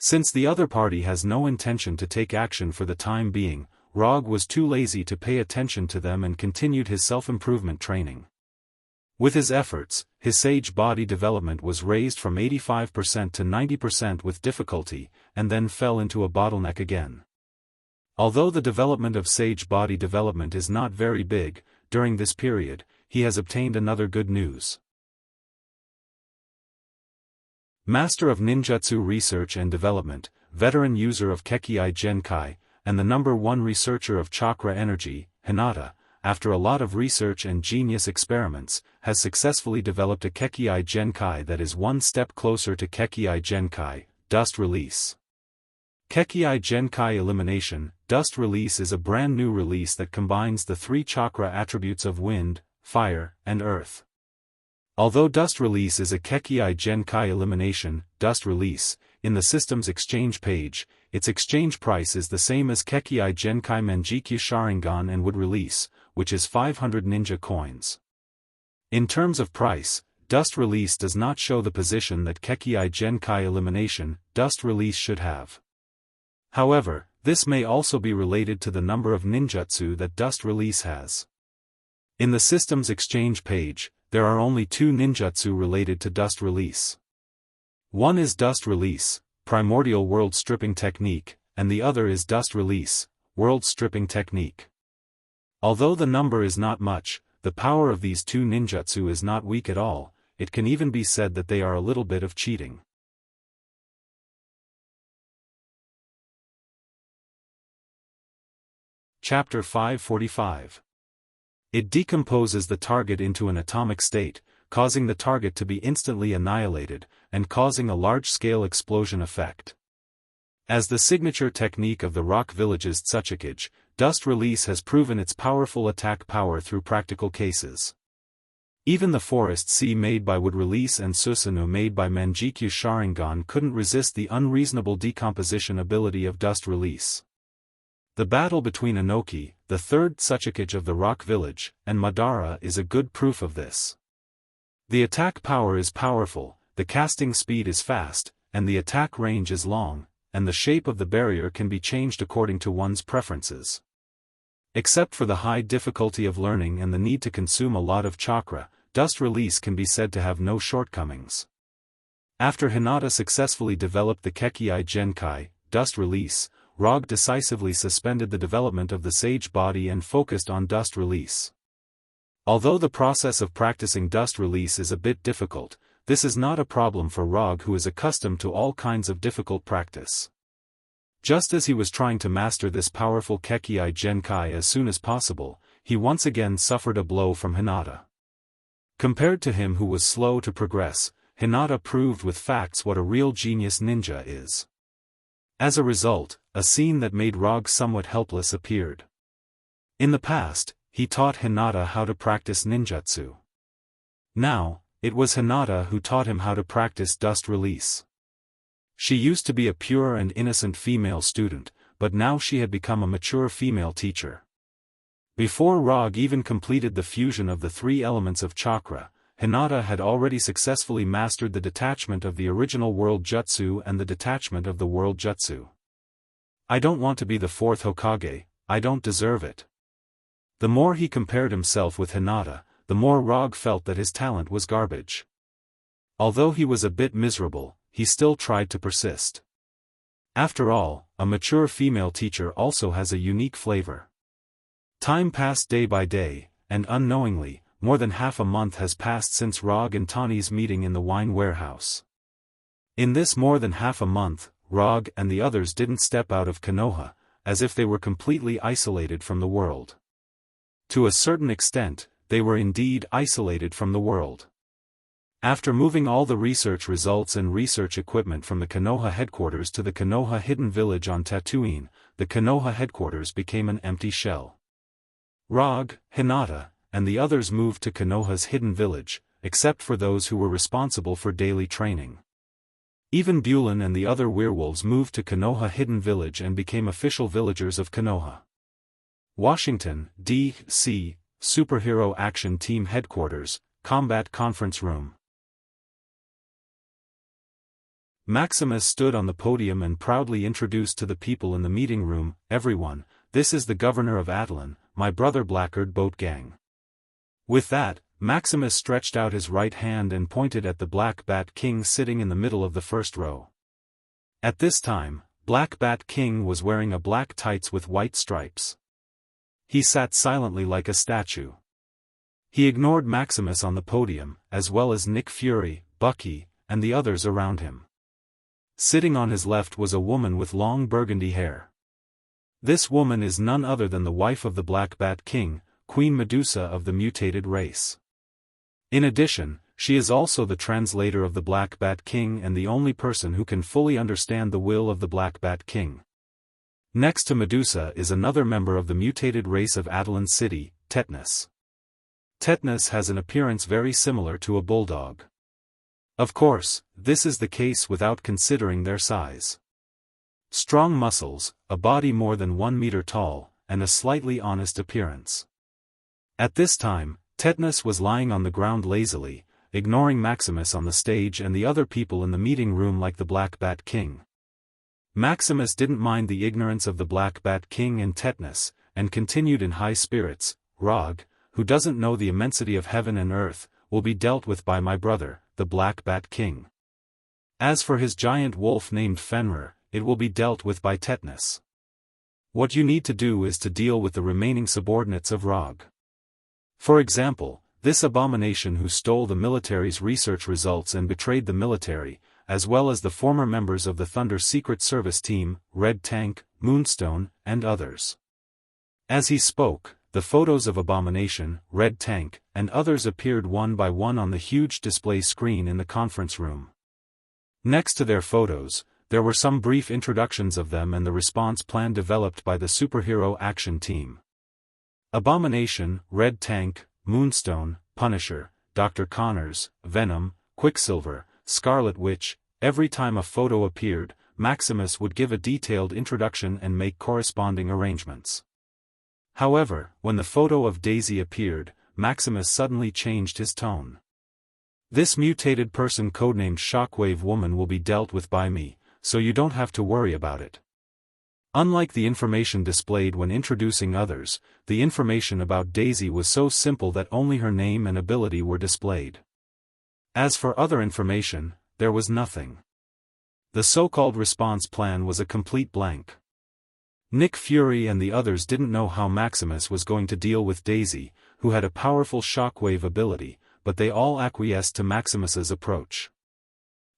Since the other party has no intention to take action for the time being, Rog was too lazy to pay attention to them and continued his self-improvement training. With his efforts, his sage body development was raised from 85% to 90% with difficulty, and then fell into a bottleneck again. Although the development of sage body development is not very big, during this period, he has obtained another good news. Master of Ninjutsu Research and Development, veteran user of Kekkei Genkai, and the #1 researcher of chakra energy, Hinata, after a lot of research and genius experiments, has successfully developed a Kekkei Genkai that is one step closer to Kekkei Genkai, Dust Release. Kekkei Genkai Elimination, Dust Release is a brand new release that combines the 3 chakra attributes of wind, fire, and earth. Although Dust Release is a Kekkei Genkai Elimination, Dust Release, in the system's exchange page, its exchange price is the same as Kekkei Genkai Manjikyu Sharingan and Wood Release, which is 500 ninja coins. In terms of price, Dust Release does not show the position that Kekkei Genkai Elimination, Dust Release should have. However, this may also be related to the number of ninjutsu that Dust Release has. In the system's exchange page, there are only 2 ninjutsu related to Dust Release. One is Dust Release, Primordial World Stripping Technique, and the other is Dust Release, World Stripping Technique. Although the number is not much, the power of these 2 ninjutsu is not weak at all. It can even be said that they are a little bit of cheating. Chapter 545. It decomposes the target into an atomic state, causing the target to be instantly annihilated, and causing a large-scale explosion effect. As the signature technique of the Rock Village's Tsuchikage, Dust Release has proven its powerful attack power through practical cases. Even the Forest Sea made by Wood Release and Susanoo made by Manjikyu Sharingan couldn't resist the unreasonable decomposition ability of Dust Release. The battle between Inoki, the 3rd Tsuchikage of the Rock Village, and Madara is a good proof of this. The attack power is powerful, the casting speed is fast, and the attack range is long, and the shape of the barrier can be changed according to one's preferences. Except for the high difficulty of learning and the need to consume a lot of chakra, Dust Release can be said to have no shortcomings. After Hinata successfully developed the Kekkei Genkai, Dust Release, Rog decisively suspended the development of the Sage Body and focused on Dust Release. Although the process of practicing Dust Release is a bit difficult, this is not a problem for Rog, who is accustomed to all kinds of difficult practice. Just as he was trying to master this powerful Kekkei Genkai as soon as possible, he once again suffered a blow from Hinata. Compared to him who was slow to progress, Hinata proved with facts what a real genius ninja is. As a result, a scene that made Rog somewhat helpless appeared. In the past, he taught Hinata how to practice ninjutsu. Now, it was Hinata who taught him how to practice Dust Release. She used to be a pure and innocent female student, but now she had become a mature female teacher. Before Rog even completed the fusion of the 3 elements of chakra, Hinata had already successfully mastered the detachment of the original World Jutsu and the detachment of the World Jutsu. I don't want to be the 4th Hokage, I don't deserve it. The more he compared himself with Hinata, the more Rog felt that his talent was garbage. Although he was a bit miserable, he still tried to persist. After all, a mature female teacher also has a unique flavor. Time passed day by day, and unknowingly, more than half a month has passed since Rog and Tani's meeting in the wine warehouse. In this more than half a month, Rog and the others didn't step out of Konoha, as if they were completely isolated from the world. To a certain extent, they were indeed isolated from the world. After moving all the research results and research equipment from the Konoha headquarters to the Konoha hidden village on Tatooine, the Konoha headquarters became an empty shell. Rog, Hinata, and the others moved to Konoha's hidden village, except for those who were responsible for daily training. Even Bulin and the other werewolves moved to Konoha hidden village and became official villagers of Konoha. Washington, D.C., Superhero Action Team Headquarters, Combat Conference Room. Maximus stood on the podium and proudly introduced to the people in the meeting room, "Everyone, this is the governor of Atlan, my brother Blackguard Boat Gang." With that, Maximus stretched out his right hand and pointed at the Black Bat King sitting in the middle of the first row. At this time, Black Bat King was wearing a black tights with white stripes. He sat silently like a statue. He ignored Maximus on the podium, as well as Nick Fury, Bucky, and the others around him. Sitting on his left was a woman with long burgundy hair. This woman is none other than the wife of the Black Bat King, Queen Medusa of the mutated race. In addition, she is also the translator of the Black Bat King and the only person who can fully understand the will of the Black Bat King. Next to Medusa is another member of the mutated race of Atlan City, Tetanus. Tetanus has an appearance very similar to a bulldog. Of course, this is the case without considering their size. Strong muscles, a body more than 1 meter tall, and a slightly honest appearance. At this time, Tetanus was lying on the ground lazily, ignoring Maximus on the stage and the other people in the meeting room like the Black Bat King. Maximus didn't mind the ignorance of the Black Bat King and Tetanus, and continued in high spirits, "Rog, who doesn't know the immensity of heaven and earth, will be dealt with by my brother, the Black Bat King. As for his giant wolf named Fenrir, it will be dealt with by Tetanus. What you need to do is to deal with the remaining subordinates of Rog. For example, this abomination who stole the military's research results and betrayed the military, as well as the former members of the Thunder Secret Service team, Red Tank, Moonstone, and others." As he spoke, the photos of Abomination, Red Tank, and others appeared one by one on the huge display screen in the conference room. Next to their photos, there were some brief introductions of them and the response plan developed by the Superhero Action Team. Abomination, Red Tank, Moonstone, Punisher, Dr. Connors, Venom, Quicksilver, Scarlet Witch. Every time a photo appeared, Maximus would give a detailed introduction and make corresponding arrangements. However, when the photo of Daisy appeared, Maximus suddenly changed his tone. "This mutated person codenamed Shockwave Woman will be dealt with by me, so you don't have to worry about it." Unlike the information displayed when introducing others, the information about Daisy was so simple that only her name and ability were displayed. As for other information, there was nothing. The so-called response plan was a complete blank. Nick Fury and the others didn't know how Maximus was going to deal with Daisy, who had a powerful shockwave ability, but they all acquiesced to Maximus's approach.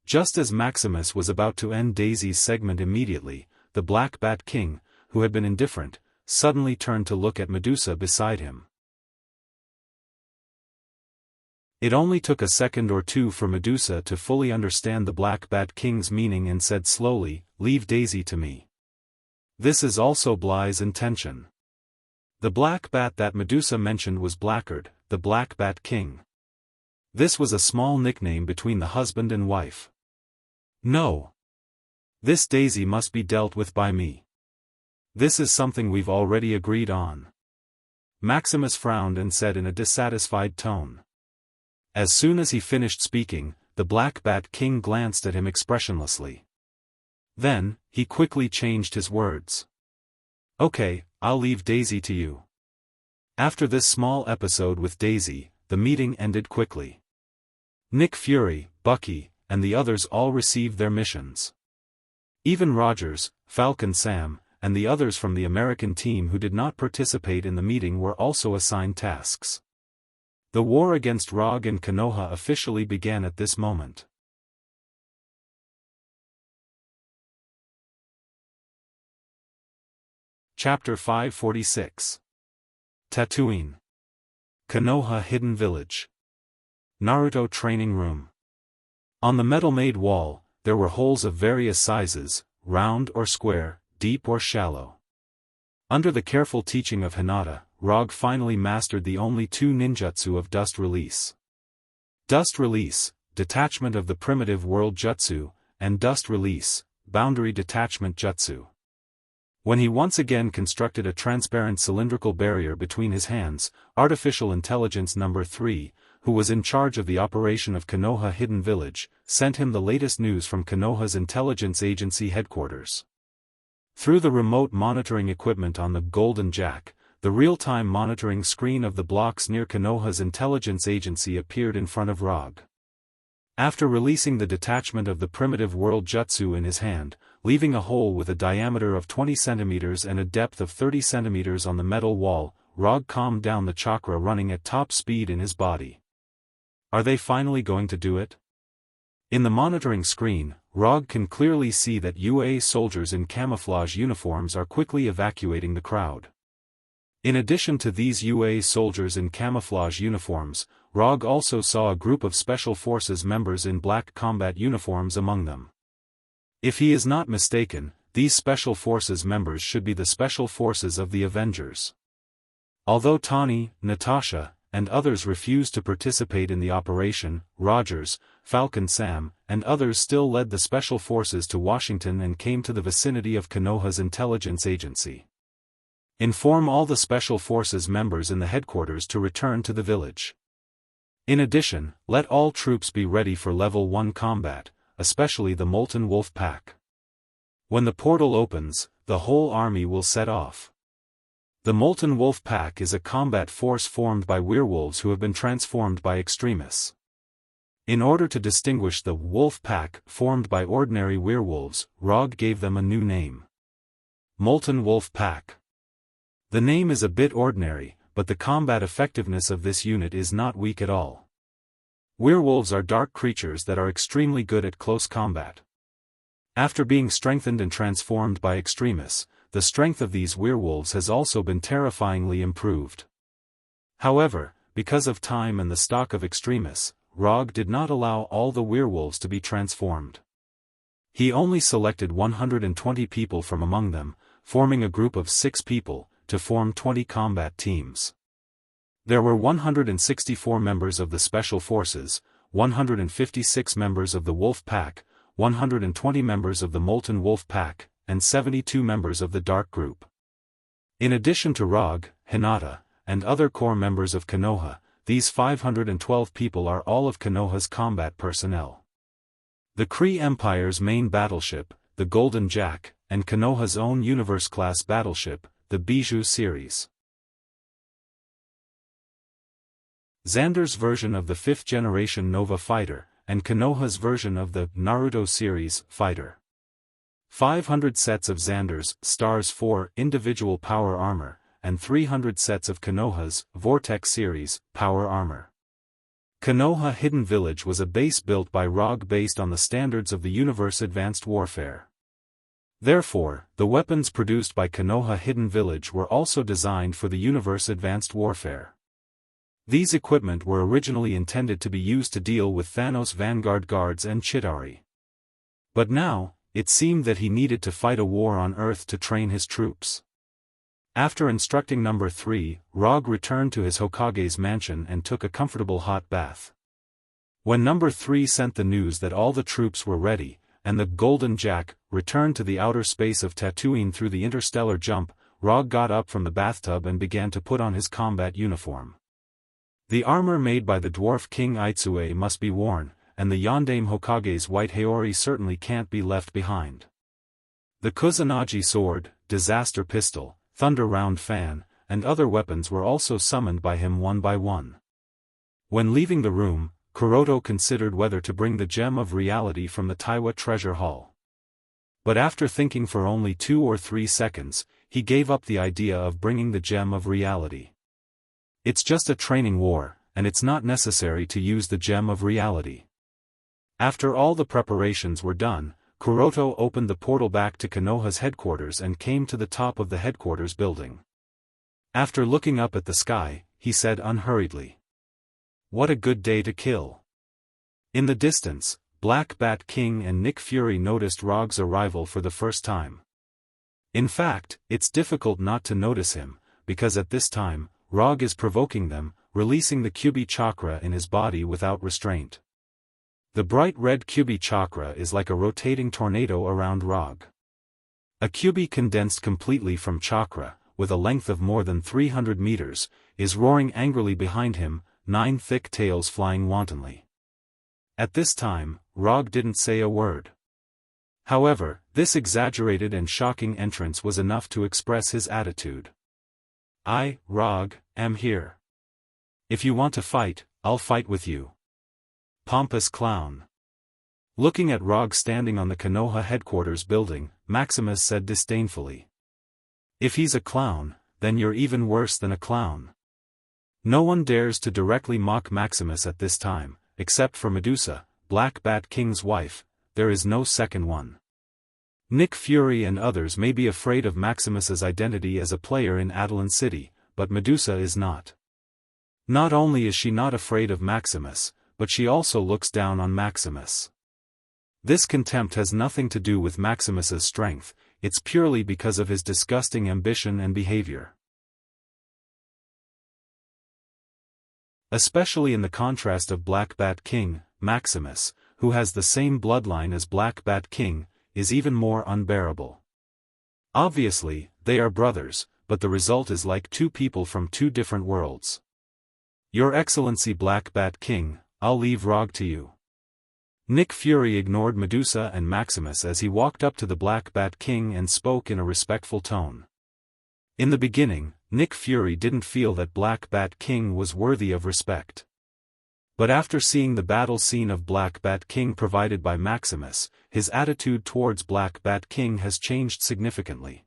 Just as Maximus was about to end Daisy's segment immediately, the Black Bat King, who had been indifferent, suddenly turned to look at Medusa beside him. It only took a second or two for Medusa to fully understand the Black Bat King's meaning and said slowly, "Leave Daisy to me. This is also Bly's intention." The black bat that Medusa mentioned was Blackguard, the Black Bat King. This was a small nickname between the husband and wife. "No. This Daisy must be dealt with by me. This is something we've already agreed on." Maximus frowned and said in a dissatisfied tone. As soon as he finished speaking, the Black Bat King glanced at him expressionlessly. Then, he quickly changed his words. "Okay, I'll leave Daisy to you." After this small episode with Daisy, the meeting ended quickly. Nick Fury, Bucky, and the others all received their missions. Even Rogers, Falcon Sam, and the others from the American team who did not participate in the meeting were also assigned tasks. The war against Rog and Konoha officially began at this moment. Chapter 546. Tatooine. Konoha Hidden Village. Naruto Training Room. On the metal-made wall, there were holes of various sizes, round or square, deep or shallow. Under the careful teaching of Hinata, Rogue finally mastered the only two ninjutsu of Dust Release. Dust Release, detachment of the primitive world jutsu, and Dust Release, boundary detachment jutsu. When he once again constructed a transparent cylindrical barrier between his hands, Artificial Intelligence No. 3, who was in charge of the operation of Konoha Hidden Village, sent him the latest news from Konoha's intelligence agency headquarters. Through the remote monitoring equipment on the Golden Jack, the real-time monitoring screen of the blocks near Konoha's intelligence agency appeared in front of Rogue. After releasing the detachment of the primitive world jutsu in his hand, leaving a hole with a diameter of 20 centimeters and a depth of 30 centimeters on the metal wall, Rogue calmed down the chakra running at top speed in his body. Are they finally going to do it? In the monitoring screen, Rogue can clearly see that UA soldiers in camouflage uniforms are quickly evacuating the crowd. In addition to these UA soldiers in camouflage uniforms, Rogue also saw a group of Special Forces members in black combat uniforms among them. If he is not mistaken, these Special Forces members should be the Special Forces of the Avengers. Although Tawny, Natasha, and others refused to participate in the operation, Rogers, Falcon Sam, and others still led the Special Forces to Washington and came to the vicinity of Konoha's intelligence agency. Inform all the Special Forces members in the headquarters to return to the village. In addition, let all troops be ready for Level 1 combat, especially the Molten Wolf Pack. When the portal opens, the whole army will set off. The Molten Wolf Pack is a combat force formed by werewolves who have been transformed by extremists. In order to distinguish the Wolf Pack formed by ordinary werewolves, Rogue gave them a new name. Molten Wolf Pack. The name is a bit ordinary, but the combat effectiveness of this unit is not weak at all. Werewolves are dark creatures that are extremely good at close combat. After being strengthened and transformed by extremists, the strength of these werewolves has also been terrifyingly improved. However, because of time and the stock of extremists, Rogue did not allow all the werewolves to be transformed. He only selected 120 people from among them, forming a group of 6 people, to form 20 combat teams. There were 164 members of the Special Forces, 156 members of the Wolf Pack, 120 members of the Molten Wolf Pack, and 72 members of the Dark Group. In addition to Rogue, Hinata, and other core members of Konoha, these 512 people are all of Konoha's combat personnel. The Kree Empire's main battleship, the Golden Jack, and Konoha's own Universe-class battleship, the Bijou series. Xander's version of the 5th-generation Nova fighter, and Konoha's version of the Naruto series fighter. 500 sets of Xander's Stars 4 individual power armor, and 300 sets of Konoha's Vortex series power armor. Konoha Hidden Village was a base built by Rogue based on the standards of the Universe Advanced Warfare. Therefore, the weapons produced by Konoha Hidden Village were also designed for the Universe Advanced Warfare. These equipment were originally intended to be used to deal with Thanos' Vanguard guards and Chitauri. But now, it seemed that he needed to fight a war on Earth to train his troops. After instructing No. 3, Rogue returned to his Hokage's mansion and took a comfortable hot bath. When No. 3 sent the news that all the troops were ready, and the Golden Jack returned to the outer space of Tatooine through the interstellar jump, Rogue got up from the bathtub and began to put on his combat uniform. The armor made by the Dwarf King Aitsue must be worn, and the Yondaime Hokage's white Haori certainly can't be left behind. The Kusanagi sword, disaster pistol, thunder round fan, and other weapons were also summoned by him one by one. When leaving the room, Kuroto considered whether to bring the Gem of Reality from the Taiwa Treasure Hall. But after thinking for only 2 or 3 seconds, he gave up the idea of bringing the Gem of Reality. It's just a training war, and it's not necessary to use the Gem of Reality. After all the preparations were done, Kuroto opened the portal back to Konoha's headquarters and came to the top of the headquarters building. After looking up at the sky, he said unhurriedly, "What a good day to kill." In the distance, Black Bat King and Nick Fury noticed Rog's arrival for the first time. In fact, it's difficult not to notice him, because at this time, Rog is provoking them, releasing the Kyubi chakra in his body without restraint. The bright red Kyubi chakra is like a rotating tornado around Rog. A Kyubi condensed completely from chakra, with a length of more than 300 meters, is roaring angrily behind him, 9 thick tails flying wantonly. At this time, Rog didn't say a word. However, this exaggerated and shocking entrance was enough to express his attitude. "I, Rog, am here. If you want to fight, I'll fight with you." Pompous clown. Looking at Rog standing on the Konoha headquarters building, Maximus said disdainfully, "If he's a clown, then you're even worse than a clown." No one dares to directly mock Maximus at this time, except for Medusa, Black Bat King's wife. There is no second one. Nick Fury and others may be afraid of Maximus's identity as a player in Adelan City, but Medusa is not. Not only is she not afraid of Maximus, but she also looks down on Maximus. This contempt has nothing to do with Maximus's strength, it's purely because of his disgusting ambition and behavior. Especially in the contrast of Black Bat King, Maximus, who has the same bloodline as Black Bat King, is even more unbearable. Obviously, they are brothers, but the result is like two people from two different worlds. "Your Excellency Black Bat King, I'll leave Rog to you." Nick Fury ignored Medusa and Maximus as he walked up to the Black Bat King and spoke in a respectful tone. In the beginning, Nick Fury didn't feel that Black Bat King was worthy of respect. But after seeing the battle scene of Black Bat King provided by Maximus, his attitude towards Black Bat King has changed significantly.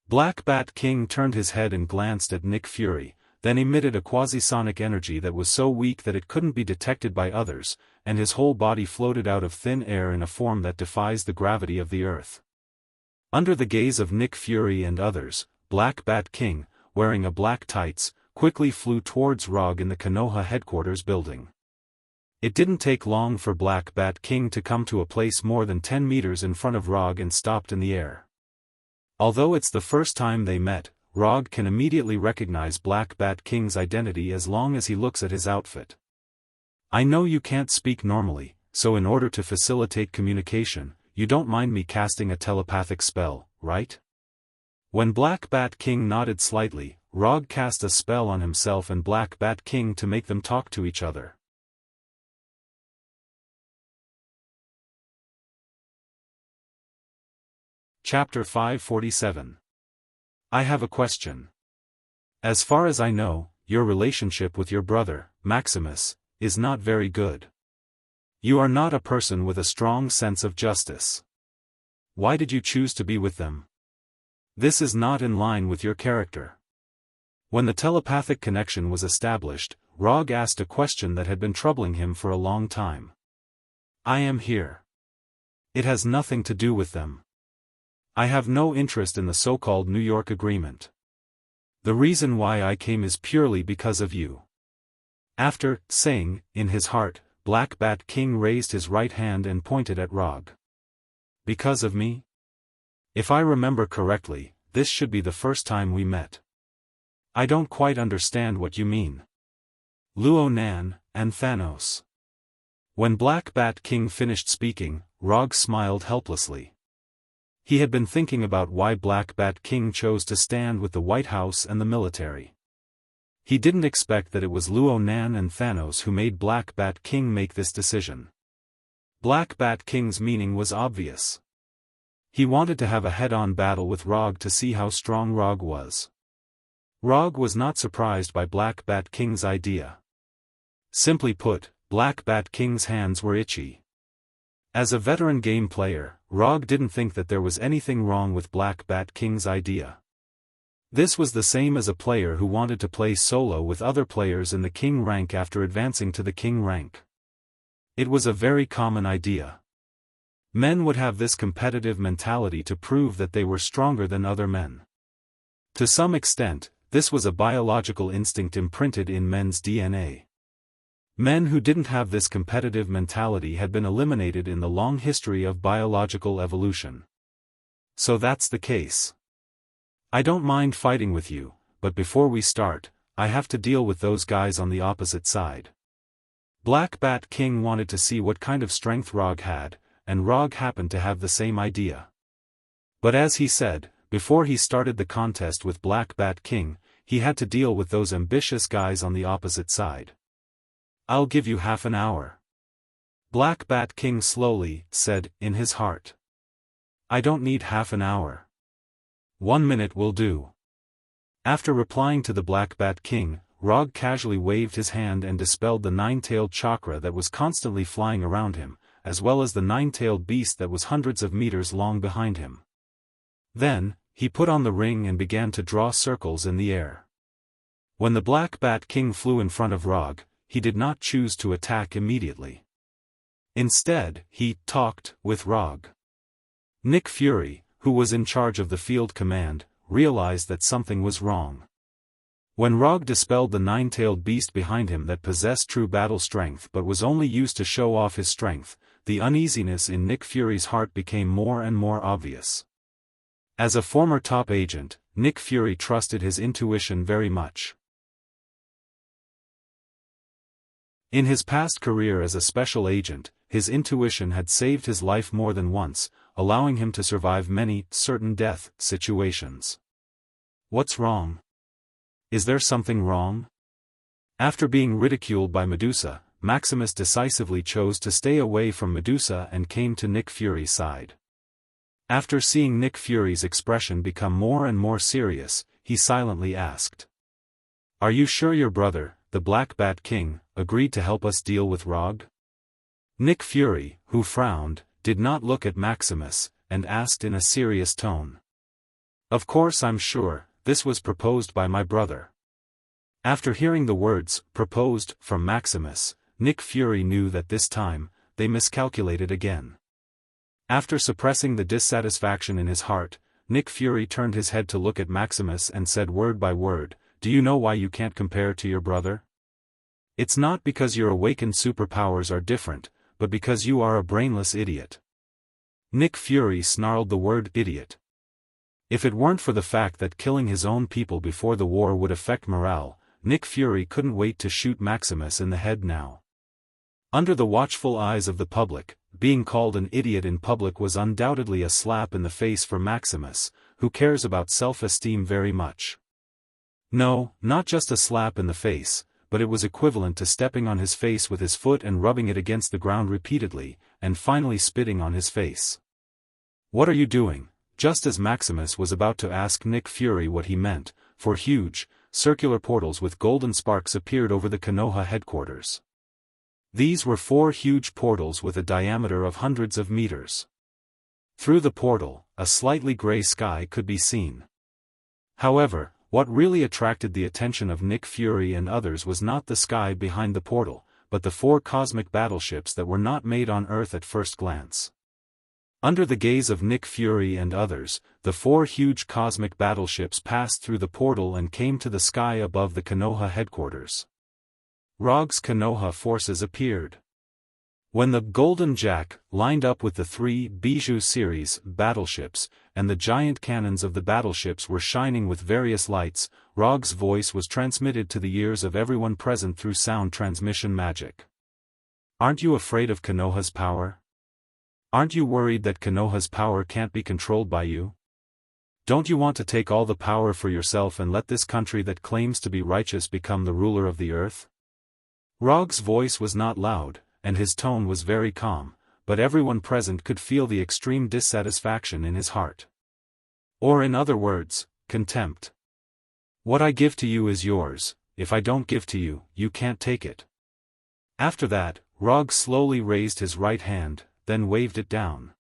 Black Bat King turned his head and glanced at Nick Fury, then emitted a quasi-sonic energy that was so weak that it couldn't be detected by others, and his whole body floated out of thin air in a form that defies the gravity of the earth. Under the gaze of Nick Fury and others, Black Bat King, wearing a black tights, quickly flew towards Rog in the Konoha headquarters building. It didn't take long for Black Bat King to come to a place more than 10 meters in front of Rog and stopped in the air. Although it's the first time they met, Rog can immediately recognize Black Bat King's identity as long as he looks at his outfit. "I know you can't speak normally, so in order to facilitate communication, you don't mind me casting a telepathic spell, right?" When Black Bat King nodded slightly, Rog cast a spell on himself and Black Bat King to make them talk to each other. Chapter 547. I have a question. As far as I know, your relationship with your brother, Maximus, is not very good. You are not a person with a strong sense of justice. Why did you choose to be with them? This is not in line with your character. When the telepathic connection was established, Rog asked a question that had been troubling him for a long time. "I am here. It has nothing to do with them. I have no interest in the so-called New York Agreement. The reason why I came is purely because of you." After saying, in his heart, Black Bat King raised his right hand and pointed at Rog. "Because of me? If I remember correctly, this should be the first time we met. I don't quite understand what you mean. Luo Nan, and Thanos." When Black Bat King finished speaking, Rog smiled helplessly. He had been thinking about why Black Bat King chose to stand with the White House and the military. He didn't expect that it was Luo Nan and Thanos who made Black Bat King make this decision. Black Bat King's meaning was obvious. He wanted to have a head-on battle with Rog to see how strong Rog was. Rog was not surprised by Black Bat King's idea. Simply put, Black Bat King's hands were itchy. As a veteran game player, Rog didn't think that there was anything wrong with Black Bat King's idea. This was the same as a player who wanted to play solo with other players in the King rank after advancing to the King rank. It was a very common idea. Men would have this competitive mentality to prove that they were stronger than other men. To some extent, this was a biological instinct imprinted in men's DNA. Men who didn't have this competitive mentality had been eliminated in the long history of biological evolution. So that's the case. I don't mind fighting with you, but before we start, I have to deal with those guys on the opposite side. Black Bat King wanted to see what kind of strength Rog had, and Rog happened to have the same idea. But as he said, before he started the contest with Black Bat King, he had to deal with those ambitious guys on the opposite side. I'll give you half an hour. Black Bat King slowly said, in his heart. I don't need half an hour. 1 minute will do. After replying to the Black Bat King, Rog casually waved his hand and dispelled the nine-tailed chakra that was constantly flying around him, as well as the nine-tailed beast that was hundreds of meters long behind him. Then, he put on the ring and began to draw circles in the air. When the Black Bat King flew in front of Rog, he did not choose to attack immediately. Instead, he talked with Rog. Nick Fury, who was in charge of the field command, realized that something was wrong. When Rog dispelled the nine-tailed beast behind him that possessed true battle strength but was only used to show off his strength, the uneasiness in Nick Fury's heart became more and more obvious. As a former top agent, Nick Fury trusted his intuition very much. In his past career as a special agent, his intuition had saved his life more than once, allowing him to survive many certain-death situations. What's wrong? Is there something wrong? After being ridiculed by Medusa, Maximus decisively chose to stay away from Medusa and came to Nick Fury's side. After seeing Nick Fury's expression become more and more serious, he silently asked. Are you sure your brother, the Black Bat King, agreed to help us deal with Rog? Nick Fury, who frowned, did not look at Maximus, and asked in a serious tone. Of course I'm sure, this was proposed by my brother. After hearing the words, proposed, from Maximus, Nick Fury knew that this time, they miscalculated again. After suppressing the dissatisfaction in his heart, Nick Fury turned his head to look at Maximus and said word by word, do you know why you can't compare to your brother? It's not because your awakened superpowers are different, but because you are a brainless idiot. Nick Fury snarled the word idiot. If it weren't for the fact that killing his own people before the war would affect morale, Nick Fury couldn't wait to shoot Maximus in the head now. Under the watchful eyes of the public, being called an idiot in public was undoubtedly a slap in the face for Maximus, who cares about self-esteem very much. No, not just a slap in the face, but it was equivalent to stepping on his face with his foot and rubbing it against the ground repeatedly, and finally spitting on his face. What are you doing? Just as Maximus was about to ask Nick Fury what he meant, for huge, circular portals with golden sparks appeared over the Konoha headquarters. These were 4 huge portals with a diameter of hundreds of meters. Through the portal, a slightly gray sky could be seen. However, what really attracted the attention of Nick Fury and others was not the sky behind the portal, but the 4 cosmic battleships that were not made on Earth at first glance. Under the gaze of Nick Fury and others, the 4 huge cosmic battleships passed through the portal and came to the sky above the Konoha headquarters. Rog's Konoha forces appeared. When the Golden Jack lined up with the 3 Bijou series battleships, and the giant cannons of the battleships were shining with various lights, Rog's voice was transmitted to the ears of everyone present through sound transmission magic. Aren't you afraid of Konoha's power? Aren't you worried that Konoha's power can't be controlled by you? Don't you want to take all the power for yourself and let this country that claims to be righteous become the ruler of the earth? Rog's voice was not loud, and his tone was very calm, but everyone present could feel the extreme dissatisfaction in his heart. Or in other words, contempt. What I give to you is yours, if I don't give to you, you can't take it. After that, Rog slowly raised his right hand, then waved it down.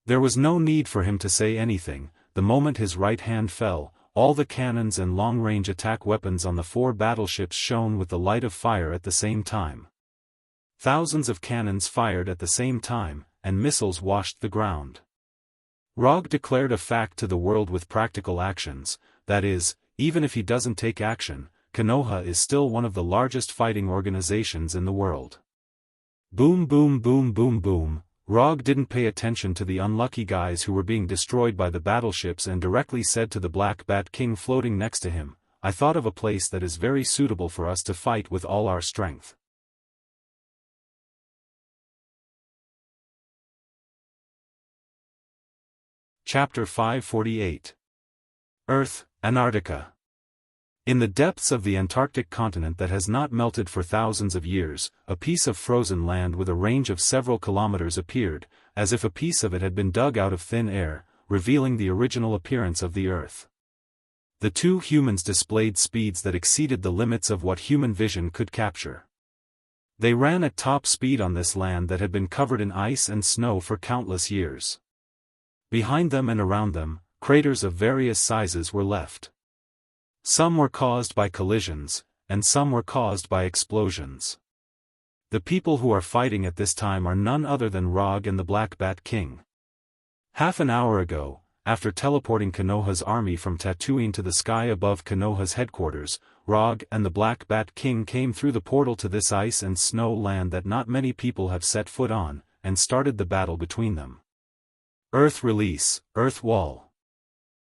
There was no need for him to say anything. The moment his right hand fell, all the cannons and long-range attack weapons on the 4 battleships shone with the light of fire at the same time. Thousands of cannons fired at the same time, and missiles washed the ground. Rog declared a fact to the world with practical actions, that is, even if he doesn't take action, Konoha is still one of the largest fighting organizations in the world. Boom boom boom boom boom. Rog didn't pay attention to the unlucky guys who were being destroyed by the battleships and directly said to the Black Bat King floating next to him, "I thought of a place that is very suitable for us to fight with all our strength." Chapter 548. Earth, Antarctica. In the depths of the Antarctic continent that has not melted for thousands of years, a piece of frozen land with a range of several kilometers appeared, as if a piece of it had been dug out of thin air, revealing the original appearance of the Earth. The two humans displayed speeds that exceeded the limits of what human vision could capture. They ran at top speed on this land that had been covered in ice and snow for countless years. Behind them and around them, craters of various sizes were left. Some were caused by collisions, and some were caused by explosions. The people who are fighting at this time are none other than Rog and the Black Bat King. Half an hour ago, after teleporting Konoha's army from Tatooine to the sky above Konoha's headquarters, Rog and the Black Bat King came through the portal to this ice and snow land that not many people have set foot on, and started the battle between them. Earth release, Earth wall.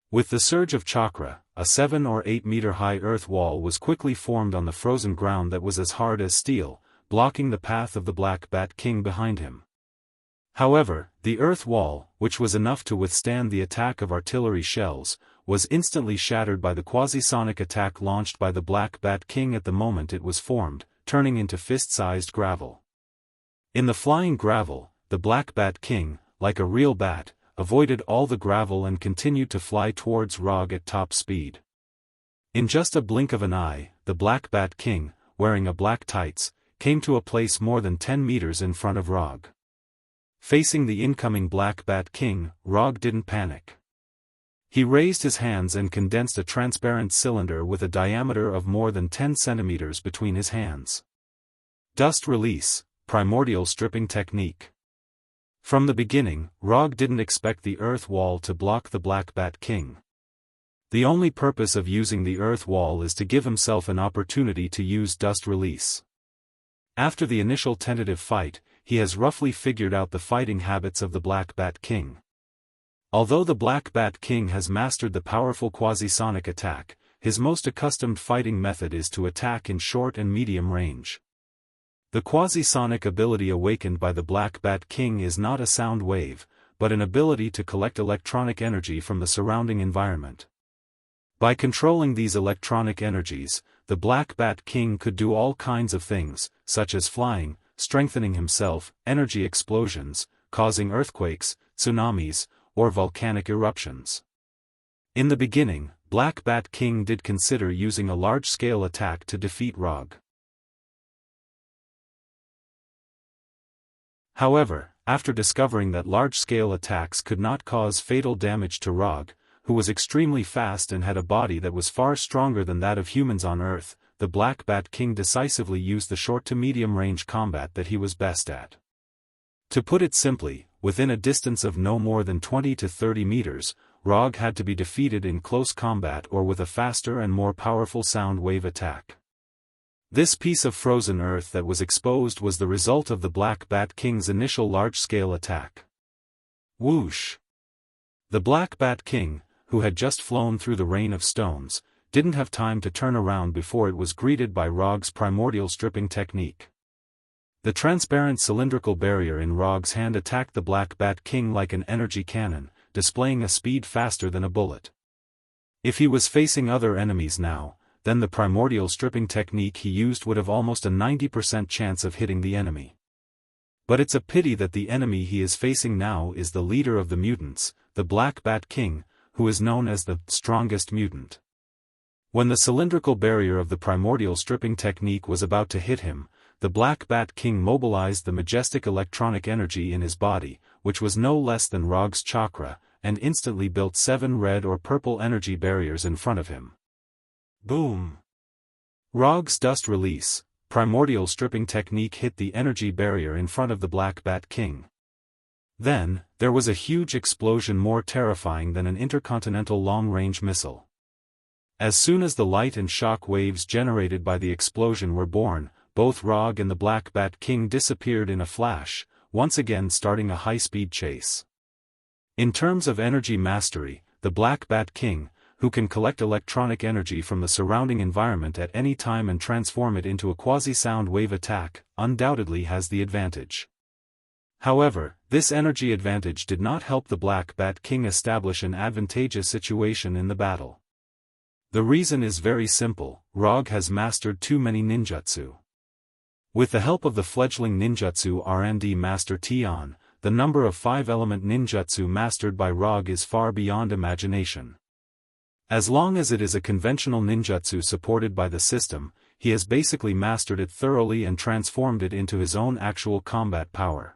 With the surge of chakra, a 7 or 8 meter high earth wall was quickly formed on the frozen ground that was as hard as steel, blocking the path of the Black Bat King behind him. However, the earth wall, which was enough to withstand the attack of artillery shells, was instantly shattered by the quasi-sonic attack launched by the Black Bat King at the moment it was formed, turning into fist-sized gravel. In the flying gravel, the Black Bat King, like a real bat, avoided all the gravel and continued to fly towards Rog at top speed. In just a blink of an eye, the Black Bat King, wearing a black tights, came to a place more than 10 meters in front of Rog. Facing the incoming Black Bat King, Rog didn't panic. He raised his hands and condensed a transparent cylinder with a diameter of more than 10 centimeters between his hands. Dust release, primordial stripping technique. From the beginning, Rog didn't expect the earth wall to block the Black Bat King. The only purpose of using the earth wall is to give himself an opportunity to use dust release. After the initial tentative fight, he has roughly figured out the fighting habits of the Black Bat King. Although the Black Bat King has mastered the powerful quasi-sonic attack, his most accustomed fighting method is to attack in short and medium range. The quasi-sonic ability awakened by the Black Bat King is not a sound wave, but an ability to collect electronic energy from the surrounding environment. By controlling these electronic energies, the Black Bat King could do all kinds of things, such as flying, strengthening himself, energy explosions, causing earthquakes, tsunamis, or volcanic eruptions. In the beginning, Black Bat King did consider using a large-scale attack to defeat Rog. However, after discovering that large-scale attacks could not cause fatal damage to Rog, who was extremely fast and had a body that was far stronger than that of humans on Earth, the Black Bat King decisively used the short to medium-range combat that he was best at. To put it simply, within a distance of no more than 20 to 30 meters, Rog had to be defeated in close combat or with a faster and more powerful sound wave attack. This piece of frozen earth that was exposed was the result of the Black Bat King's initial large-scale attack. Whoosh! The Black Bat King, who had just flown through the rain of stones, didn't have time to turn around before it was greeted by Rog's primordial stripping technique. The transparent cylindrical barrier in Rog's hand attacked the Black Bat King like an energy cannon, displaying a speed faster than a bullet. If he was facing other enemies now, then the primordial stripping technique he used would have almost a 90% chance of hitting the enemy. But it's a pity that the enemy he is facing now is the leader of the mutants, the Black Bat King, who is known as the strongest mutant. When the cylindrical barrier of the primordial stripping technique was about to hit him, the Black Bat King mobilized the majestic electronic energy in his body, which was no less than Rog's chakra, and instantly built 7 red or purple energy barriers in front of him. Boom! Rog's dust release, primordial stripping technique hit the energy barrier in front of the Black Bat King. Then, there was a huge explosion more terrifying than an intercontinental long-range missile. As soon as the light and shock waves generated by the explosion were born, both Rog and the Black Bat King disappeared in a flash, once again starting a high-speed chase. In terms of energy mastery, the Black Bat King, who can collect electronic energy from the surrounding environment at any time and transform it into a quasi-sound wave attack, undoubtedly has the advantage. However, this energy advantage did not help the Black Bat King establish an advantageous situation in the battle. The reason is very simple: Rog has mastered too many ninjutsu. With the help of the fledgling ninjutsu R&D master Tion, the number of 5-element ninjutsu mastered by Rog is far beyond imagination. As long as it is a conventional ninjutsu supported by the system, he has basically mastered it thoroughly and transformed it into his own actual combat power.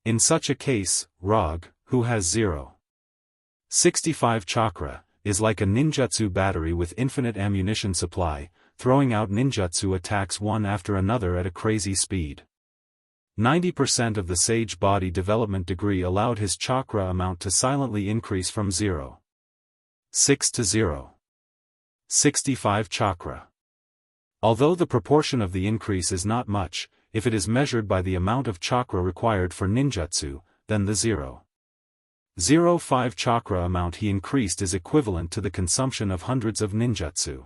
In such a case, Rog, who has 0.65 chakra, is like a ninjutsu battery with infinite ammunition supply, throwing out ninjutsu attacks one after another at a crazy speed. 90% of the Sage Body Development degree allowed his chakra amount to silently increase from 0.6 to 0.65 chakra. Although the proportion of the increase is not much, if it is measured by the amount of chakra required for ninjutsu, then the 0.05 chakra amount he increased is equivalent to the consumption of hundreds of ninjutsu.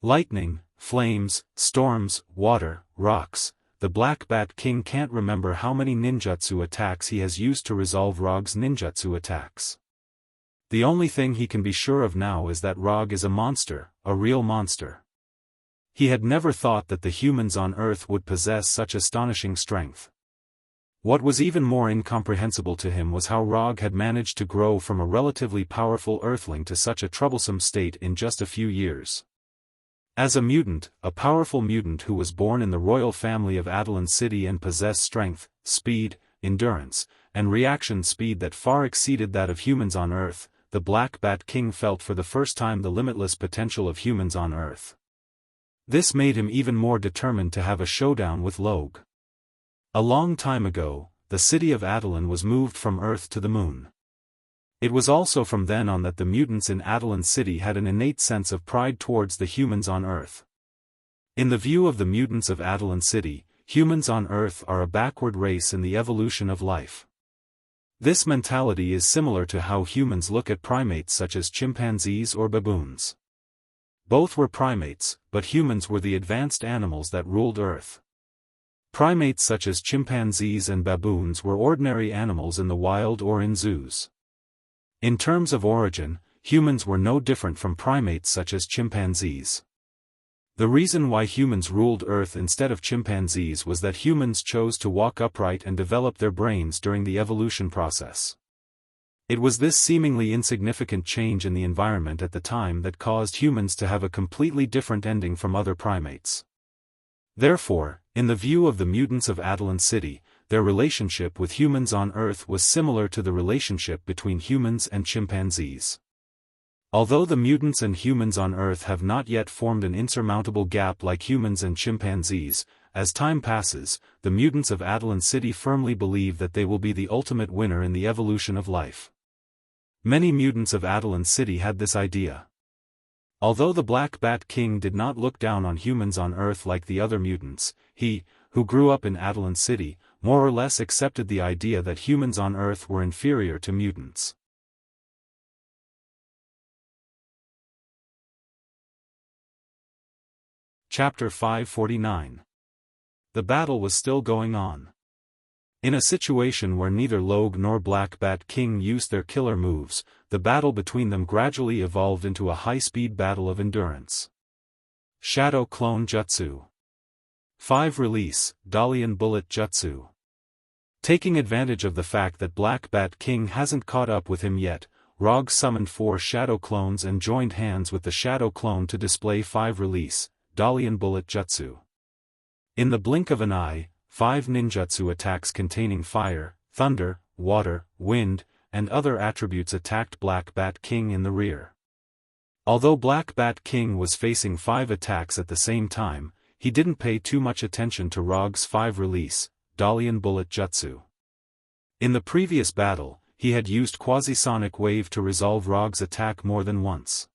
Lightning, flames, storms, water, rocks. The Black Bat King can't remember how many ninjutsu attacks he has used to resolve Rog's ninjutsu attacks. The only thing he can be sure of now is that Rog is a monster, a real monster. He had never thought that the humans on Earth would possess such astonishing strength. What was even more incomprehensible to him was how Rog had managed to grow from a relatively powerful Earthling to such a troublesome state in just a few years. As a mutant, a powerful mutant who was born in the royal family of Adelan City and possessed strength, speed, endurance, and reaction speed that far exceeded that of humans on Earth, the Black Bat King felt for the first time the limitless potential of humans on Earth. This made him even more determined to have a showdown with Log. A long time ago, the city of Adelan was moved from Earth to the Moon. It was also from then on that the mutants in Adelan City had an innate sense of pride towards the humans on Earth. In the view of the mutants of Adelan City, humans on Earth are a backward race in the evolution of life. This mentality is similar to how humans look at primates such as chimpanzees or baboons. Both were primates, but humans were the advanced animals that ruled Earth. Primates such as chimpanzees and baboons were ordinary animals in the wild or in zoos. In terms of origin, humans were no different from primates such as chimpanzees. The reason why humans ruled Earth instead of chimpanzees was that humans chose to walk upright and develop their brains during the evolution process. It was this seemingly insignificant change in the environment at the time that caused humans to have a completely different ending from other primates. Therefore, in the view of the mutants of Adelan City, their relationship with humans on Earth was similar to the relationship between humans and chimpanzees. Although the mutants and humans on Earth have not yet formed an insurmountable gap like humans and chimpanzees, as time passes, the mutants of Adelan City firmly believe that they will be the ultimate winner in the evolution of life. Many mutants of Adelan City had this idea. Although the Black Bat King did not look down on humans on Earth like the other mutants, he, who grew up in Adelan City, more or less accepted the idea that humans on Earth were inferior to mutants. Chapter 549. The battle was still going on. In a situation where neither Log nor Black Bat King used their killer moves, the battle between them gradually evolved into a high-speed battle of endurance. Shadow Clone Jutsu. 5 Release, Dalian Bullet Jutsu. Taking advantage of the fact that Black Bat King hasn't caught up with him yet, Rog summoned 4 Shadow Clones and joined hands with the Shadow Clone to display 5 Release, Dalian Bullet Jutsu. In the blink of an eye, 5 ninjutsu attacks containing fire, thunder, water, wind, and other attributes attacked Black Bat King in the rear. Although Black Bat King was facing 5 attacks at the same time, he didn't pay too much attention to Rog's 5-release, Dalian Bullet Jutsu. In the previous battle, he had used Quasi-Sonic Wave to resolve Rog's attack more than once.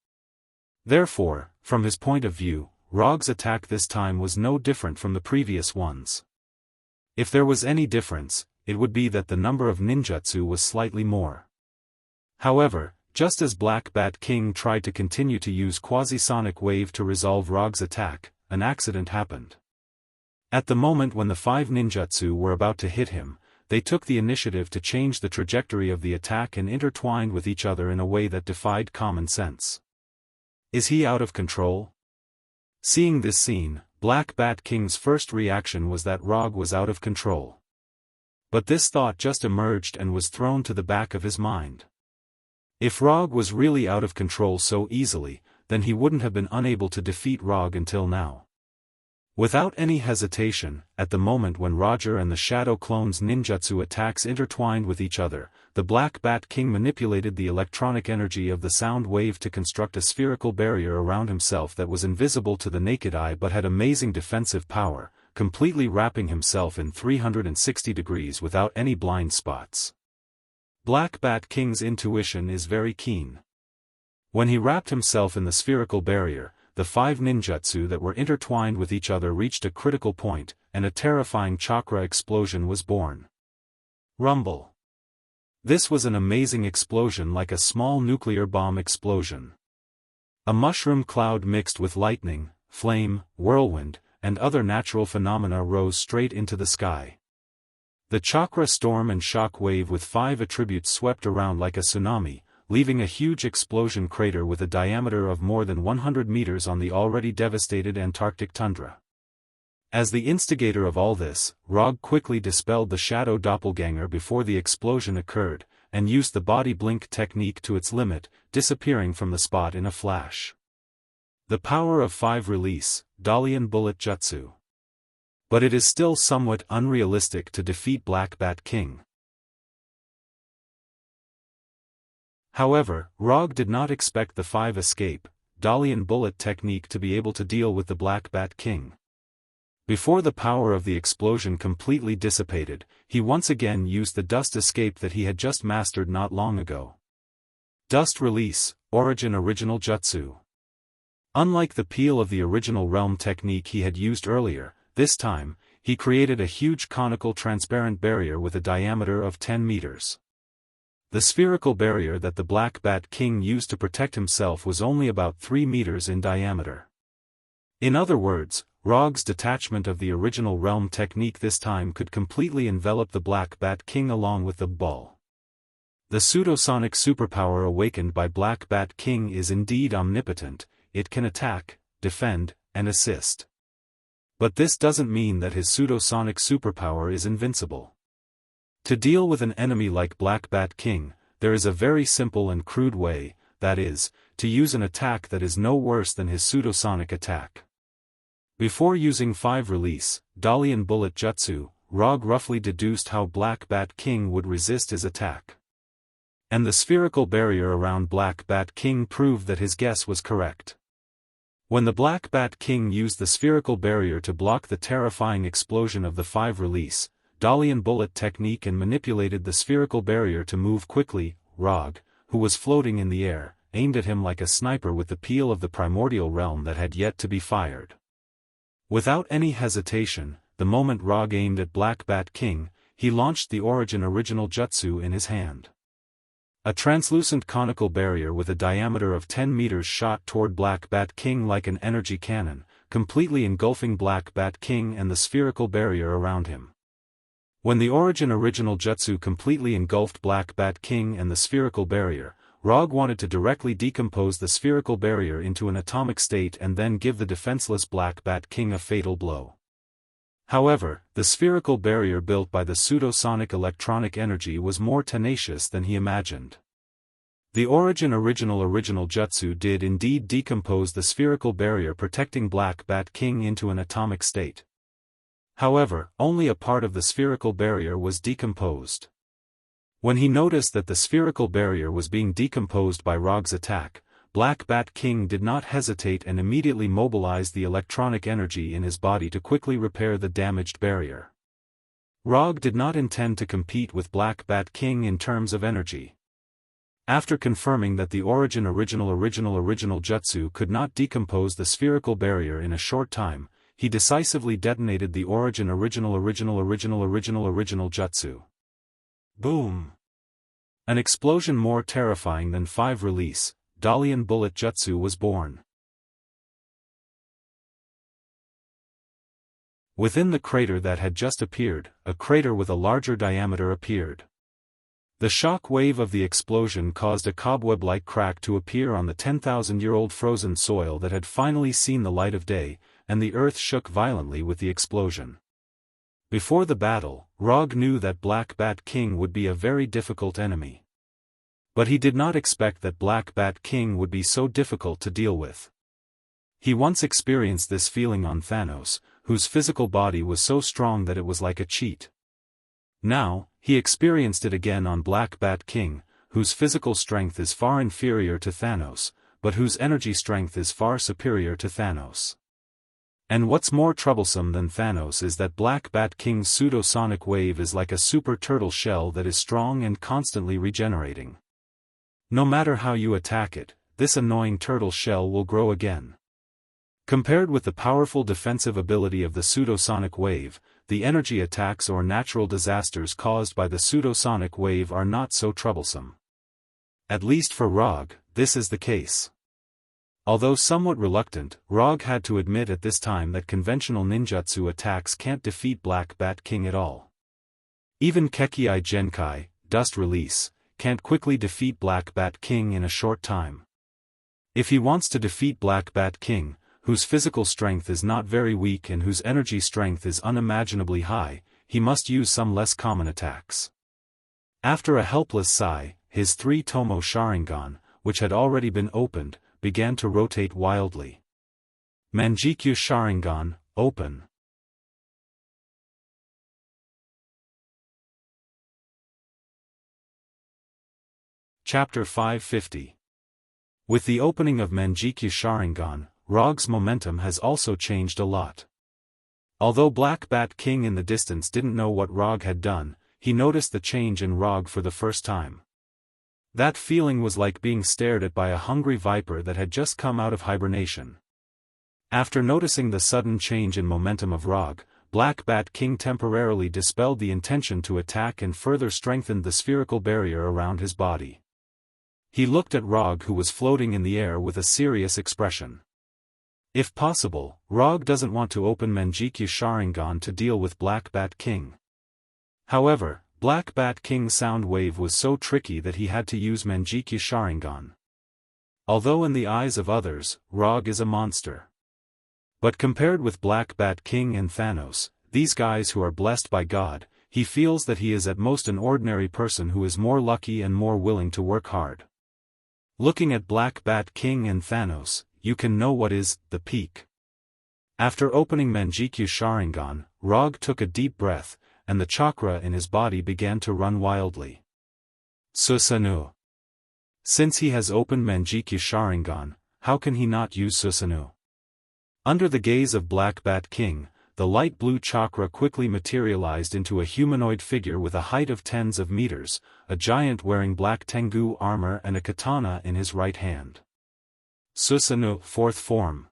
Therefore, from his point of view, Rog's attack this time was no different from the previous ones. If there was any difference, it would be that the number of ninjutsu was slightly more. However, just as Black Bat King tried to continue to use Quasi-Sonic Wave to resolve Rog's attack, an accident happened. At the moment when the 5 ninjutsu were about to hit him, they took the initiative to change the trajectory of the attack and intertwined with each other in a way that defied common sense. Is he out of control? Seeing this scene, Black Bat King's first reaction was that Rog was out of control. But this thought just emerged and was thrown to the back of his mind. If Rog was really out of control so easily, then he wouldn't have been unable to defeat Rog until now. Without any hesitation, at the moment when Roger and the Shadow Clone's ninjutsu attacks intertwined with each other, the Black Bat King manipulated the electronic energy of the sound wave to construct a spherical barrier around himself that was invisible to the naked eye but had amazing defensive power, completely wrapping himself in 360 degrees without any blind spots. Black Bat King's intuition is very keen. When he wrapped himself in the spherical barrier, the 5 ninjutsu that were intertwined with each other reached a critical point, and a terrifying chakra explosion was born. Rumble. This was an amazing explosion like a small nuclear bomb explosion. A mushroom cloud mixed with lightning, flame, whirlwind, and other natural phenomena rose straight into the sky. The chakra storm and shock wave with 5 attributes swept around like a tsunami, leaving a huge explosion crater with a diameter of more than 100 meters on the already devastated Antarctic tundra. As the instigator of all this, Rog quickly dispelled the shadow doppelganger before the explosion occurred, and used the body blink technique to its limit, disappearing from the spot in a flash. The power of 5 release, Dalian Bullet Jutsu. But it is still somewhat unrealistic to defeat Black Bat King. However, Rog did not expect the 5 escape, Dalian Bullet technique to be able to deal with the Black Bat King. Before the power of the explosion completely dissipated, he once again used the dust escape that he had just mastered not long ago. Dust Release, Origin Original Jutsu. Unlike the peel of the original realm technique he had used earlier, this time, he created a huge conical transparent barrier with a diameter of 10 meters. The spherical barrier that the Black Bat King used to protect himself was only about 3 meters in diameter. In other words, Rog's detachment of the original realm technique this time could completely envelop the Black Bat King along with the ball. The pseudosonic superpower awakened by Black Bat King is indeed omnipotent. It can attack, defend, and assist. But this doesn't mean that his pseudosonic superpower is invincible. To deal with an enemy like Black Bat King, there is a very simple and crude way, that is, to use an attack that is no worse than his pseudosonic attack. Before using 5 release, Dalian Bullet Jutsu, Rog roughly deduced how Black Bat King would resist his attack. And the spherical barrier around Black Bat King proved that his guess was correct. When the Black Bat King used the spherical barrier to block the terrifying explosion of the 5 release, Dalian Bullet technique and manipulated the spherical barrier to move quickly, Rog, who was floating in the air, aimed at him like a sniper with the peel of the primordial realm that had yet to be fired. Without any hesitation, the moment Rog aimed at Black Bat King, he launched the Origin Original Jutsu in his hand. A translucent conical barrier with a diameter of 10 meters shot toward Black Bat King like an energy cannon, completely engulfing Black Bat King and the spherical barrier around him. When the Origin Original Jutsu completely engulfed Black Bat King and the spherical barrier, Rog wanted to directly decompose the spherical barrier into an atomic state and then give the defenseless Black Bat King a fatal blow. However, the spherical barrier built by the pseudosonic electronic energy was more tenacious than he imagined. The Origin Original Jutsu did indeed decompose the spherical barrier protecting Black Bat King into an atomic state. However, only a part of the spherical barrier was decomposed. When he noticed that the spherical barrier was being decomposed by Rog's attack, Black Bat King did not hesitate and immediately mobilized the electronic energy in his body to quickly repair the damaged barrier. Rog did not intend to compete with Black Bat King in terms of energy. After confirming that the original jutsu could not decompose the spherical barrier in a short time, he decisively detonated the original jutsu. Boom! An explosion more terrifying than 5 release, Dalian bullet jutsu was born. Within the crater that had just appeared, a crater with a larger diameter appeared. The shock wave of the explosion caused a cobweb-like crack to appear on the 10,000-year-old frozen soil that had finally seen the light of day, and the earth shook violently with the explosion. Before the battle, Rog knew that Black Bat King would be a very difficult enemy. But he did not expect that Black Bat King would be so difficult to deal with. He once experienced this feeling on Thanos, whose physical body was so strong that it was like a cheat. Now, he experienced it again on Black Bat King, whose physical strength is far inferior to Thanos, but whose energy strength is far superior to Thanos. And what's more troublesome than Thanos is that Black Bat King's pseudo-sonic wave is like a super turtle shell that is strong and constantly regenerating. No matter how you attack it, this annoying turtle shell will grow again. Compared with the powerful defensive ability of the pseudosonic wave, the energy attacks or natural disasters caused by the pseudosonic wave are not so troublesome. At least for Rog, this is the case. Although somewhat reluctant, Rog had to admit at this time that conventional ninjutsu attacks can't defeat Black Bat King at all. Even Kekkei Genkai, Dust Release, can't quickly defeat Black Bat King in a short time. If he wants to defeat Black Bat King, whose physical strength is not very weak and whose energy strength is unimaginably high, he must use some less common attacks. After a helpless sigh, his 3-tomo Sharingan, which had already been opened, began to rotate wildly. Manjikyu Sharingan, open. Chapter 550. With the opening of Manjikyu Sharingan, Rog's momentum has also changed a lot. Although Black Bat King in the distance didn't know what Rog had done, he noticed the change in Rog for the first time. That feeling was like being stared at by a hungry viper that had just come out of hibernation. After noticing the sudden change in momentum of Rog, Black Bat King temporarily dispelled the intention to attack and further strengthened the spherical barrier around his body. He looked at Rog, who was floating in the air, with a serious expression. If possible, Rog doesn't want to open Manjikyu Sharingan to deal with Black Bat King. However, Black Bat King's sound wave was so tricky that he had to use Manjikyu Sharingan. Although in the eyes of others, Rog is a monster. But compared with Black Bat King and Thanos, these guys who are blessed by God, he feels that he is at most an ordinary person who is more lucky and more willing to work hard. Looking at Black Bat King and Thanos, you can know what is the peak. After opening Manjikyu Sharingan, Rog took a deep breath, and the chakra in his body began to run wildly. Susanoo. Since he has opened Manjikyu Sharingan, how can he not use Susanoo? Under the gaze of Black Bat King, the light blue chakra quickly materialized into a humanoid figure with a height of tens of meters, a giant wearing black Tengu armor and a katana in his right hand. Susanoo, fourth form.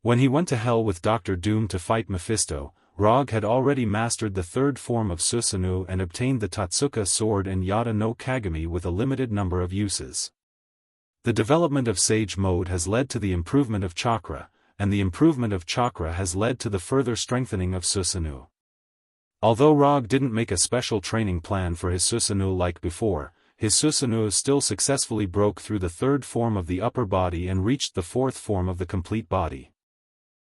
When he went to hell with Dr. Doom to fight Mephisto, Rog had already mastered the third form of Susanoo and obtained the Tatsuka sword and Yada no Kagami with a limited number of uses. The development of Sage mode has led to the improvement of chakra, and the improvement of chakra has led to the further strengthening of Susanoo. Although Rog didn't make a special training plan for his Susanoo like before, his Susanoo still successfully broke through the third form of the upper body and reached the fourth form of the complete body.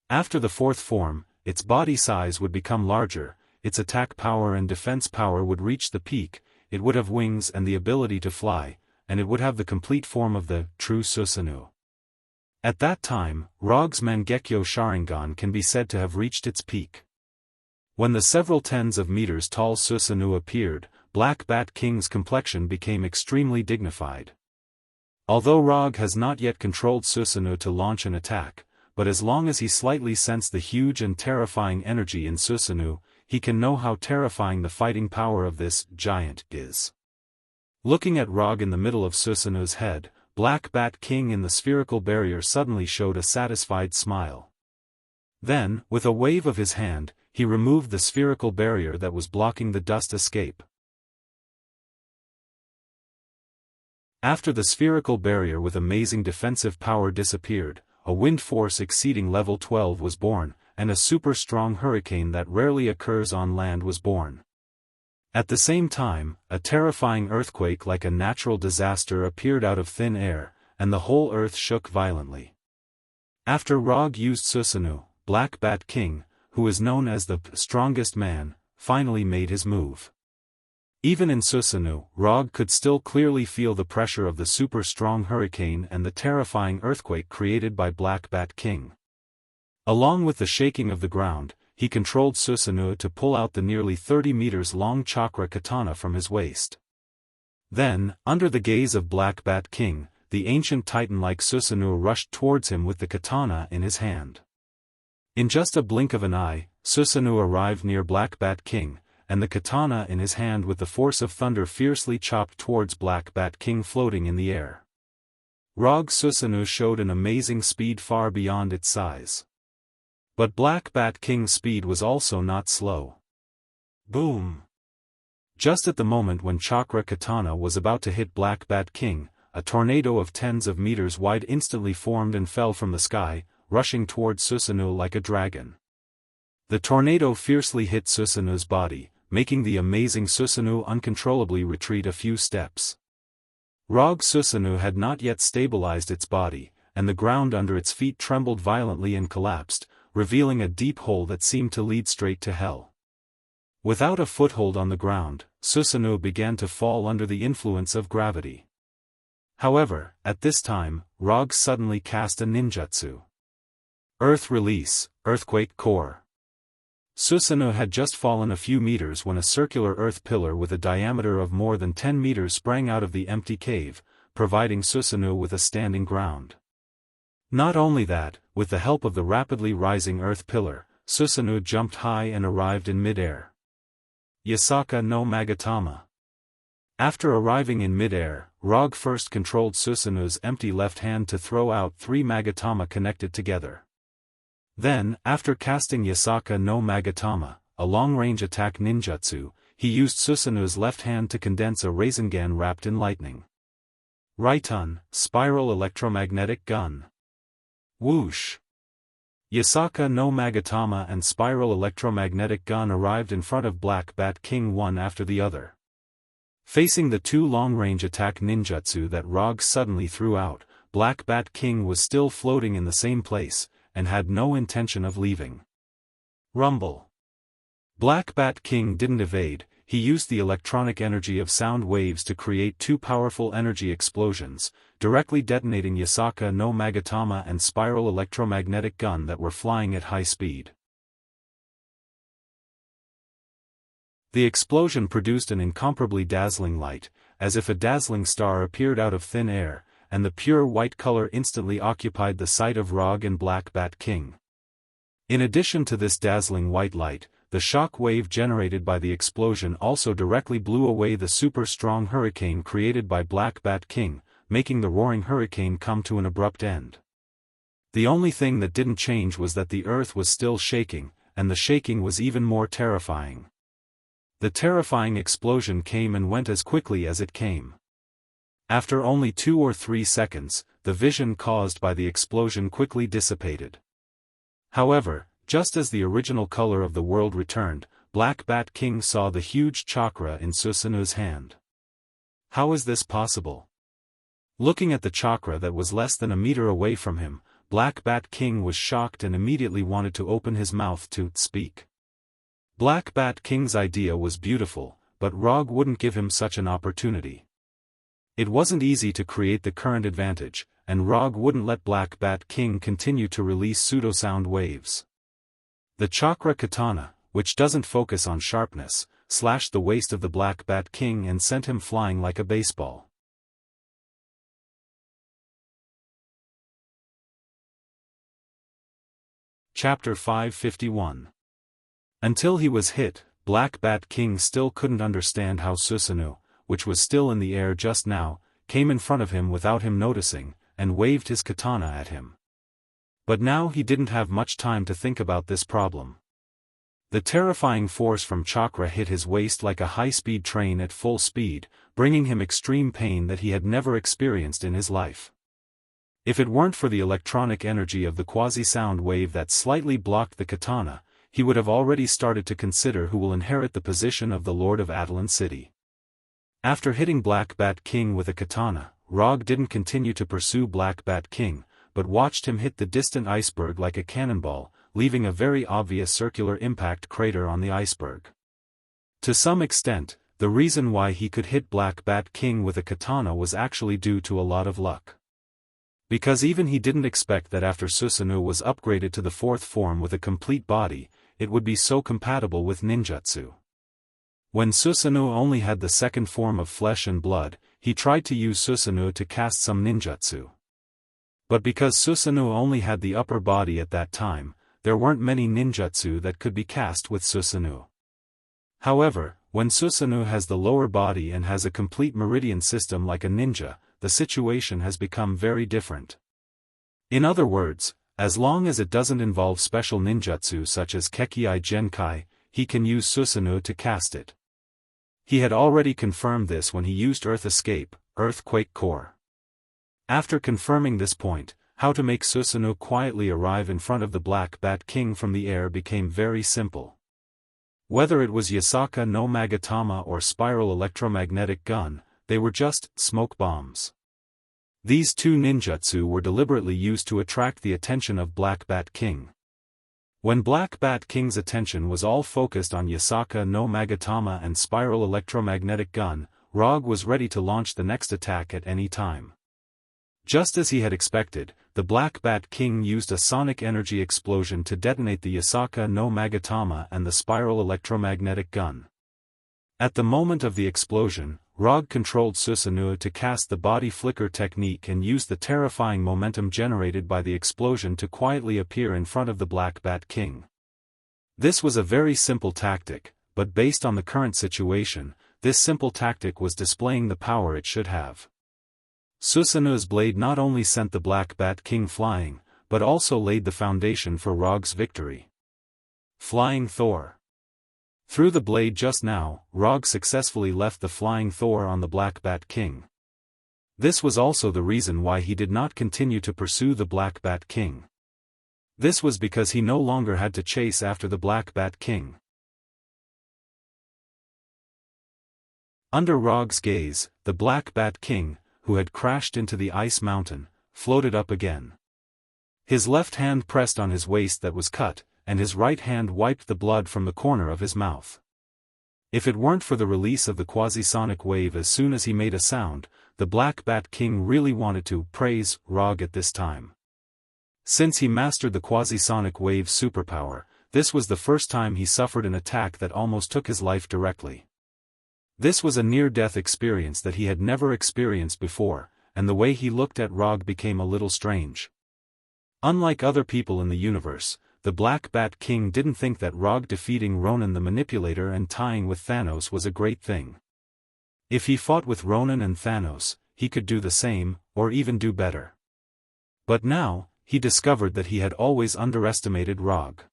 After the fourth form, its body size would become larger, its attack power and defense power would reach the peak, it would have wings and the ability to fly, and it would have the complete form of the true Susanoo. At that time, Rog's Mangekyo Sharingan can be said to have reached its peak. When the several tens of meters tall Susanoo appeared, Black Bat King's complexion became extremely dignified. Although Rog has not yet controlled Susanoo to launch an attack, but as long as he slightly sensed the huge and terrifying energy in Susanoo, he can know how terrifying the fighting power of this giant is. Looking at Rog in the middle of Susanoo's head, Black Bat King in the spherical barrier suddenly showed a satisfied smile. Then, with a wave of his hand, he removed the spherical barrier that was blocking the dust escape. After the spherical barrier with amazing defensive power disappeared, a wind force exceeding level 12 was born, and a super strong hurricane that rarely occurs on land was born. At the same time, a terrifying earthquake like a natural disaster appeared out of thin air, and the whole earth shook violently. After Rog used Susanoo, Black Bat King, who is known as the strongest man, finally made his move. Even in Susanoo, Rog could still clearly feel the pressure of the super strong hurricane and the terrifying earthquake created by Black Bat King. Along with the shaking of the ground, he controlled Susanoo to pull out the nearly 30 meters long chakra katana from his waist. Then, under the gaze of Black Bat King, the ancient titan-like Susanoo rushed towards him with the katana in his hand. In just a blink of an eye, Susanoo arrived near Black Bat King, and the katana in his hand with the force of thunder fiercely chopped towards Black Bat King floating in the air. Rog Susanoo showed an amazing speed far beyond its size. But Black Bat King's speed was also not slow. Boom! Just at the moment when Chakra Katana was about to hit Black Bat King, a tornado of tens of meters wide instantly formed and fell from the sky, rushing towards Susanoo like a dragon. The tornado fiercely hit Susanoo's body, making the amazing Susanoo uncontrollably retreat a few steps. Rog Susanoo had not yet stabilized its body, and the ground under its feet trembled violently and collapsed, revealing a deep hole that seemed to lead straight to hell. Without a foothold on the ground, Susanoo began to fall under the influence of gravity. However, at this time, Rog suddenly cast a ninjutsu. Earth Release, Earthquake Core. Susanoo had just fallen a few meters when a circular earth pillar with a diameter of more than 10 meters sprang out of the empty cave, providing Susanoo with a standing ground. Not only that, with the help of the rapidly rising earth pillar, Susanoo jumped high and arrived in mid-air. Yasaka no Magatama. After arriving in mid-air, Rog first controlled Susanoo's empty left hand to throw out 3 Magatama connected together. Then, after casting Yasaka no Magatama, a long-range attack ninjutsu, he used Susanoo's left hand to condense a Rasengan wrapped in lightning. Raiton, Spiral Electromagnetic Gun. Whoosh! Yasaka no Magatama and Spiral Electromagnetic Gun arrived in front of Black Bat King one after the other. Facing the 2 long-range attack ninjutsu that Rog suddenly threw out, Black Bat King was still floating in the same place, and had no intention of leaving. Rumble. Black Bat King didn't evade, he used the electronic energy of sound waves to create 2 powerful energy explosions, directly detonating Yasaka no Magatama and Spiral Electromagnetic Gun that were flying at high speed. The explosion produced an incomparably dazzling light, as if a dazzling star appeared out of thin air, and the pure white color instantly occupied the sight of Rog and Black Bat King. In addition to this dazzling white light, the shock wave generated by the explosion also directly blew away the super strong hurricane created by Black Bat King, making the roaring hurricane come to an abrupt end. The only thing that didn't change was that the earth was still shaking, and the shaking was even more terrifying. The terrifying explosion came and went as quickly as it came. After only 2 or 3 seconds, the vision caused by the explosion quickly dissipated. However, just as the original color of the world returned, Black Bat King saw the huge chakra in Susanoo's hand. How is this possible? Looking at the chakra that was less than a meter away from him, Black Bat King was shocked and immediately wanted to open his mouth to speak. Black Bat King's idea was beautiful, but Rog wouldn't give him such an opportunity. It wasn't easy to create the current advantage, and Rog wouldn't let Black Bat King continue to release pseudo-sound waves. The chakra katana, which doesn't focus on sharpness, slashed the waist of the Black Bat King and sent him flying like a baseball. Chapter 551. Until he was hit, Black Bat King still couldn't understand how Susanoo, which was still in the air just now, came in front of him without him noticing, and waved his katana at him. But now he didn't have much time to think about this problem. The terrifying force from chakra hit his waist like a high-speed train at full speed, bringing him extreme pain that he had never experienced in his life. If it weren't for the electronic energy of the quasi-sound wave that slightly blocked the katana, he would have already started to consider who will inherit the position of the Lord of Atlan City. After hitting Black Bat King with a katana, Rog didn't continue to pursue Black Bat King, but watched him hit the distant iceberg like a cannonball, leaving a very obvious circular impact crater on the iceberg. To some extent, the reason why he could hit Black Bat King with a katana was actually due to a lot of luck. Because even he didn't expect that after Susanoo was upgraded to the fourth form with a complete body, it would be so compatible with ninjutsu. When Susanoo only had the second form of flesh and blood, he tried to use Susanoo to cast some ninjutsu. But because Susanoo only had the upper body at that time, there weren't many ninjutsu that could be cast with Susanoo. However, when Susanoo has the lower body and has a complete meridian system like a ninja, the situation has become very different. In other words, as long as it doesn't involve special ninjutsu such as Kekkei Genkai, he can use Susanoo to cast it. He had already confirmed this when he used Earth Escape, Earthquake Core. After confirming this point, how to make Susanoo quietly arrive in front of the Black Bat King from the air became very simple. Whether it was Yasaka no Magatama or Spiral Electromagnetic Gun, they were just smoke bombs. These two ninjutsu were deliberately used to attract the attention of Black Bat King. When Black Bat King's attention was all focused on Yasaka no Magatama and Spiral Electromagnetic Gun, Rog was ready to launch the next attack at any time. Just as he had expected, the Black Bat King used a sonic energy explosion to detonate the Yasaka no Magatama and the Spiral Electromagnetic Gun. At the moment of the explosion, Rog controlled Susanoo to cast the body flicker technique and used the terrifying momentum generated by the explosion to quietly appear in front of the Black Bat King. This was a very simple tactic, but based on the current situation, this simple tactic was displaying the power it should have. Susanoo's blade not only sent the Black Bat King flying, but also laid the foundation for Rog's victory. Flying Thor. Through the blade just now, Rog successfully left the Flying Thor on the Black Bat King. This was also the reason why he did not continue to pursue the Black Bat King. This was because he no longer had to chase after the Black Bat King. Under Rog's gaze, the Black Bat King, who had crashed into the ice mountain, floated up again. His left hand pressed on his waist that was cut, and his right hand wiped the blood from the corner of his mouth. If it weren't for the release of the quasi-sonic wave as soon as he made a sound, the Black Bat King really wanted to praise Rog at this time. Since he mastered the quasi-sonic wave's superpower, this was the first time he suffered an attack that almost took his life directly. This was a near-death experience that he had never experienced before, and the way he looked at Rog became a little strange. Unlike other people in the universe, the Black Bat King didn't think that Rog defeating Ronin the Manipulator and tying with Thanos was a great thing. If he fought with Ronin and Thanos, he could do the same, or even do better. But now, he discovered that he had always underestimated Rog.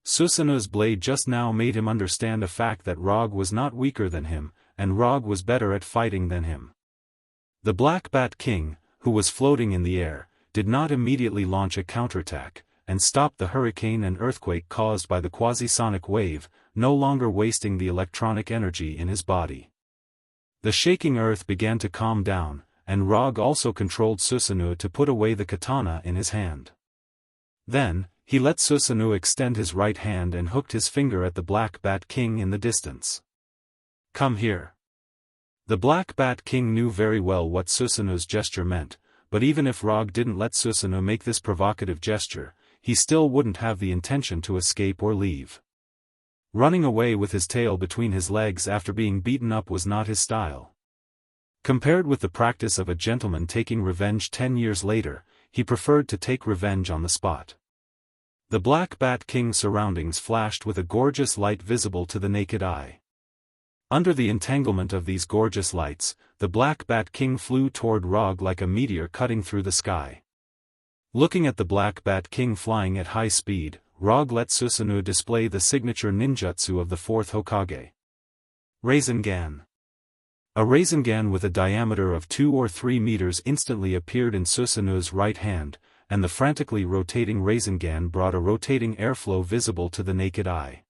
Susanoo's blade just now made him understand a fact that Rog was not weaker than him, and Rog was better at fighting than him. The Black Bat King, who was floating in the air, did not immediately launch a counterattack, and stop the hurricane and earthquake caused by the quasi-sonic wave, no longer wasting the electronic energy in his body. The shaking earth began to calm down, and Rog also controlled Susanoo to put away the katana in his hand. Then, he let Susanoo extend his right hand and hooked his finger at the Black Bat King in the distance. "Come here." The Black Bat King knew very well what Susanoo's gesture meant, but even if Rog didn't let Susanoo make this provocative gesture, he still wouldn't have the intention to escape or leave. Running away with his tail between his legs after being beaten up was not his style. Compared with the practice of a gentleman taking revenge 10 years later, he preferred to take revenge on the spot. The Black Bat King's surroundings flashed with a gorgeous light visible to the naked eye. Under the entanglement of these gorgeous lights, the Black Bat King flew toward Rog like a meteor cutting through the sky. Looking at the Black Bat King flying at high speed, Rog let Susanoo display the signature ninjutsu of the fourth Hokage. Rasengan. A Rasengan with a diameter of 2 or 3 meters instantly appeared in Susanoo's right hand, and the frantically rotating Rasengan brought a rotating airflow visible to the naked eye.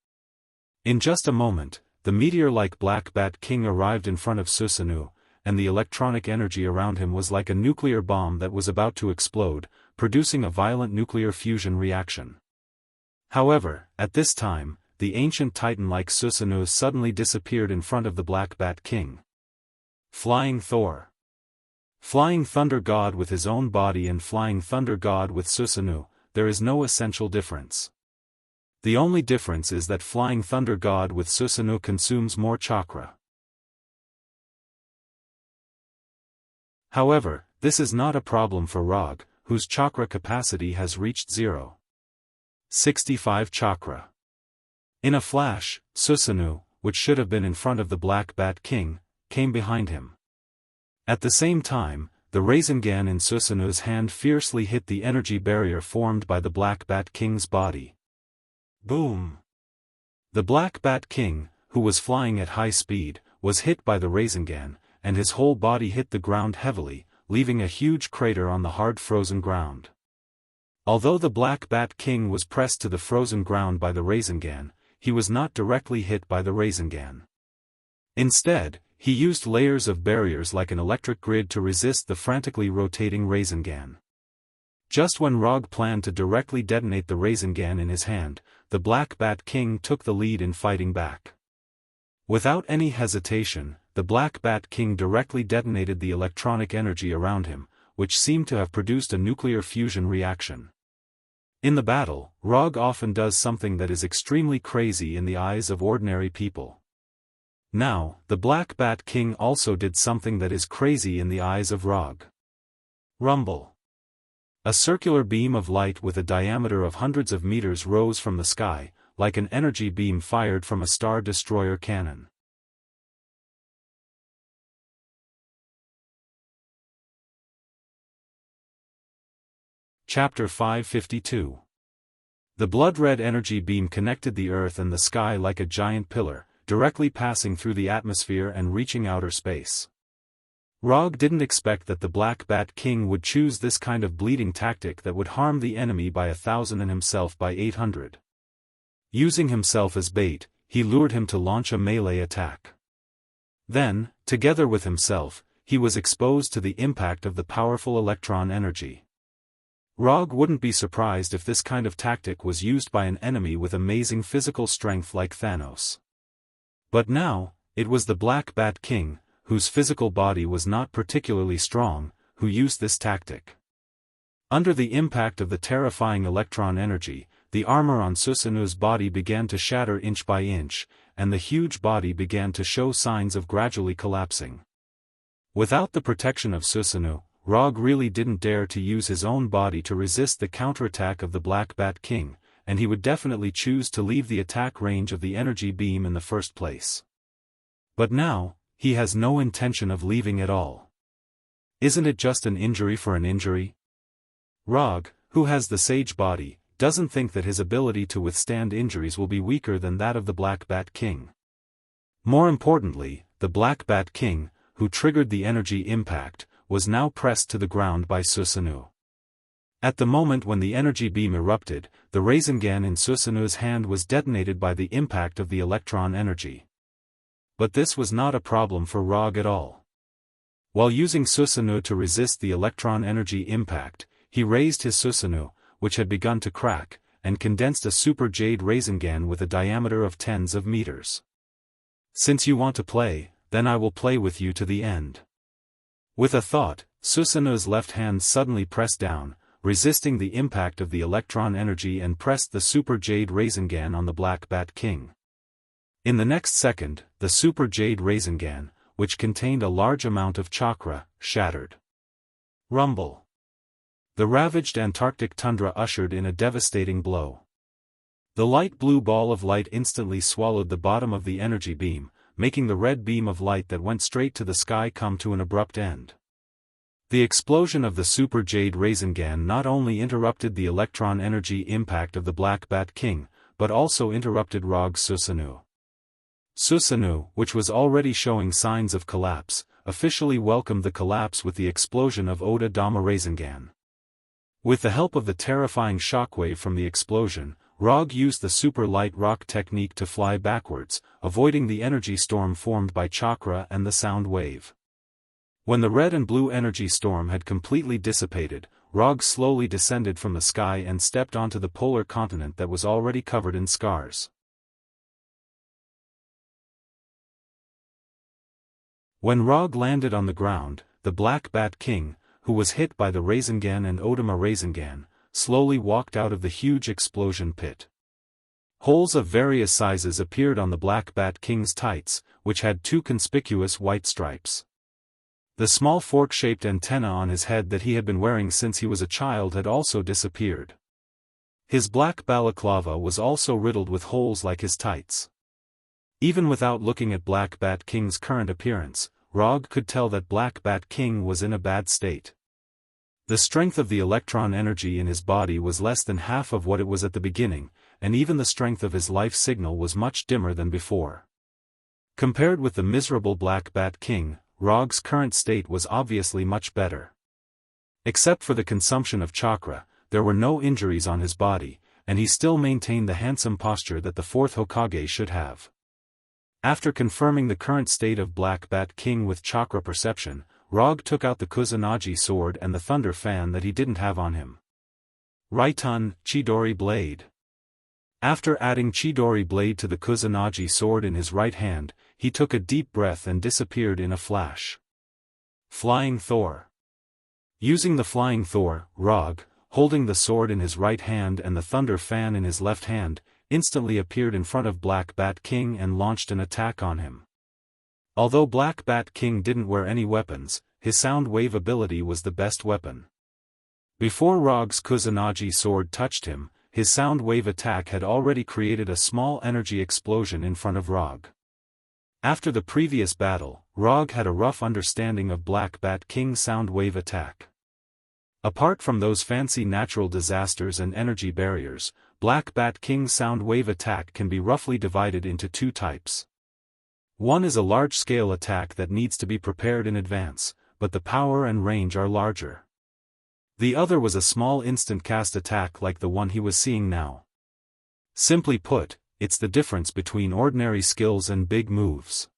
In just a moment, the meteor-like Black Bat King arrived in front of Susanoo, and the electronic energy around him was like a nuclear bomb that was about to explode, producing a violent nuclear fusion reaction. However, at this time, the ancient titan-like Susanoo suddenly disappeared in front of the Black Bat King. Flying Thor. Flying Thunder God with his own body and Flying Thunder God with Susanoo, there is no essential difference. The only difference is that Flying Thunder God with Susanoo consumes more chakra. However, this is not a problem for Rog, whose chakra capacity has reached 65 chakra. In a flash, Susanoo, which should have been in front of the Black Bat King, came behind him. At the same time, the Rasengan in Susanoo's hand fiercely hit the energy barrier formed by the Black Bat King's body. Boom! The Black Bat King, who was flying at high speed, was hit by the Rasengan, and his whole body hit the ground heavily, leaving a huge crater on the hard frozen ground. Although the Black Bat King was pressed to the frozen ground by the Rasengan, he was not directly hit by the Rasengan. Instead, he used layers of barriers like an electric grid to resist the frantically rotating Rasengan. Just when Rog planned to directly detonate the Rasengan in his hand, the Black Bat King took the lead in fighting back. Without any hesitation, the Black Bat King directly detonated the electronic energy around him, which seemed to have produced a nuclear fusion reaction. In the battle, Rog often does something that is extremely crazy in the eyes of ordinary people. Now, the Black Bat King also did something that is crazy in the eyes of Rog. Rumble. A circular beam of light with a diameter of hundreds of meters rose from the sky, like an energy beam fired from a Star Destroyer cannon. Chapter 552. The blood-red energy beam connected the earth and the sky like a giant pillar, directly passing through the atmosphere and reaching outer space. Rog didn't expect that the Black Bat King would choose this kind of bleeding tactic that would harm the enemy by 1,000 and himself by 800. Using himself as bait, he lured him to launch a melee attack. Then, together with himself, he was exposed to the impact of the powerful electron energy. Rog wouldn't be surprised if this kind of tactic was used by an enemy with amazing physical strength like Thanos. But now, it was the Black Bat King, whose physical body was not particularly strong, who used this tactic. Under the impact of the terrifying electron energy, the armor on Susanoo's body began to shatter inch by inch, and the huge body began to show signs of gradually collapsing. Without the protection of Susanoo, Rog really didn't dare to use his own body to resist the counterattack of the Black Bat King, and he would definitely choose to leave the attack range of the energy beam in the first place. But now, he has no intention of leaving at all. Isn't it just an injury for an injury? Rog, who has the sage body, doesn't think that his ability to withstand injuries will be weaker than that of the Black Bat King. More importantly, the Black Bat King, who triggered the energy impact, was now pressed to the ground by Susanoo. At the moment when the energy beam erupted, the Rasengan in Susanoo's hand was detonated by the impact of the electron energy. But this was not a problem for Rog at all. While using Susanoo to resist the electron energy impact, he raised his Susanoo, which had begun to crack, and condensed a super jade Rasengan with a diameter of tens of meters. Since you want to play, then I will play with you to the end. With a thought, Susanoo's left hand suddenly pressed down, resisting the impact of the electron energy and pressed the super jade Rasengan on the Black Bat King. In the next second, the super jade Rasengan, which contained a large amount of chakra, shattered. Rumble. The ravaged Antarctic tundra ushered in a devastating blow. The light blue ball of light instantly swallowed the bottom of the energy beam, making the red beam of light that went straight to the sky come to an abrupt end. The explosion of the Super Jade Rasengan not only interrupted the electron energy impact of the Black Bat King, but also interrupted Rog's Susanoo. Susanoo, which was already showing signs of collapse, officially welcomed the collapse with the explosion of Oda Dama Rasengan. With the help of the terrifying shockwave from the explosion, Rog used the super light rock technique to fly backwards, avoiding the energy storm formed by chakra and the sound wave. When the red and blue energy storm had completely dissipated, Rog slowly descended from the sky and stepped onto the polar continent that was already covered in scars. When Rog landed on the ground, the Black Bat King, who was hit by the Rasengan and Odama Rasengan, slowly walked out of the huge explosion pit. Holes of various sizes appeared on the Black Bat King's tights, which had two conspicuous white stripes. The small fork-shaped antenna on his head that he had been wearing since he was a child had also disappeared. His black balaclava was also riddled with holes like his tights. Even without looking at Black Bat King's current appearance, Rog could tell that Black Bat King was in a bad state. The strength of the electron energy in his body was less than half of what it was at the beginning, and even the strength of his life signal was much dimmer than before. Compared with the miserable Black Bat King, Rog's current state was obviously much better. Except for the consumption of chakra, there were no injuries on his body, and he still maintained the handsome posture that the fourth Hokage should have. After confirming the current state of Black Bat King with chakra perception, Rog took out the Kusanagi sword and the thunder fan that he didn't have on him. Raiton Chidori Blade. After adding Chidori Blade to the Kusanagi sword in his right hand, he took a deep breath and disappeared in a flash. Flying Thor. Using the Flying Thor, Rog, holding the sword in his right hand and the thunder fan in his left hand, instantly appeared in front of Black Bat King and launched an attack on him. Although Black Bat King didn't wear any weapons, his sound wave ability was the best weapon. Before Rog's Kusanagi sword touched him, his sound wave attack had already created a small energy explosion in front of Rog. After the previous battle, Rog had a rough understanding of Black Bat King's sound wave attack. Apart from those fancy natural disasters and energy barriers, Black Bat King's sound wave attack can be roughly divided into two types. One is a large-scale attack that needs to be prepared in advance, but the power and range are larger. The other was a small instant cast attack like the one he was seeing now. Simply put, it's the difference between ordinary skills and big moves.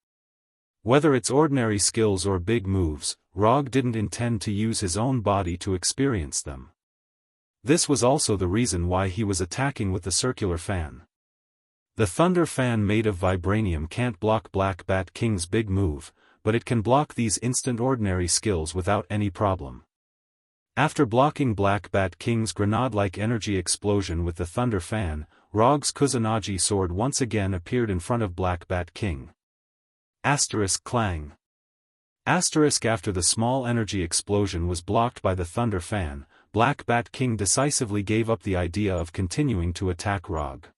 Whether it's ordinary skills or big moves, Rog didn't intend to use his own body to experience them. This was also the reason why he was attacking with the circular fan. The thunder fan made of vibranium can't block Black Bat King's big move, but it can block these instant ordinary skills without any problem. After blocking Black Bat King's grenade-like energy explosion with the thunder fan, Rog's Kusanagi sword once again appeared in front of Black Bat King. Asterisk clang. Asterisk after the small energy explosion was blocked by the thunder fan, Black Bat King decisively gave up the idea of continuing to attack Rog.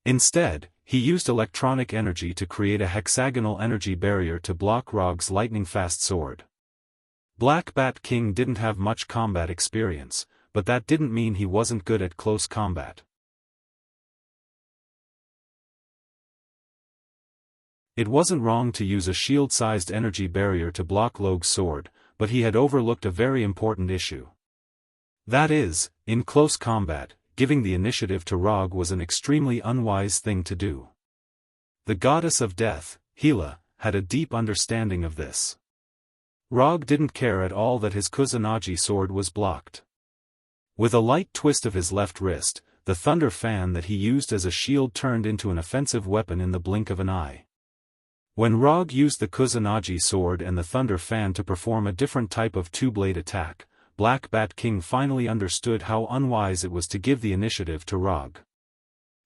Instead, he used electronic energy to create a hexagonal energy barrier to block Rog's lightning-fast sword. Black Bat King didn't have much combat experience, but that didn't mean he wasn't good at close combat. It wasn't wrong to use a shield-sized energy barrier to block Rog's sword, but he had overlooked a very important issue. That is, in close combat, giving the initiative to Rog was an extremely unwise thing to do. The goddess of death, Hela, had a deep understanding of this. Rog didn't care at all that his Kusanagi sword was blocked. With a light twist of his left wrist, the thunder fan that he used as a shield turned into an offensive weapon in the blink of an eye. When Rog used the Kusanagi sword and the thunder fan to perform a different type of two-blade attack, Black Bat King finally understood how unwise it was to give the initiative to Rog.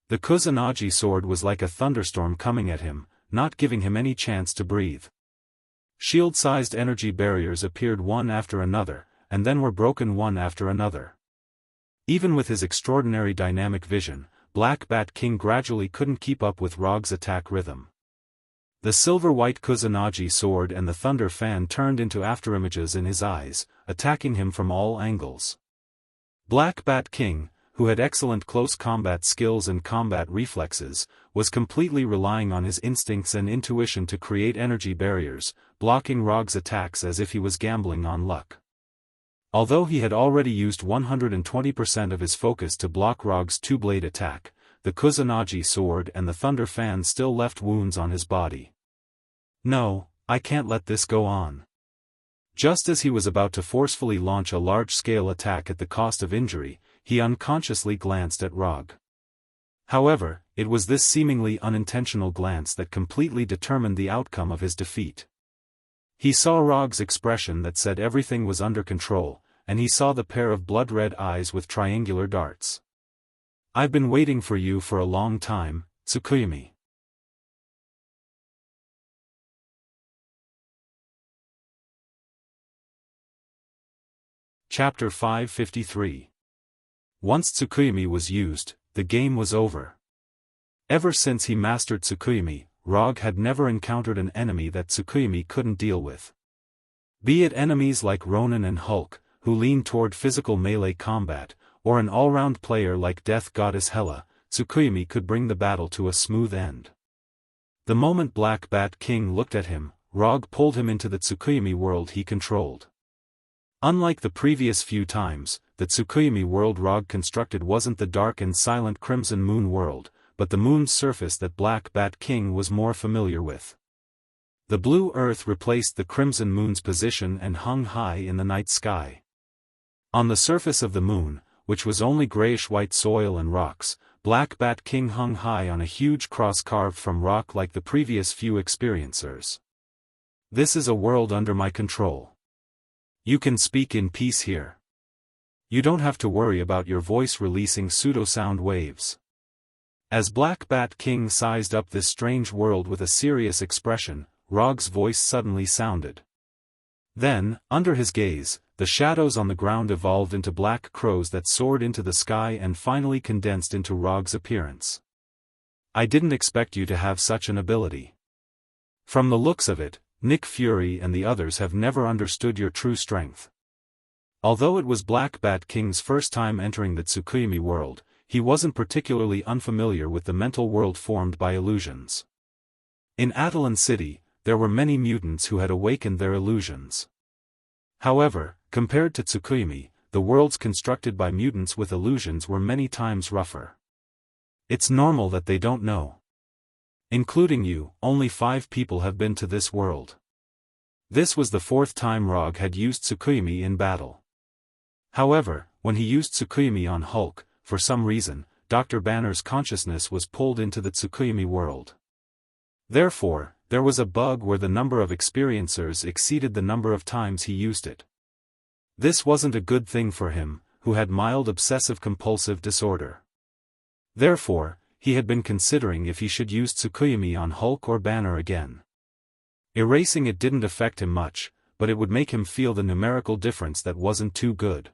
The Kusanagi sword was like a thunderstorm coming at him, not giving him any chance to breathe. Shield-sized energy barriers appeared one after another, and then were broken one after another. Even with his extraordinary dynamic vision, Black Bat King gradually couldn't keep up with Rog's attack rhythm. The silver-white Kusanagi sword and the thunder fan turned into afterimages in his eyes, attacking him from all angles. Black Bat King, who had excellent close combat skills and combat reflexes, was completely relying on his instincts and intuition to create energy barriers, blocking Rog's attacks as if he was gambling on luck. Although he had already used 120% of his focus to block Rog's two-blade attack, the Kusanagi sword and the thunder fan still left wounds on his body. No, I can't let this go on. Just as he was about to forcefully launch a large-scale attack at the cost of injury, he unconsciously glanced at Rog. However, it was this seemingly unintentional glance that completely determined the outcome of his defeat. He saw Rog's expression that said everything was under control, and he saw the pair of blood-red eyes with triangular darts. "I've been waiting for you for a long time, Tsukuyomi." Chapter 553. Once Tsukuyomi was used, the game was over. Ever since he mastered Tsukuyomi, Rog had never encountered an enemy that Tsukuyomi couldn't deal with. Be it enemies like Ronin and Hulk, who lean toward physical melee combat, or an all-round player like Death Goddess Hela, Tsukuyomi could bring the battle to a smooth end. The moment Black Bat King looked at him, Rog pulled him into the Tsukuyomi world he controlled. Unlike the previous few times, the Tsukuyomi world Rog constructed wasn't the dark and silent Crimson Moon world, but the moon's surface that Black Bat King was more familiar with. The blue earth replaced the Crimson Moon's position and hung high in the night sky. On the surface of the moon, which was only grayish-white soil and rocks, Black Bat King hung high on a huge cross carved from rock like the previous few experiencers. "This is a world under my control. You can speak in peace here. You don't have to worry about your voice releasing pseudo-sound waves." As Black Bat King sized up this strange world with a serious expression, Rog's voice suddenly sounded. Then, under his gaze, the shadows on the ground evolved into black crows that soared into the sky and finally condensed into Rog's appearance. "I didn't expect you to have such an ability. From the looks of it, Nick Fury and the others have never understood your true strength." Although it was Black Bat King's first time entering the Tsukuyomi world, he wasn't particularly unfamiliar with the mental world formed by illusions. In Atalan City, there were many mutants who had awakened their illusions. However, compared to Tsukuyomi, the worlds constructed by mutants with illusions were many times rougher. It's normal that they don't know. Including you, only 5 people have been to this world. This was the 4th time Rog had used Tsukuyomi in battle. However, when he used Tsukuyomi on Hulk, for some reason, Dr. Banner's consciousness was pulled into the Tsukuyomi world. Therefore, there was a bug where the number of experiencers exceeded the number of times he used it. This wasn't a good thing for him, who had mild obsessive-compulsive disorder. Therefore, he had been considering if he should use Tsukuyomi on Hulk or Banner again. Erasing it didn't affect him much, but it would make him feel the numerical difference that wasn't too good.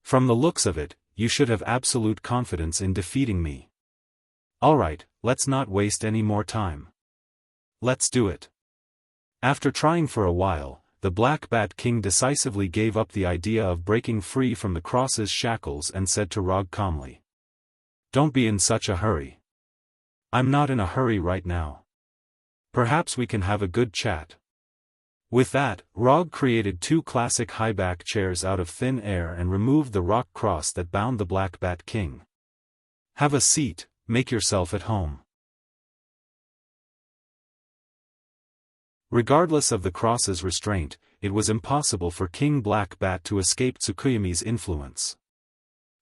"From the looks of it, you should have absolute confidence in defeating me. Alright, let's not waste any more time. Let's do it." After trying for a while, the Black Bat King decisively gave up the idea of breaking free from the Cross's shackles and said to Rog calmly, "Don't be in such a hurry. I'm not in a hurry right now. Perhaps we can have a good chat." With that, Rog created 2 classic high-back chairs out of thin air and removed the rock cross that bound the Black Bat King. "Have a seat, make yourself at home." Regardless of the cross's restraint, it was impossible for King Black Bat to escape Tsukuyomi's influence.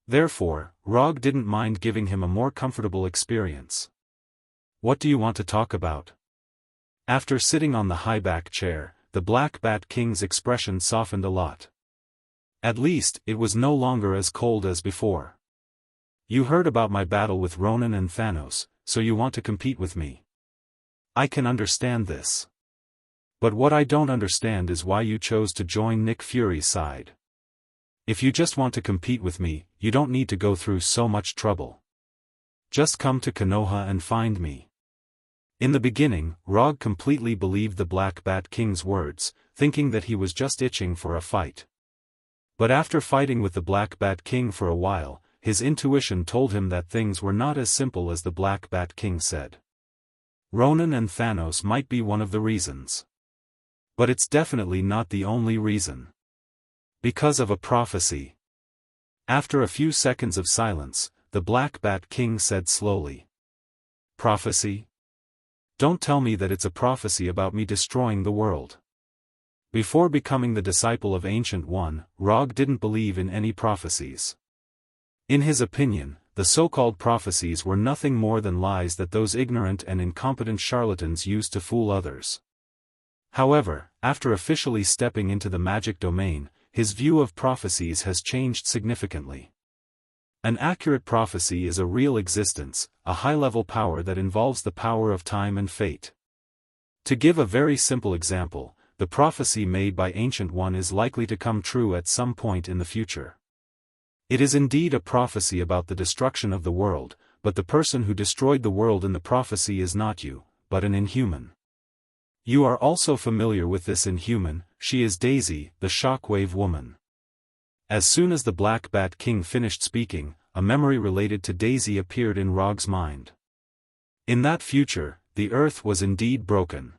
Therefore, Rog didn't mind giving him a more comfortable experience. "What do you want to talk about?" After sitting on the high-back chair, the Black Bat King's expression softened a lot. At least, it was no longer as cold as before. "You heard about my battle with Ronin and Thanos, so you want to compete with me. I can understand this. But what I don't understand is why you chose to join Nick Fury's side. If you just want to compete with me, you don't need to go through so much trouble." Just come to Konoha and find me. In the beginning, Rog completely believed the Black Bat King's words, thinking that he was just itching for a fight. But after fighting with the Black Bat King for a while, his intuition told him that things were not as simple as the Black Bat King said. Ronin and Thanos might be one of the reasons. But it's definitely not the only reason. Because of a prophecy. After a few seconds of silence, the Black Bat King said slowly. Prophecy? Don't tell me that it's a prophecy about me destroying the world. Before becoming the disciple of Ancient One, Rog didn't believe in any prophecies. In his opinion, the so-called prophecies were nothing more than lies that those ignorant and incompetent charlatans used to fool others. However, after officially stepping into the magic domain, his view of prophecies has changed significantly. An accurate prophecy is a real existence, a high-level power that involves the power of time and fate. To give a very simple example, the prophecy made by Ancient One is likely to come true at some point in the future. It is indeed a prophecy about the destruction of the world, but the person who destroyed the world in the prophecy is not you, but an inhuman. You are also familiar with this inhuman. She is Daisy, the Shockwave Woman. As soon as the Black Bat King finished speaking, a memory related to Daisy appeared in Rog's mind. In that future, the Earth was indeed broken.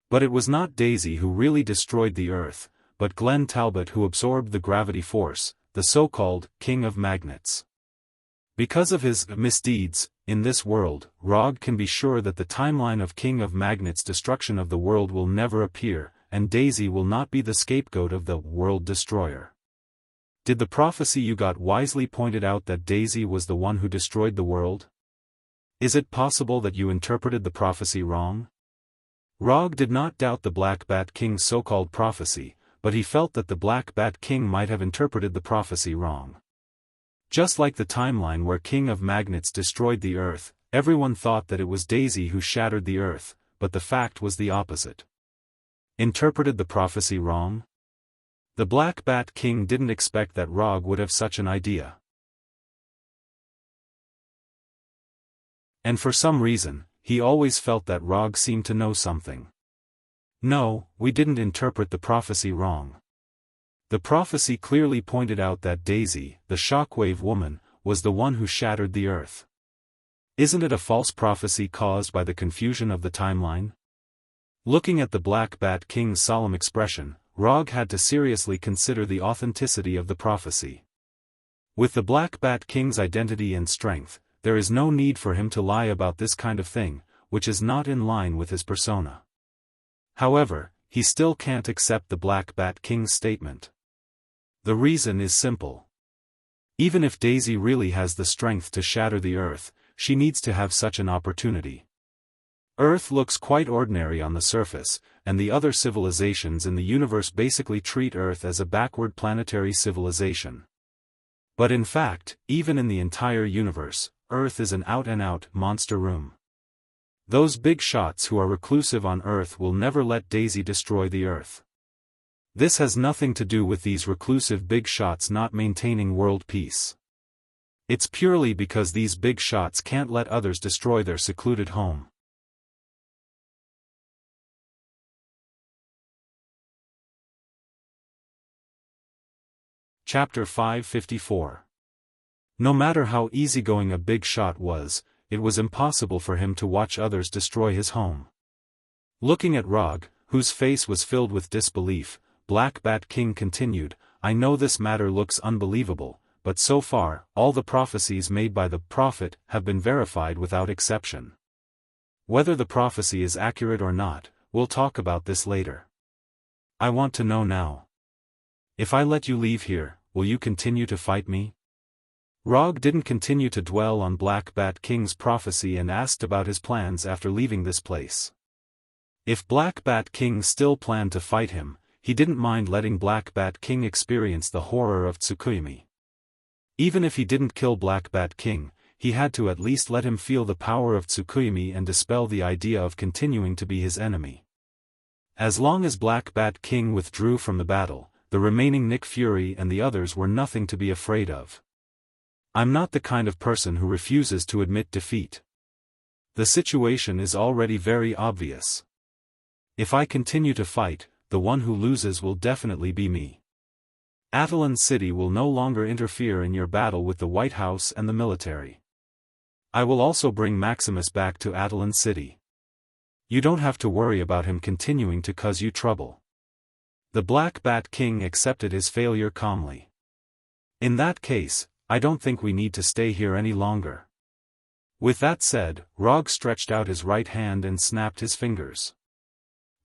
But it was not Daisy who really destroyed the Earth, but Glenn Talbot who absorbed the gravity force, the so-called King of Magnets. Because of his misdeeds in this world, Rog can be sure that the timeline of King of Magnets' destruction of the world will never appear, and Daisy will not be the scapegoat of the World Destroyer. Did the prophecy you got wisely pointed out that Daisy was the one who destroyed the world? Is it possible that you interpreted the prophecy wrong? Rog did not doubt the Black Bat King's so-called prophecy, but he felt that the Black Bat King might have interpreted the prophecy wrong. Just like the timeline where King of Magnets destroyed the Earth, everyone thought that it was Daisy who shattered the Earth, but the fact was the opposite. Interpreted the prophecy wrong? The Black Bat King didn't expect that Rog would have such an idea. And for some reason, he always felt that Rog seemed to know something. No, we didn't interpret the prophecy wrong. The prophecy clearly pointed out that Daisy, the Shockwave Woman, was the one who shattered the Earth. Isn't it a false prophecy caused by the confusion of the timeline? Looking at the Black Bat King's solemn expression, Rog had to seriously consider the authenticity of the prophecy. With the Black Bat King's identity and strength, there is no need for him to lie about this kind of thing, which is not in line with his persona. However, he still can't accept the Black Bat King's statement. The reason is simple. Even if Daisy really has the strength to shatter the Earth, she needs to have such an opportunity. Earth looks quite ordinary on the surface, and the other civilizations in the universe basically treat Earth as a backward planetary civilization. But in fact, even in the entire universe, Earth is an out-and-out monster room. Those big shots who are reclusive on Earth will never let Daisy destroy the Earth. This has nothing to do with these reclusive big shots not maintaining world peace. It's purely because these big shots can't let others destroy their secluded home. Chapter 554. No matter how easygoing a big shot was, it was impossible for him to watch others destroy his home. Looking at Rog, whose face was filled with disbelief, Black Bat King continued, I know this matter looks unbelievable, but so far, all the prophecies made by the prophet have been verified without exception. Whether the prophecy is accurate or not, we'll talk about this later. I want to know now. If I let you leave here, will you continue to fight me? Rog didn't continue to dwell on Black Bat King's prophecy and asked about his plans after leaving this place. If Black Bat King still planned to fight him, he didn't mind letting Black Bat King experience the horror of Tsukuyomi. Even if he didn't kill Black Bat King, he had to at least let him feel the power of Tsukuyomi and dispel the idea of continuing to be his enemy. As long as Black Bat King withdrew from the battle, the remaining Nick Fury and the others were nothing to be afraid of. I'm not the kind of person who refuses to admit defeat. The situation is already very obvious. If I continue to fight, the one who loses will definitely be me. Attilan City will no longer interfere in your battle with the White House and the military. I will also bring Maximus back to Attilan City. You don't have to worry about him continuing to cause you trouble. The Black Bat King accepted his failure calmly. In that case, I don't think we need to stay here any longer. With that said, Rog stretched out his right hand and snapped his fingers.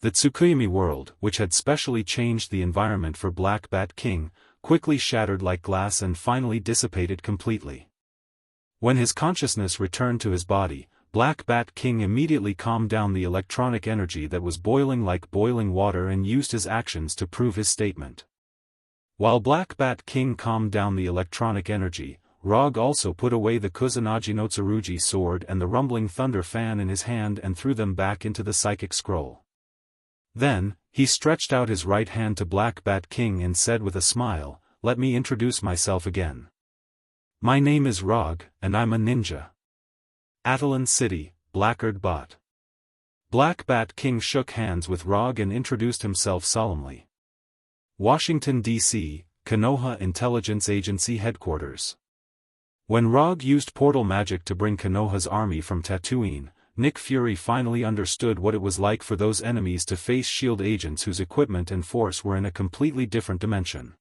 The Tsukuyami world, which had specially changed the environment for Black Bat King, quickly shattered like glass and finally dissipated completely. When his consciousness returned to his body, Black Bat King immediately calmed down the electronic energy that was boiling like boiling water and used his actions to prove his statement. While Black Bat King calmed down the electronic energy, Rog also put away the Kusanagi no Tsurugi sword and the rumbling thunder fan in his hand and threw them back into the psychic scroll. Then, he stretched out his right hand to Black Bat King and said with a smile, "Let me introduce myself again. My name is Rog, and I'm a ninja. Attilan City, Blackguard Bot." Black Bat King shook hands with Rog and introduced himself solemnly. Washington, D.C., Konoha Intelligence Agency Headquarters. When Rog used portal magic to bring Konoha's army from Tatooine, Nick Fury finally understood what it was like for those enemies to face S.H.I.E.L.D. agents whose equipment and force were in a completely different dimension.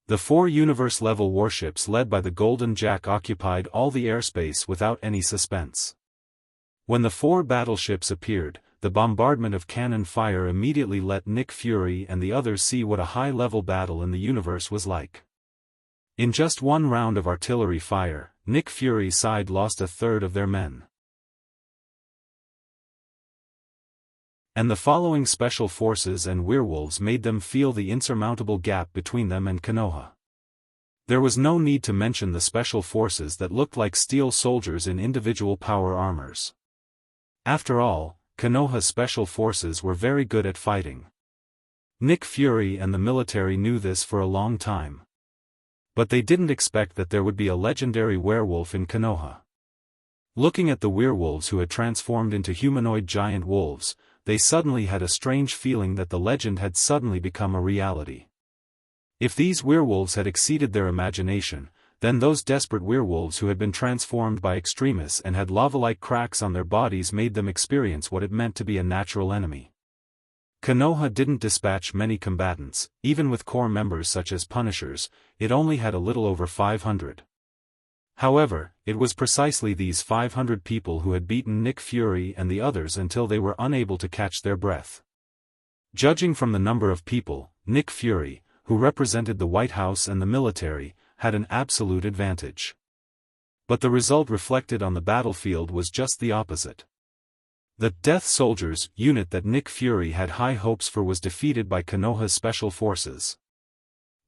The 4 universe-level warships led by the Golden Jack occupied all the airspace without any suspense. When the 4 battleships appeared, the bombardment of cannon fire immediately let Nick Fury and the others see what a high-level battle in the universe was like. In just one round of artillery fire, Nick Fury's side lost a third of their men. And the following special forces and werewolves made them feel the insurmountable gap between them and Konoha. There was no need to mention the special forces that looked like steel soldiers in individual power armors. After all, Konoha's special forces were very good at fighting. Nick Fury and the military knew this for a long time. But they didn't expect that there would be a legendary werewolf in Konoha. Looking at the werewolves who had transformed into humanoid giant wolves, they suddenly had a strange feeling that the legend had suddenly become a reality. If these werewolves had exceeded their imagination, then those desperate werewolves who had been transformed by extremists and had lava-like cracks on their bodies made them experience what it meant to be a natural enemy. Konoha didn't dispatch many combatants, even with core members such as Punishers, it only had a little over 500. However, it was precisely these 500 people who had beaten Nick Fury and the others until they were unable to catch their breath. Judging from the number of people, Nick Fury, who represented the White House and the military, had an absolute advantage. But the result reflected on the battlefield was just the opposite. The Death Soldiers unit that Nick Fury had high hopes for was defeated by Konoha's special forces.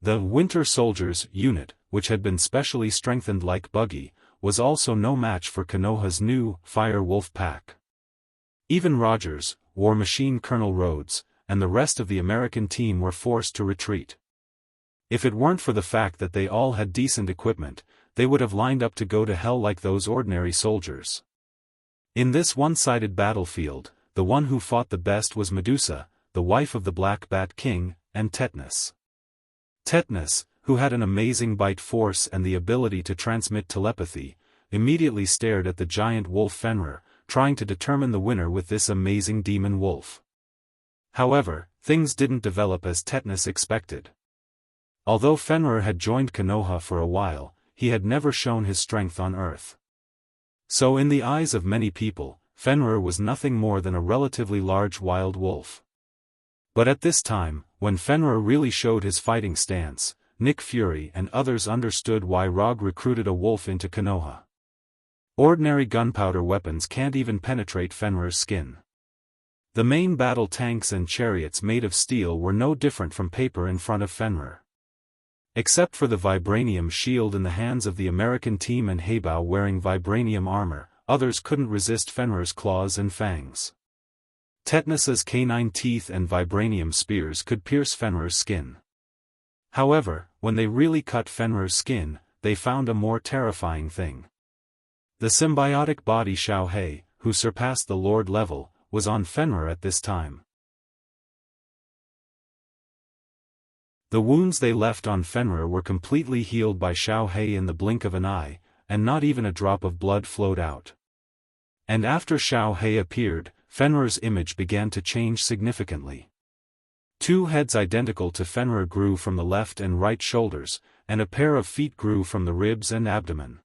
The Winter Soldiers unit, which had been specially strengthened like Buggy, was also no match for Konoha's new Fire Wolf pack. Even Rogers, War Machine Colonel Rhodes, and the rest of the American team were forced to retreat. If it weren't for the fact that they all had decent equipment, they would have lined up to go to hell like those ordinary soldiers. In this one-sided battlefield, the one who fought the best was Medusa, the wife of the Black Bat King, and Tetanus. Tetanus, who had an amazing bite force and the ability to transmit telepathy, immediately stared at the giant wolf Fenrir, trying to determine the winner with this amazing demon wolf. However, things didn't develop as Tetanus expected. Although Fenrir had joined Konoha for a while, he had never shown his strength on Earth. So in the eyes of many people, Fenrir was nothing more than a relatively large wild wolf. But at this time, when Fenrir really showed his fighting stance, Nick Fury and others understood why Rog recruited a wolf into Konoha. Ordinary gunpowder weapons can't even penetrate Fenrir's skin. The main battle tanks and chariots made of steel were no different from paper in front of Fenrir. Except for the vibranium shield in the hands of the American team and Heibao wearing vibranium armor, others couldn't resist Fenrir's claws and fangs. Tetanus's canine teeth and vibranium spears could pierce Fenrir's skin. However, when they really cut Fenrir's skin, they found a more terrifying thing. The symbiotic body Xiaohei, who surpassed the Lord level, was on Fenrir at this time. The wounds they left on Fenrir were completely healed by Xiaohei in the blink of an eye, and not even a drop of blood flowed out. And after Xiaohei appeared, Fenrir's image began to change significantly. Two heads identical to Fenrir grew from the left and right shoulders, and a pair of feet grew from the ribs and abdomen.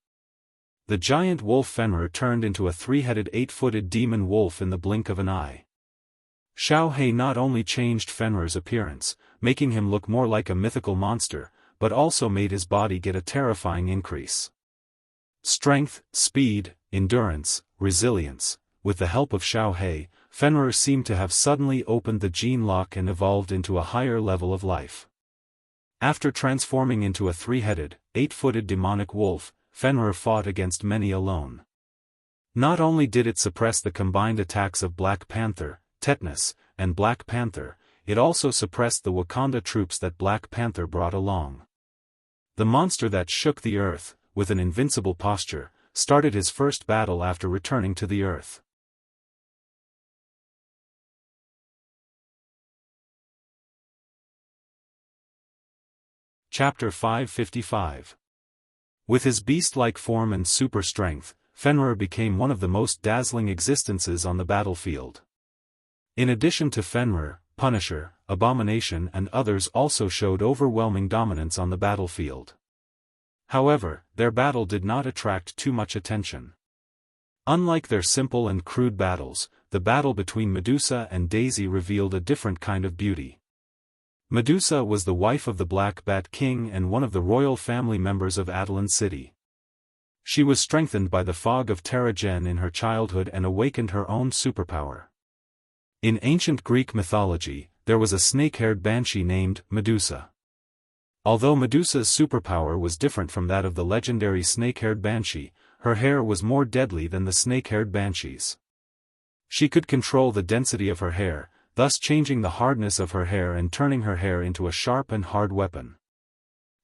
The giant wolf Fenrir turned into a three-headed eight-footed demon wolf in the blink of an eye. Xiaohei not only changed Fenrir's appearance, making him look more like a mythical monster, but also made his body get a terrifying increase. Strength, speed, endurance, resilience. With the help of Xiaohei, Fenrir seemed to have suddenly opened the gene lock and evolved into a higher level of life. After transforming into a three-headed, eight-footed demonic wolf, Fenrir fought against many alone. Not only did it suppress the combined attacks of Black Panther, Tetanus, and Black Panther, it also suppressed the Wakanda troops that Black Panther brought along. The monster that shook the earth, with an invincible posture, started his first battle after returning to the earth. Chapter 555. With his beast-like form and super strength, Fenrir became one of the most dazzling existences on the battlefield. In addition to Fenrir, Punisher, Abomination and others also showed overwhelming dominance on the battlefield. However, their battle did not attract too much attention. Unlike their simple and crude battles, the battle between Medusa and Daisy revealed a different kind of beauty. Medusa was the wife of the Black Bat King and one of the royal family members of Attilan City. She was strengthened by the fog of Terrigen in her childhood and awakened her own superpower. In ancient Greek mythology, there was a snake-haired banshee named Medusa. Although Medusa's superpower was different from that of the legendary snake-haired banshee, her hair was more deadly than the snake-haired banshee's. She could control the density of her hair, thus changing the hardness of her hair and turning her hair into a sharp and hard weapon.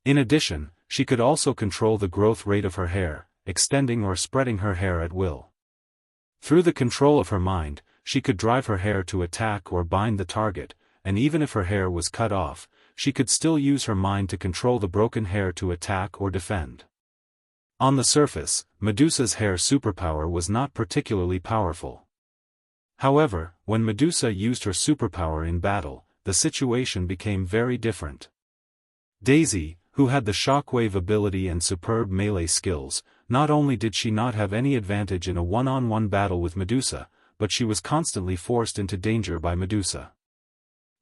In addition, she could also control the growth rate of her hair, extending or spreading her hair at will. Through the control of her mind, she could drive her hair to attack or bind the target, and even if her hair was cut off, she could still use her mind to control the broken hair to attack or defend. On the surface, Medusa's hair superpower was not particularly powerful. However, when Medusa used her superpower in battle, the situation became very different. Daisy, who had the shockwave ability and superb melee skills, not only did she not have any advantage in a one-on-one battle with Medusa, but she was constantly forced into danger by Medusa.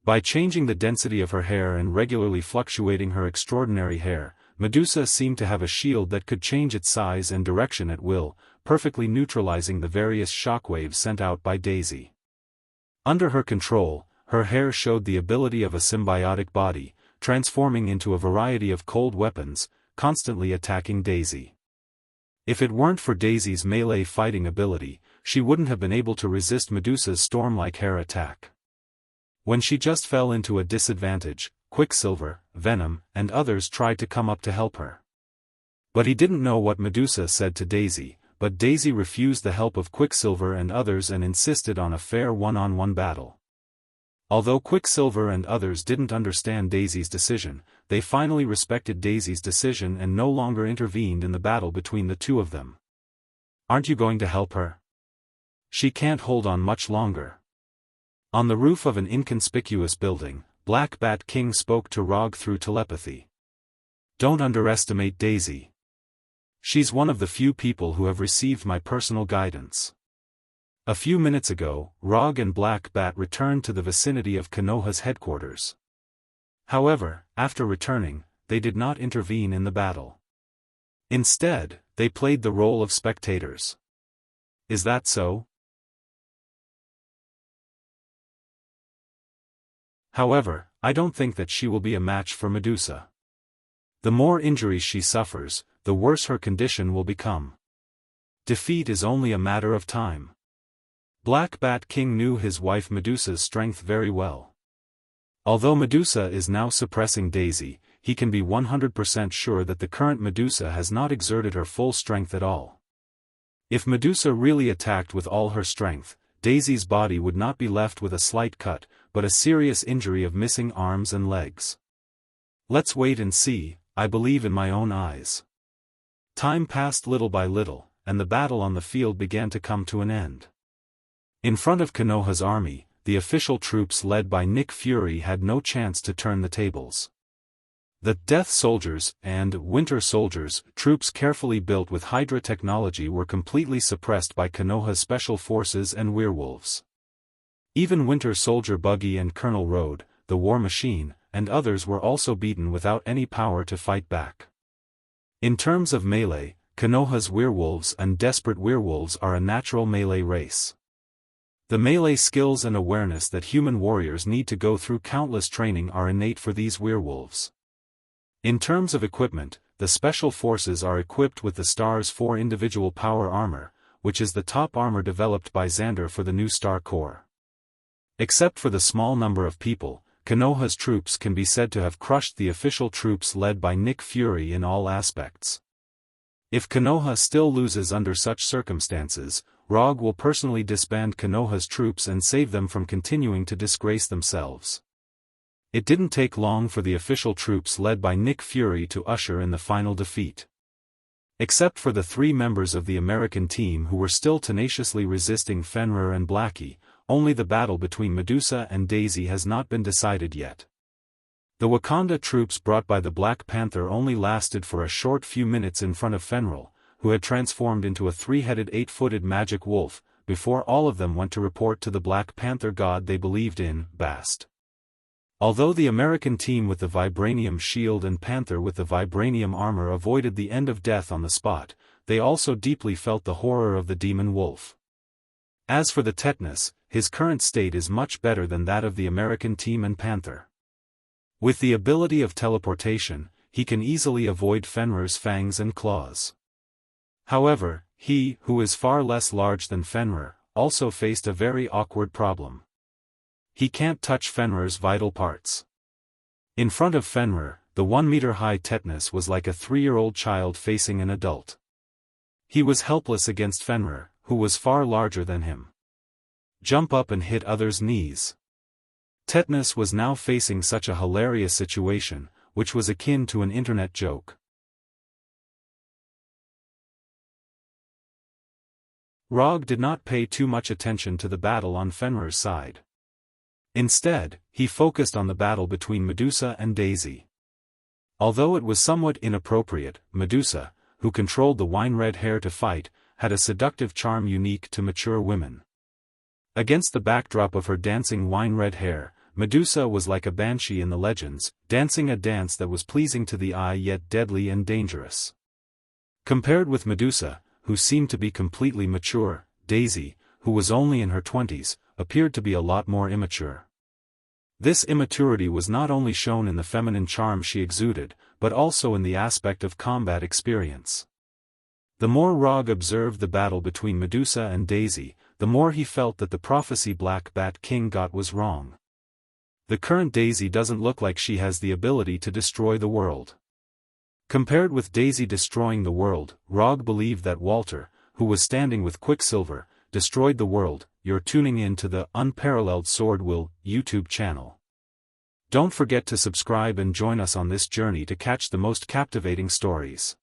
By changing the density of her hair and regularly fluctuating her extraordinary hair, Medusa seemed to have a shield that could change its size and direction at will, perfectly neutralizing the various shockwaves sent out by Daisy. Under her control, her hair showed the ability of a symbiotic body, transforming into a variety of cold weapons, constantly attacking Daisy. If it weren't for Daisy's melee fighting ability, she wouldn't have been able to resist Medusa's storm-like hair attack. When she just fell into a disadvantage, Quicksilver, Venom, and others tried to come up to help her. But he didn't know what Medusa said to Daisy, but Daisy refused the help of Quicksilver and others and insisted on a fair one-on-one battle. Although Quicksilver and others didn't understand Daisy's decision, they finally respected Daisy's decision and no longer intervened in the battle between the two of them. "Aren't you going to help her? She can't hold on much longer." On the roof of an inconspicuous building, Black Bat King spoke to Rog through telepathy. "Don't underestimate Daisy. She's one of the few people who have received my personal guidance." A few minutes ago, Rog and Black Bat returned to the vicinity of Konoha's headquarters. However, after returning, they did not intervene in the battle. Instead, they played the role of spectators. Is that so? However, I don't think that she will be a match for Medusa. The more injuries she suffers, the worse her condition will become. Defeat is only a matter of time. Black Bat King knew his wife Medusa's strength very well. Although Medusa is now suppressing Daisy, he can be 100% sure that the current Medusa has not exerted her full strength at all. If Medusa really attacked with all her strength, Daisy's body would not be left with a slight cut, but a serious injury of missing arms and legs. Let's wait and see, I believe in my own eyes. Time passed little by little, and the battle on the field began to come to an end. In front of Konoha's army, the official troops led by Nick Fury had no chance to turn the tables. The Death Soldiers and Winter Soldiers, troops carefully built with Hydra technology, were completely suppressed by Konoha's special forces and werewolves. Even Winter Soldier Buggy and Colonel Road, the War Machine, and others were also beaten without any power to fight back. In terms of melee, Konoha's werewolves and Desperate Werewolves are a natural melee race. The melee skills and awareness that human warriors need to go through countless training are innate for these werewolves. In terms of equipment, the Special Forces are equipped with the Star's 4 individual power armor, which is the top armor developed by Xander for the new Star Corps. Except for the small number of people, Konoha's troops can be said to have crushed the official troops led by Nick Fury in all aspects. If Konoha still loses under such circumstances, Rogue will personally disband Konoha's troops and save them from continuing to disgrace themselves. It didn't take long for the official troops led by Nick Fury to usher in the final defeat. Except for the 3 members of the American team who were still tenaciously resisting Fenrir and Blackie, only the battle between Medusa and Daisy has not been decided yet. The Wakanda troops brought by the Black Panther only lasted for a short few minutes in front of Fenrir, who had transformed into a 3-headed 8-footed magic wolf, before all of them went to report to the Black Panther god they believed in, Bast. Although the American team with the Vibranium shield and Panther with the Vibranium armor avoided the end of death on the spot, they also deeply felt the horror of the demon wolf. As for the tetanus, his current state is much better than that of the American team and Panther. With the ability of teleportation, he can easily avoid Fenrir's fangs and claws. However, he, who is far less large than Fenrir, also faced a very awkward problem. He can't touch Fenrir's vital parts. In front of Fenrir, the 1-meter-high tetanus was like a 3-year-old child facing an adult. He was helpless against Fenrir, who was far larger than him. Jump up and hit others' knees. Tetanus was now facing such a hilarious situation, which was akin to an internet joke. Rogue did not pay too much attention to the battle on Fenrir's side. Instead, he focused on the battle between Medusa and Daisy. Although it was somewhat inappropriate, Medusa, who controlled the wine-red hair to fight, had a seductive charm unique to mature women. Against the backdrop of her dancing wine-red hair, Medusa was like a banshee in the legends, dancing a dance that was pleasing to the eye yet deadly and dangerous. Compared with Medusa, who seemed to be completely mature, Daisy, who was only in her 20s, appeared to be a lot more immature. This immaturity was not only shown in the feminine charm she exuded, but also in the aspect of combat experience. The more Rogue observed the battle between Medusa and Daisy, the more he felt that the prophecy Black Bat King got was wrong. The current Daisy doesn't look like she has the ability to destroy the world. Compared with Daisy destroying the world, Rogue believed that Walter, who was standing with Quicksilver, destroyed the world. You're tuning in to the Unparalleled SwordWill YouTube channel. Don't forget to subscribe and join us on this journey to catch the most captivating stories.